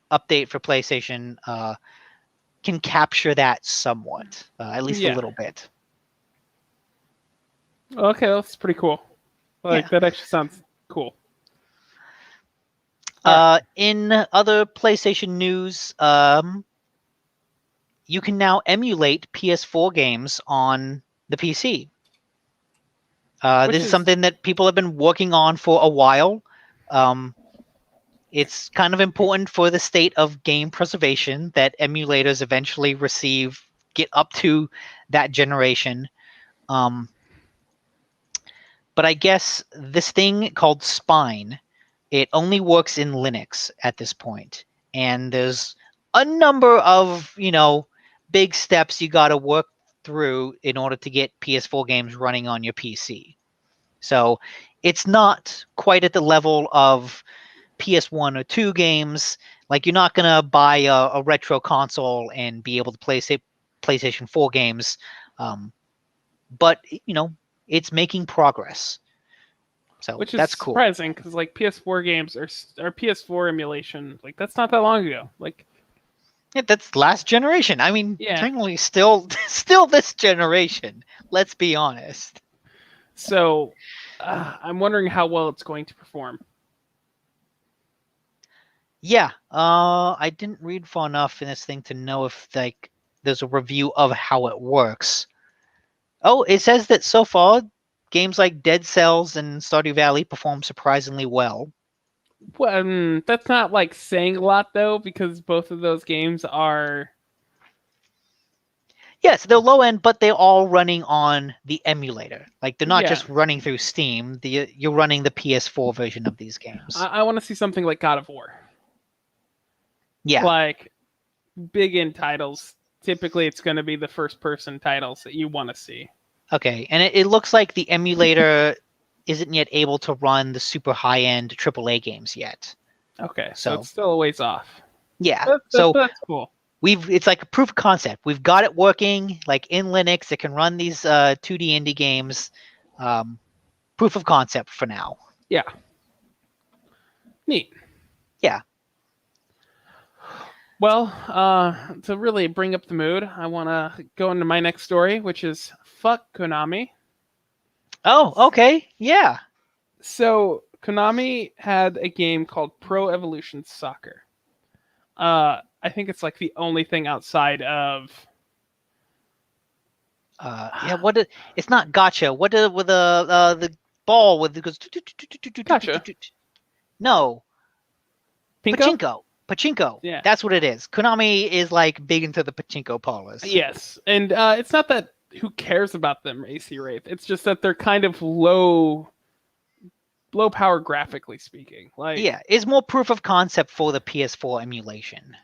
update for PlayStation can capture that somewhat, at least a Yeah. little bit. Okay, that's pretty cool. Like Yeah. that actually sounds cool. Alright. In other PlayStation news, you can now emulate PS4 games on the PC. This is something that people have been working on for a while. It's kind of important for the state of game preservation that emulators eventually get up to that generation. But I guess this thing called Spine, it only works in Linux at this point. And there's a number of, big steps you got to work through in order to get PS4 games running on your PC. So it's not quite at the level of PS1 or 2 games. Like, you're not going to buy a retro console and be able to play, say, PlayStation 4 games. But, it's making progress. So Which is that's cool. surprising because like PS4 games or PS4 emulation, like that's not that long ago. Like, Yeah, that's last generation. I mean, Yeah. technically still this generation. Let's be honest. so I'm wondering how well it's going to perform. Yeah, I didn't read far enough in this thing to know if like there's a review of how it works. Oh, it says that so far games like Dead Cells and Stardew Valley perform surprisingly well. Well, that's not like saying a lot though, because both of those games are. Yes, they're low end, but they're all running on the emulator. Like, they're not Yeah. just running through Steam. You're running the PS4 version of these games. I want to see something like God of War. Yeah. Like big in titles. Typically, it's going to be the first person titles that you want to see. Okay, and it looks like the emulator isn't yet able to run the super high-end AAA games yet. Okay, So it's still a ways off. Yeah, That's cool. It's like a proof of concept. We've got it working, like in Linux. It can run these 2D indie games. Proof of concept for now. Yeah. Neat. Yeah. Well, to really bring up the mood, I want to go into my next story, which is fuck Konami. Oh, okay. Yeah. So Konami had a game called Pro Evolution Soccer. I think it's like the only thing outside of. It's not gotcha. What with the ball with it goes. Gotcha. No. Pinko? Pachinko. Yeah. That's what it is. Konami is like big into the pachinko parlors. Yes, and it's not that who cares about them, AC Wraith. It's just that they're kind of low power graphically speaking. Like, yeah, it's more proof of concept for the PS4 emulation.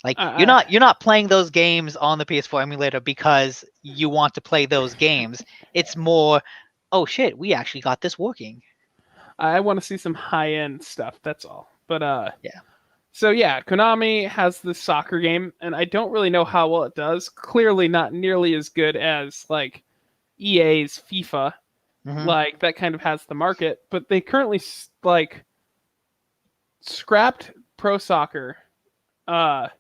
Like, you're not playing those games on the PS4 emulator because you want to play those games. It's more, oh shit, we actually got this working. I want to see some high end stuff. That's all. But yeah. So yeah, Konami has this soccer game, and I don't really know how well it does. Clearly, not nearly as good as like EA's FIFA. Mm-hmm. Like that kind of has the market, but they currently like scrapped Pro Soccer, and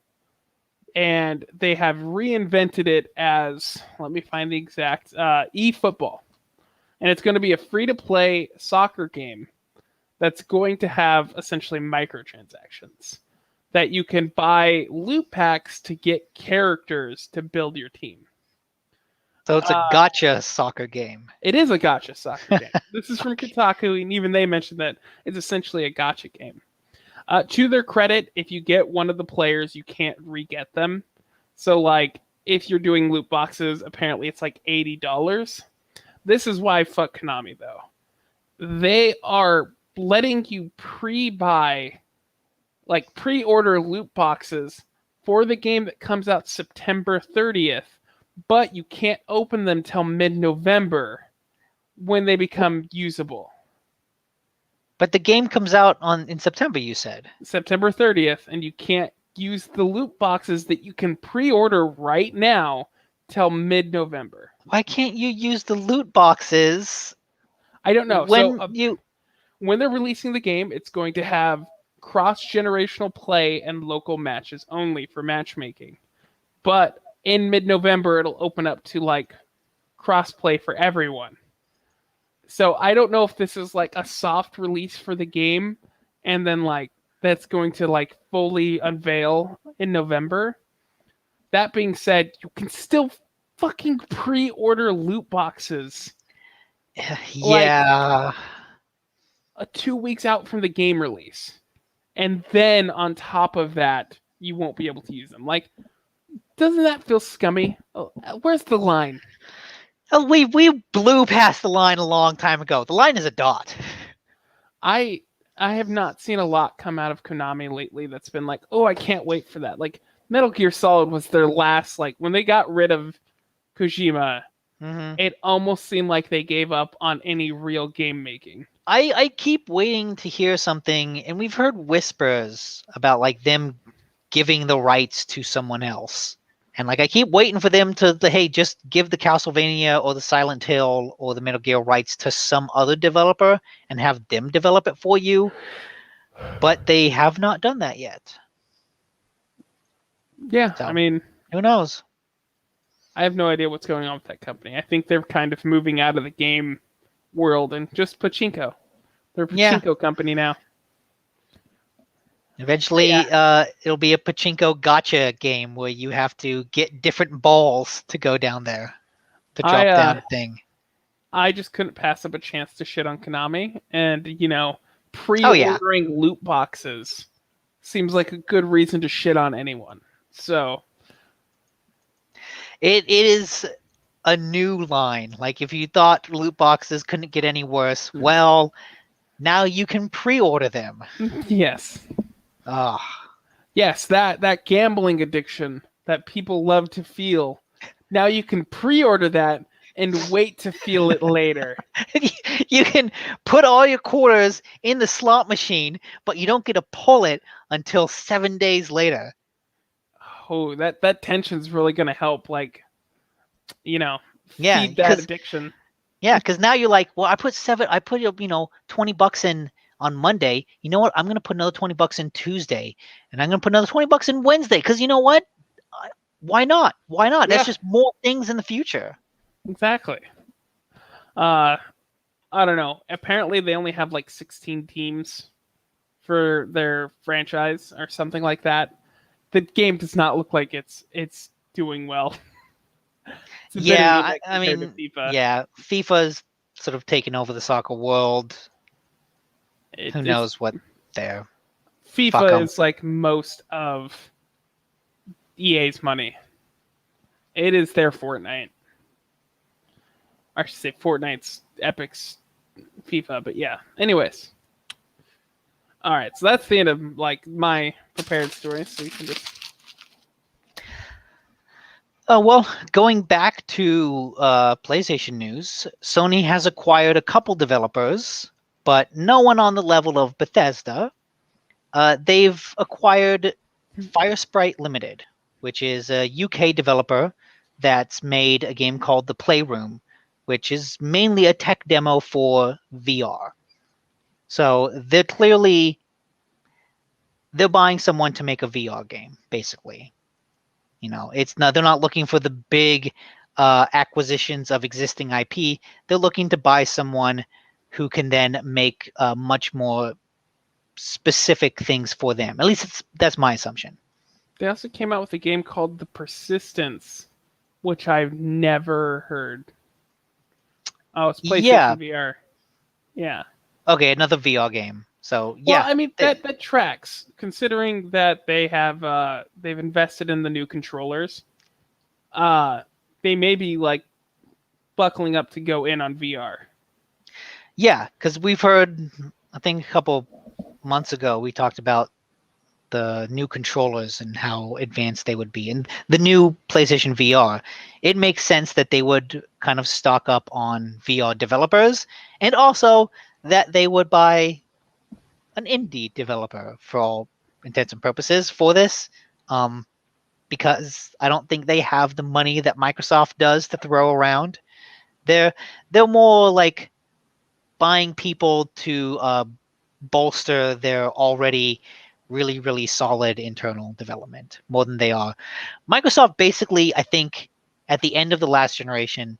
they have reinvented it as, let me find the exact, eFootball. And it's going to be a free-to-play soccer game that's going to have essentially microtransactions that you can buy loot packs to get characters to build your team. So it's a gotcha soccer game. It is a gotcha soccer game. This is from Kotaku, and even they mentioned that it's essentially a gotcha game. To their credit, if you get one of the players, you can't re-get them. So, like, if you're doing loot boxes, apparently it's like $80. This is why fuck Konami, though. They are letting you pre-buy, like pre-order loot boxes for the game that comes out September 30th, but you can't open them till mid-November when they become usable. But the game comes out in September, you said. September 30th, and you can't use the loot boxes that you can pre-order right now till mid-November. Why can't you use the loot boxes? I don't know. When when they're releasing the game, it's going to have cross-generational play and local matches only for matchmaking. But in mid-November, it'll open up to like cross-play for everyone. So I don't know if this is like a soft release for the game, and then like that's going to like fully unveil in November. That being said, you can still fucking pre-order loot boxes. Yeah. Like, 2 weeks out from the game release. And then on top of that, you won't be able to use them. Like, doesn't that feel scummy? Where's the line? Oh, we blew past the line a long time ago. The line is a dot. I have not seen a lot come out of Konami lately that's been like, oh, I can't wait for that. Like, Metal Gear Solid was their last, like, when they got rid of Kojima, it almost seemed like they gave up on any real game making. I keep waiting to hear something, and we've heard whispers about like them giving the rights to someone else. And like I keep waiting for them to hey, just give the Castlevania or the Silent Hill or the Metal Gear rights to some other developer and have them develop it for you. But they have not done that yet. Yeah, So, I mean, who knows? I have no idea what's going on with that company. I think they're kind of moving out of the game world and just pachinko. They're a pachinko company now. Eventually, it'll be a pachinko gotcha game where you have to get different balls to go down there to drop down a thing. I just couldn't pass up a chance to shit on Konami, and pre-ordering loot boxes seems like a good reason to shit on anyone. So it is a new line. Like if you thought loot boxes couldn't get any worse, well, now you can pre-order them. Yes. Yes, that gambling addiction that people love to feel. Now you can pre-order that and wait to feel it later. You can put all your quarters in the slot machine, but you don't get to pull it until 7 days later. Oh, that tension's really going to help, like, feed that addiction. Yeah, because now you're like, well, I put $20 in on Monday. You know what? I'm going to put another $20 in Tuesday, and I'm going to put another $20 in Wednesday. Because you know what? Why not? Why not? Yeah. That's just more things in the future. Exactly. I don't know. Apparently, they only have like 16 teams for their franchise or something like that. The game does not look like it's doing well. Yeah, I mean, FIFA. Yeah, FIFA's sort of taken over the soccer world. Who knows what they're... FIFA is like most of EA's money. It is their Fortnite. I should say Fortnite's Epic's FIFA, but yeah. Anyways. All right, so that's the end of like my prepared story. So you can just... well, going back to PlayStation news, Sony has acquired a couple developers, but no one on the level of Bethesda. They've acquired Firesprite Limited, which is a UK developer that's made a game called The Playroom, which is mainly a tech demo for VR. So they're buying someone to make a VR game, basically. They're not looking for the big acquisitions of existing IP. They're looking to buy someone who can then make much more specific things for them. At least that's my assumption. They also came out with a game called The Persistence, which I've never heard. Oh, it's PlayStation VR. Yeah. Okay, another VR game. So yeah. Well, I mean that tracks, considering that they have they've invested in the new controllers. They may be like buckling up to go in on VR. Yeah, because we've heard I think a couple months ago we talked about the new controllers and how advanced they would be, and the new PlayStation VR. It makes sense that they would kind of stock up on VR developers, and also that they would buy an indie developer for all intents and purposes for this, because I don't think they have the money that Microsoft does to throw around. They're more like buying people to bolster their already really, really solid internal development more than they are. Microsoft basically, I think, at the end of the last generation,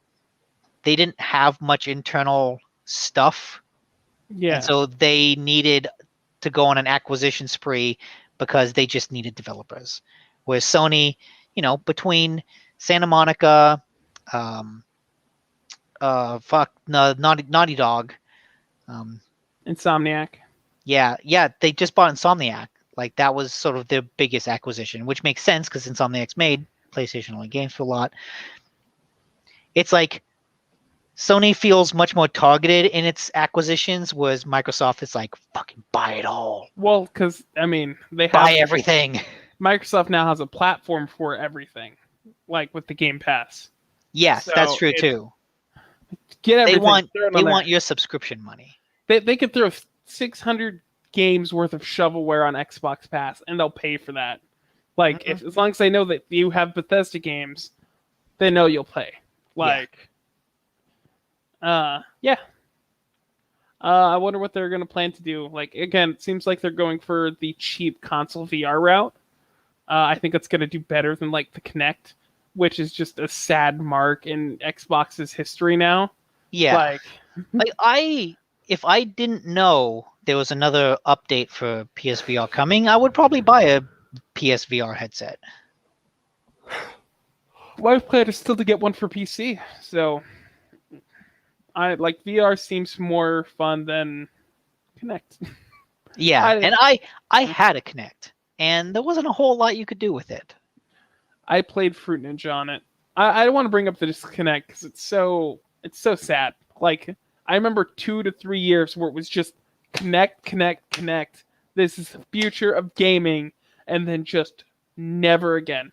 they didn't have much internal stuff. Yeah. And so they needed to go on an acquisition spree because they just needed developers. Whereas Sony, between Santa Monica, Naughty Dog, Insomniac. yeah, they just bought Insomniac. Like that was sort of their biggest acquisition, which makes sense because Insomniac's made PlayStation only games for a lot. It's like Sony feels much more targeted in its acquisitions, whereas Microsoft is like, fucking buy it all. Well, because I mean, they Buy have everything. Microsoft now has a platform for everything, like with the Game Pass. Yes, So that's true too. Get They everything. want your subscription money. They could throw 600 games worth of shovelware on Xbox Pass, and they'll pay for that. Like, if as long as they know that you have Bethesda games, they know you'll play. Like, yeah. I wonder what they're going to plan to do. Like, again, it seems like they're going for the cheap console VR route. I think it's going to do better than, like, the Kinect, which is just a sad mark in Xbox's history now. Yeah. If I didn't know there was another update for PSVR coming, I would probably buy a PSVR headset. My plan is still to get one for PC, so I like VR seems more fun than Kinect. Yeah, and I had a Kinect, and there wasn't a whole lot you could do with it. I played Fruit Ninja on it. I don't want to bring up the disconnect because it's so sad. Like I remember 2 to 3 years where it was just connect. This is the future of gaming, and then just never again.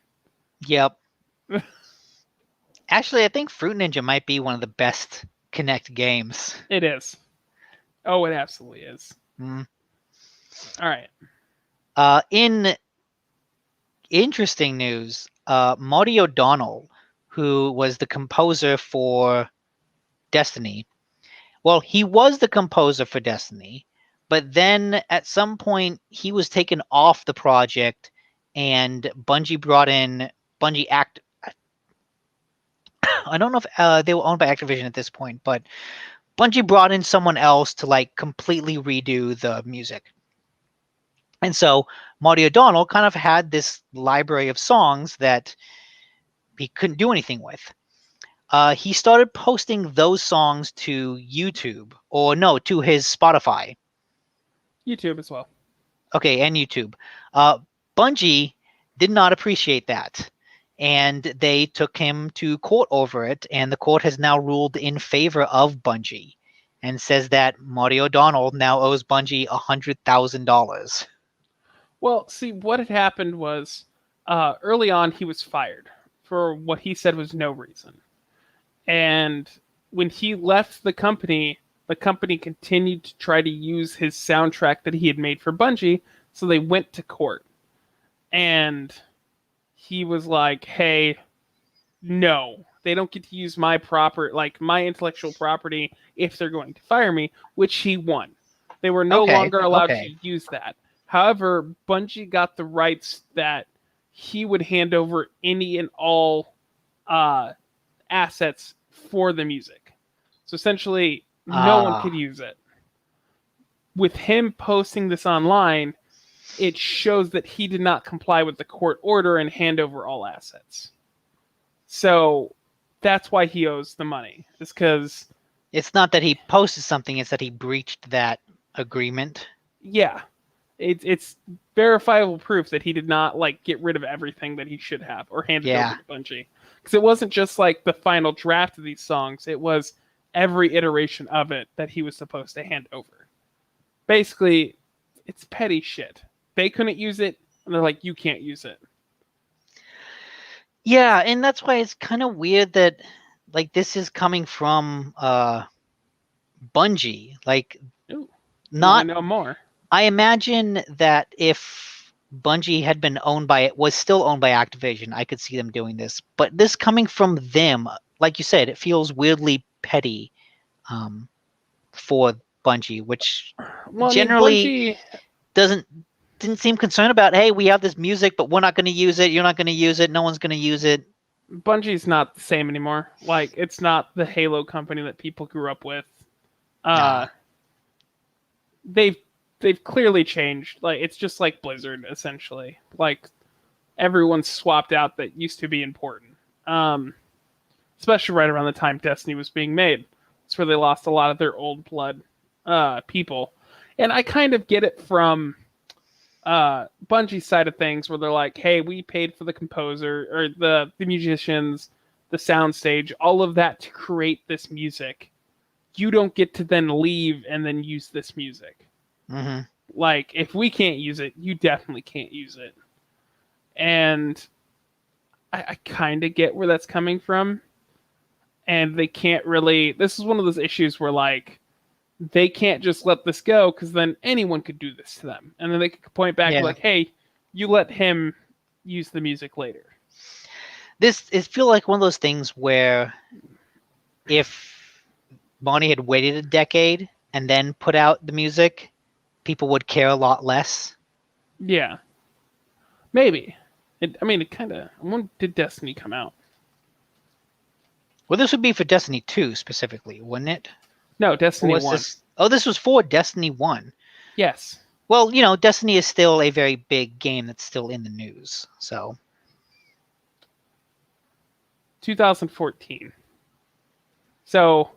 Yep. Actually, I think Fruit Ninja might be one of the best Kinect games. It is. Oh, it absolutely is. Mm. All right. In interesting news, Marty O'Donnell, who was the composer for Destiny, well, he was the composer for Destiny, but then at some point he was taken off the project, and Bungie brought in I don't know if they were owned by Activision at this point, but Bungie brought in someone else to like completely redo the music. And so Marty O'Donnell kind of had this library of songs that he couldn't do anything with. He started posting those songs to YouTube, or no, to his Spotify. YouTube as well. Okay, and YouTube. Bungie did not appreciate that, and they took him to court over it, and the court has now ruled in favor of Bungie and says that Marty O'Donnell now owes Bungie $100,000. Well, see, what had happened was early on he was fired for what he said was no reason. And when he left the company continued to try to use his soundtrack that he had made for Bungie, so they went to court. And he was like, hey, no, they don't get to use my my intellectual property if they're going to fire me, which he won. They were no longer allowed to use that. However, Bungie got the rights that he would hand over any and all assets for the music. So essentially, no one could use it. With him posting this online, it shows that he did not comply with the court order and hand over all assets. So that's why he owes the money. It's because it's not that he posted something; it's that he breached that agreement. Yeah, it's verifiable proof that he did not get rid of everything that he should have or hand it over to Bungie. Because it wasn't just the final draft of these songs; it was every iteration of it that he was supposed to hand over. basically, it's petty shit. They couldn't use it, and they're like, you can't use it. Yeah, and that's why it's kind of weird that like this is coming from Bungie. Like Ooh, not you know more. I imagine that if Bungie had been owned by it was still owned by Activision, I could see them doing this. But this coming from them, like you said, it feels weirdly petty for Bungie, which generally didn't seem concerned about, hey, we have this music, but we're not going to use it. You're not going to use it. No one's going to use it. Bungie's not the same anymore. Like, it's not the Halo company that people grew up with. Nah. They've clearly changed. Like, it's just like Blizzard, essentially. Like, everyone's swapped out that used to be important. Especially right around the time Destiny was being made. That's where they lost a lot of their old blood people. And I kind of get it from Bungie's side of things, where they're like, hey, we paid for the composer or the musicians, the soundstage, all of that to create this music. You don't get to then leave and then use this music. Mm-hmm. Like, if we can't use it, you definitely can't use it. And I kind of get where that's coming from. And they can't really... This is one of those issues where, like, they can't just let this go, because then anyone could do this to them. And then they could point back and be like, hey, you let him use the music later. It feels like one of those things where if Bonnie had waited a decade and then put out the music, people would care a lot less. Yeah. Maybe. It kind of... When did Destiny come out? Well, this would be for Destiny 2 specifically, wouldn't it? No, Destiny 1. This was for Destiny 1. Yes. Well, Destiny is still a very big game that's still in the news, so... 2014. So,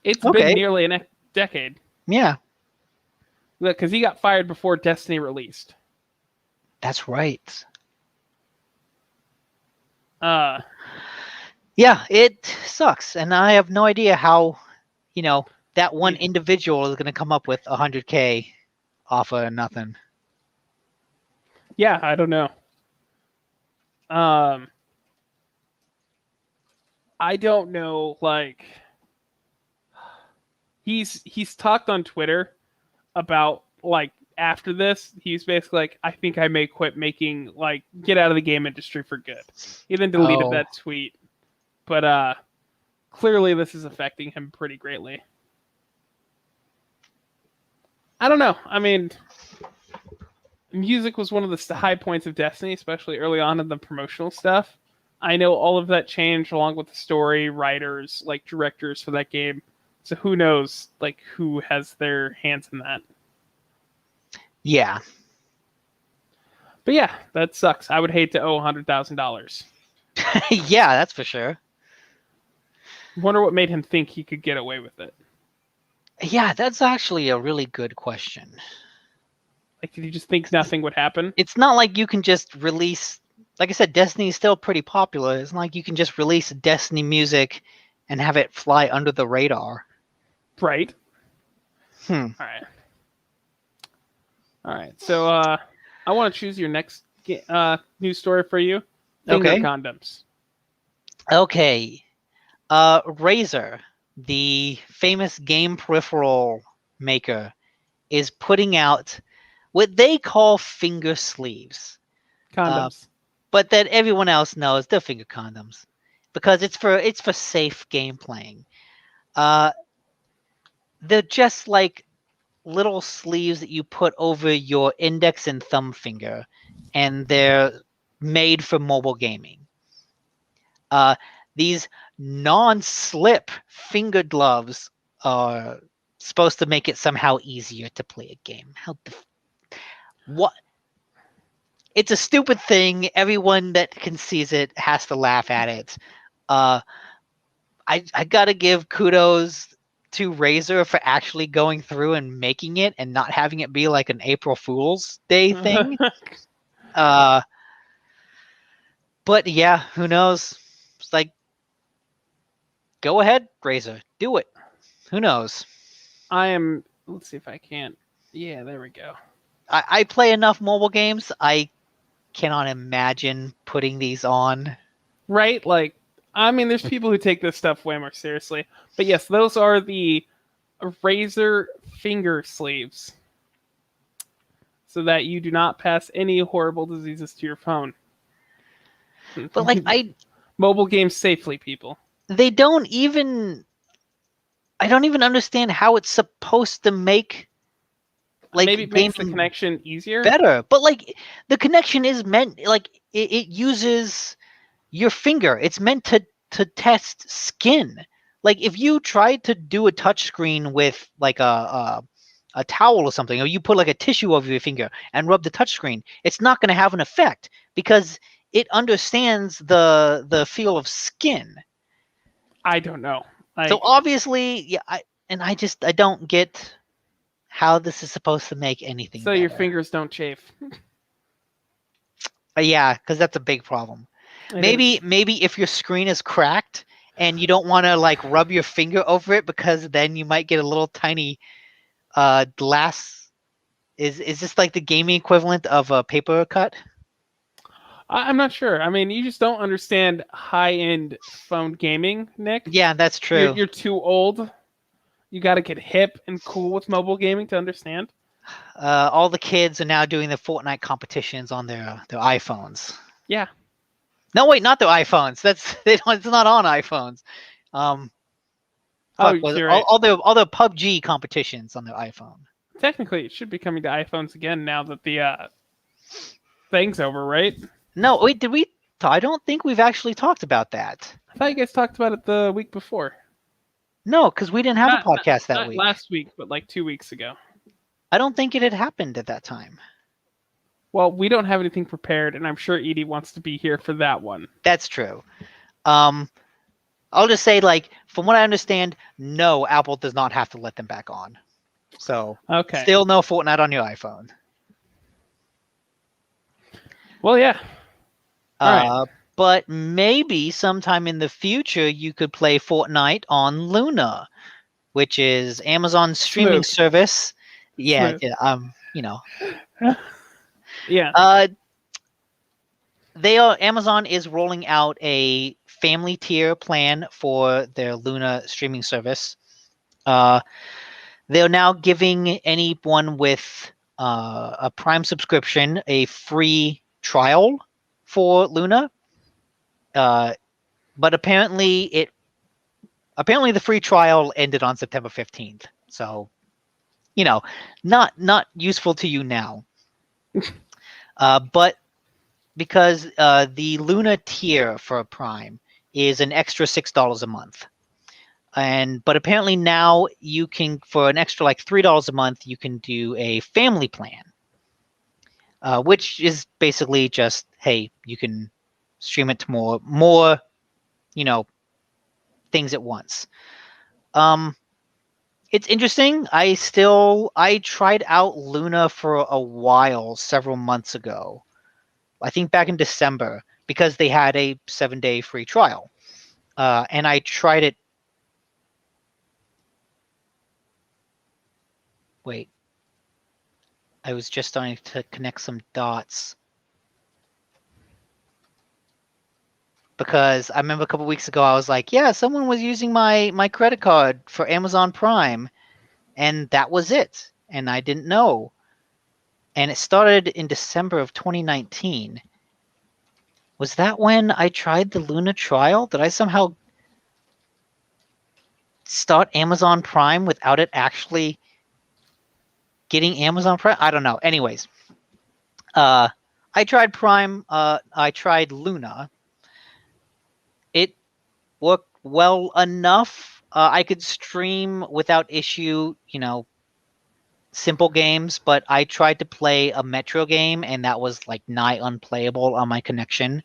it's been nearly a decade. Yeah. Look, because he got fired before Destiny released. That's right. Yeah, it sucks, and I have no idea how, that one individual is going to come up with $100K off of nothing. Yeah, I don't know. I don't know. Like, he's talked on Twitter about, like, after this, he's basically like, I think I may quit making, like, get out of the game industry for good. He then deleted that tweet. But clearly this is affecting him pretty greatly. I don't know. I mean, music was one of the high points of Destiny, especially early on in the promotional stuff. I know all of that changed along with the story, writers, like directors for that game. So who knows, like, who has their hands in that. Yeah. But yeah, that sucks. I would hate to owe $100,000. Yeah, that's for sure. Wonder what made him think he could get away with it. Yeah, that's actually a really good question. Like, did he just think nothing would happen? It's not like you can just release... Like I said, Destiny is still pretty popular. It's not like you can just release Destiny music and have it fly under the radar. Right. All right. So I want to choose your next news story for you. Finger condoms. Okay. Razer, the famous game peripheral maker, is putting out what they call finger sleeves. Condoms. But that everyone else knows they're finger condoms because it's for safe game playing. They're just like little sleeves that you put over your index and thumb finger, and they're made for mobile gaming. These non-slip finger gloves are supposed to make it somehow easier to play a game. What? It's a stupid thing. Everyone that sees it has to laugh at it. I gotta give kudos to Razer for actually going through and making it and not having it be like an April Fool's Day thing. But yeah, who knows? It's like, go ahead, Razer, do it. Who knows? Let's see if I can't Yeah, there we go. I play enough mobile games. I cannot imagine putting these on. Right? Like, I mean, there's people who take this stuff way more seriously. But yes, those are the Razer finger sleeves, so that you do not pass any horrible diseases to your phone. But like Mobile games safely, people. they don't even. I don't even understand how it's supposed to make like Maybe it makes the gaming connection easier. better. But like the connection is meant like it uses your finger. It's meant to test skin. Like if you tried to do a touch screen with like a towel or something, or you put like a tissue over your finger and rub the touch screen, it's not going to have an effect because it understands the feel of skin. I don't know. So obviously, yeah, I don't get how this is supposed to make anything so better. your fingers don't chafe. Yeah, because that's a big problem. It Maybe if your screen is cracked and you don't want to like rub your finger over it because then you might get a little tiny glass. Is this like the gaming equivalent of a paper cut? I'm not sure. I mean, you just don't understand high-end phone gaming, Nick. Yeah, that's true. You're too old. You got to get hip and cool with mobile gaming to understand. All the kids are now doing the Fortnite competitions on their iPhones. Yeah. No, wait, not their iPhones. It's not on iPhones. You're right. All their PUBG competitions on their iPhone. Technically, it should be coming to iPhones again now that the thing's over, right? No, wait, did we? I don't think we've actually talked about that. I thought you guys talked about it the week before. No, because we didn't have a podcast that not week. Last week, but like 2 weeks ago. I don't think it had happened at that time. Well, we don't have anything prepared, and I'm sure Edie wants to be here for that one. That's true. I'll just say, like, from what I understand, no, Apple does not have to let them back on. So, Okay. Still no Fortnite on your iPhone. Well, yeah. All right. But maybe sometime in the future you could play Fortnite on Luna, which is Amazon's streaming service. Yeah, you know. Yeah. Amazon is rolling out a family tier plan for their Luna streaming service. They're now giving anyone with a Prime subscription a free trial for Luna. But apparently the free trial ended on September 15th. So, not useful to you now. But because the Luna tier for Prime is an extra $6 a month. But apparently now you can, for an extra like $3 a month, you can do a family plan, which is basically just, hey, you can stream it to more things at once. It's interesting. I tried out Luna for a while, several months ago. I think back in December, because they had a 7-day free trial. And I tried it. Wait. I was just starting to connect some dots. Because I remember a couple weeks ago, I was like, yeah, someone was using my credit card for Amazon Prime. And that was it. And I didn't know. And it started in December of 2019. Was that when I tried the Luna trial? Did I somehow start Amazon Prime without it actually getting Amazon Prime? I don't know. Anyways, I tried Prime. I tried Luna. It worked well enough. I could stream without issue, simple games, but I tried to play a Metro game, and that was like nigh unplayable on my connection.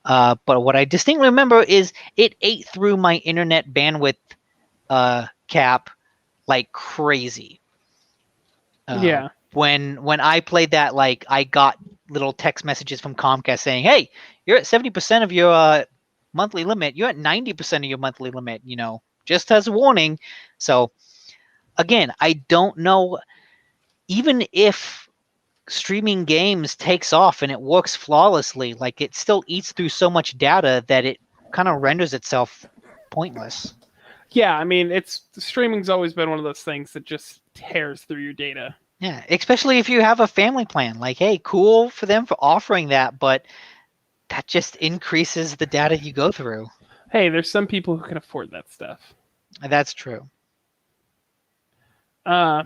But what I distinctly remember is it ate through my internet bandwidth cap like crazy. Yeah. When I played that, like I got little text messages from Comcast saying, "Hey, you're at 70% of your monthly limit. You're at 90% of your monthly limit. Just as a warning." So again, I don't know. even if streaming games takes off and it works flawlessly, like it still eats through so much data that it kind of renders itself pointless. Yeah, I mean, streaming's always been one of those things that just tears through your data. Yeah, especially if you have a family plan. Like, hey, cool for them for offering that, but that just increases the data you go through. Hey, there's some people who can afford that stuff. That's true. I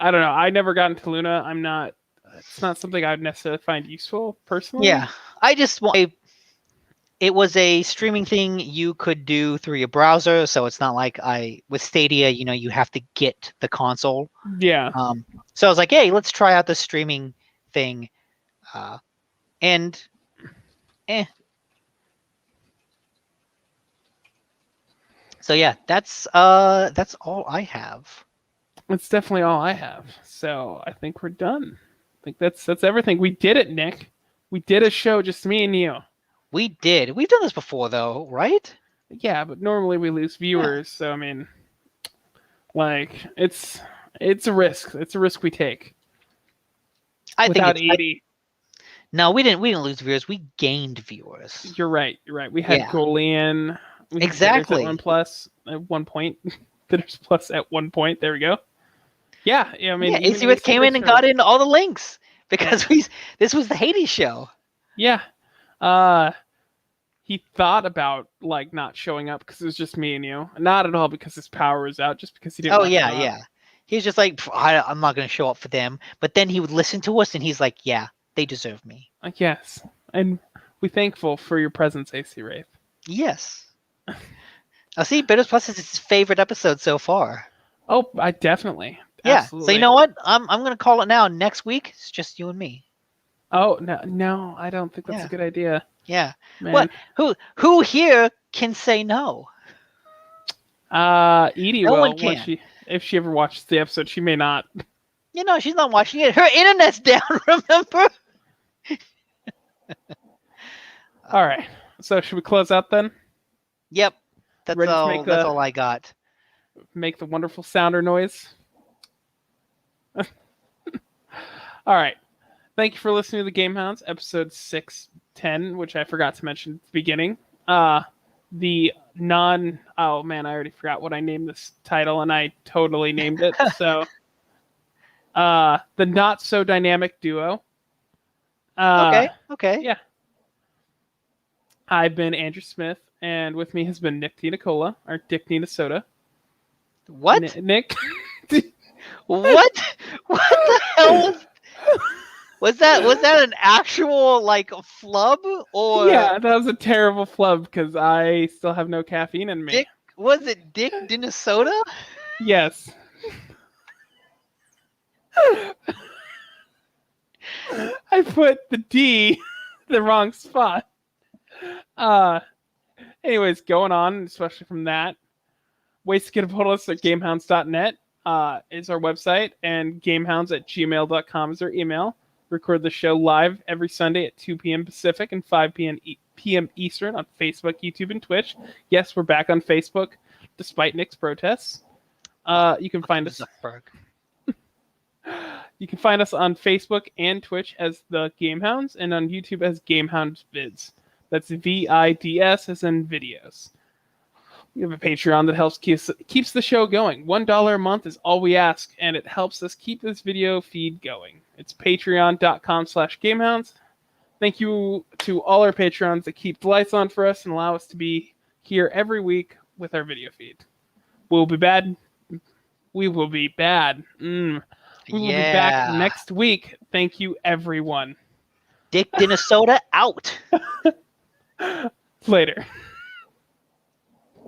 don't know. I never got into Luna. It's not something I would necessarily find useful personally. Yeah, I just want. It was a streaming thing you could do through your browser, so it's not like with Stadia, you have to get the console. Yeah. So I was like, hey, let's try out the streaming thing, and So yeah, that's all I have. That's definitely all I have. So I think we're done. I think that's everything. We did it, Nick. We did a show, just me and you. We did. We've done this before, though, right? Yeah, but normally we lose viewers. So I mean, like it's a risk. It's a risk we take. Without Edie. No, we didn't lose viewers. We gained viewers. You're right. We had Golian. Exactly. At one point. There's plus at one point. There we go. Yeah. I mean, AC With came in and got in all the links because this was the Hades show. Yeah. He thought about like not showing up because it was just me and you. Not at all because his power was out, just because he didn't. Oh yeah. He was just like, I'm not going to show up for them. But then he would listen to us and he's like, yeah, they deserve me. Yes. And we're thankful for your presence, AC Wraith. Yes. I see. Bitters Plus is his favorite episode so far. Oh, I definitely. Yeah. Absolutely. So you know what? I'm going to call it now. Next week, it's just you and me. Oh no! I don't think that's a good idea. Yeah. Man. What? Who here can say no? Edie no will. One can. If she ever watches the episode, she may not. She's not watching it. Her internet's down. Remember? All right. So should we close out then? Yep. That's all. That's all I got. Make the wonderful sounder noise. All right. Thank you for listening to the GameHounds, episode 610, which I forgot to mention at the beginning. Oh man, I already forgot what I named this title, and I totally named it. So, the Not So Dynamic Duo. Okay. Yeah. I've been Andrew Smith, and with me has been Nick Nicola, or Dick Nina Soda. What? Nick? What? What the hell was that? Was that an actual flub or? Yeah, that was a terrible flub because I still have no caffeine in me. Was it Dick Dinnesota? Yes. I put the D the wrong spot. Anyways, going on, especially from that. Ways to get a hold of us at gamehounds.net is our website, and gamehounds@gmail.com is our email. Record the show live every Sunday at 2 p.m. Pacific and 5 p.m. Eastern on Facebook, YouTube, and Twitch. Yes, we're back on Facebook, despite Nick's protests. You can find us. You can find us on Facebook and Twitch as the GameHounds, and on YouTube as GameHounds Vids. That's VIDS as in videos. We have a Patreon that helps keeps the show going. $1 a month is all we ask, and it helps us keep this video feed going. It's patreon.com/gamehounds. Thank you to all our Patreons that keep the lights on for us and allow us to be here every week with our video feed. We'll be bad. We will be bad. We will be back next week. Thank you, everyone. Dick Dinnesota out. Later.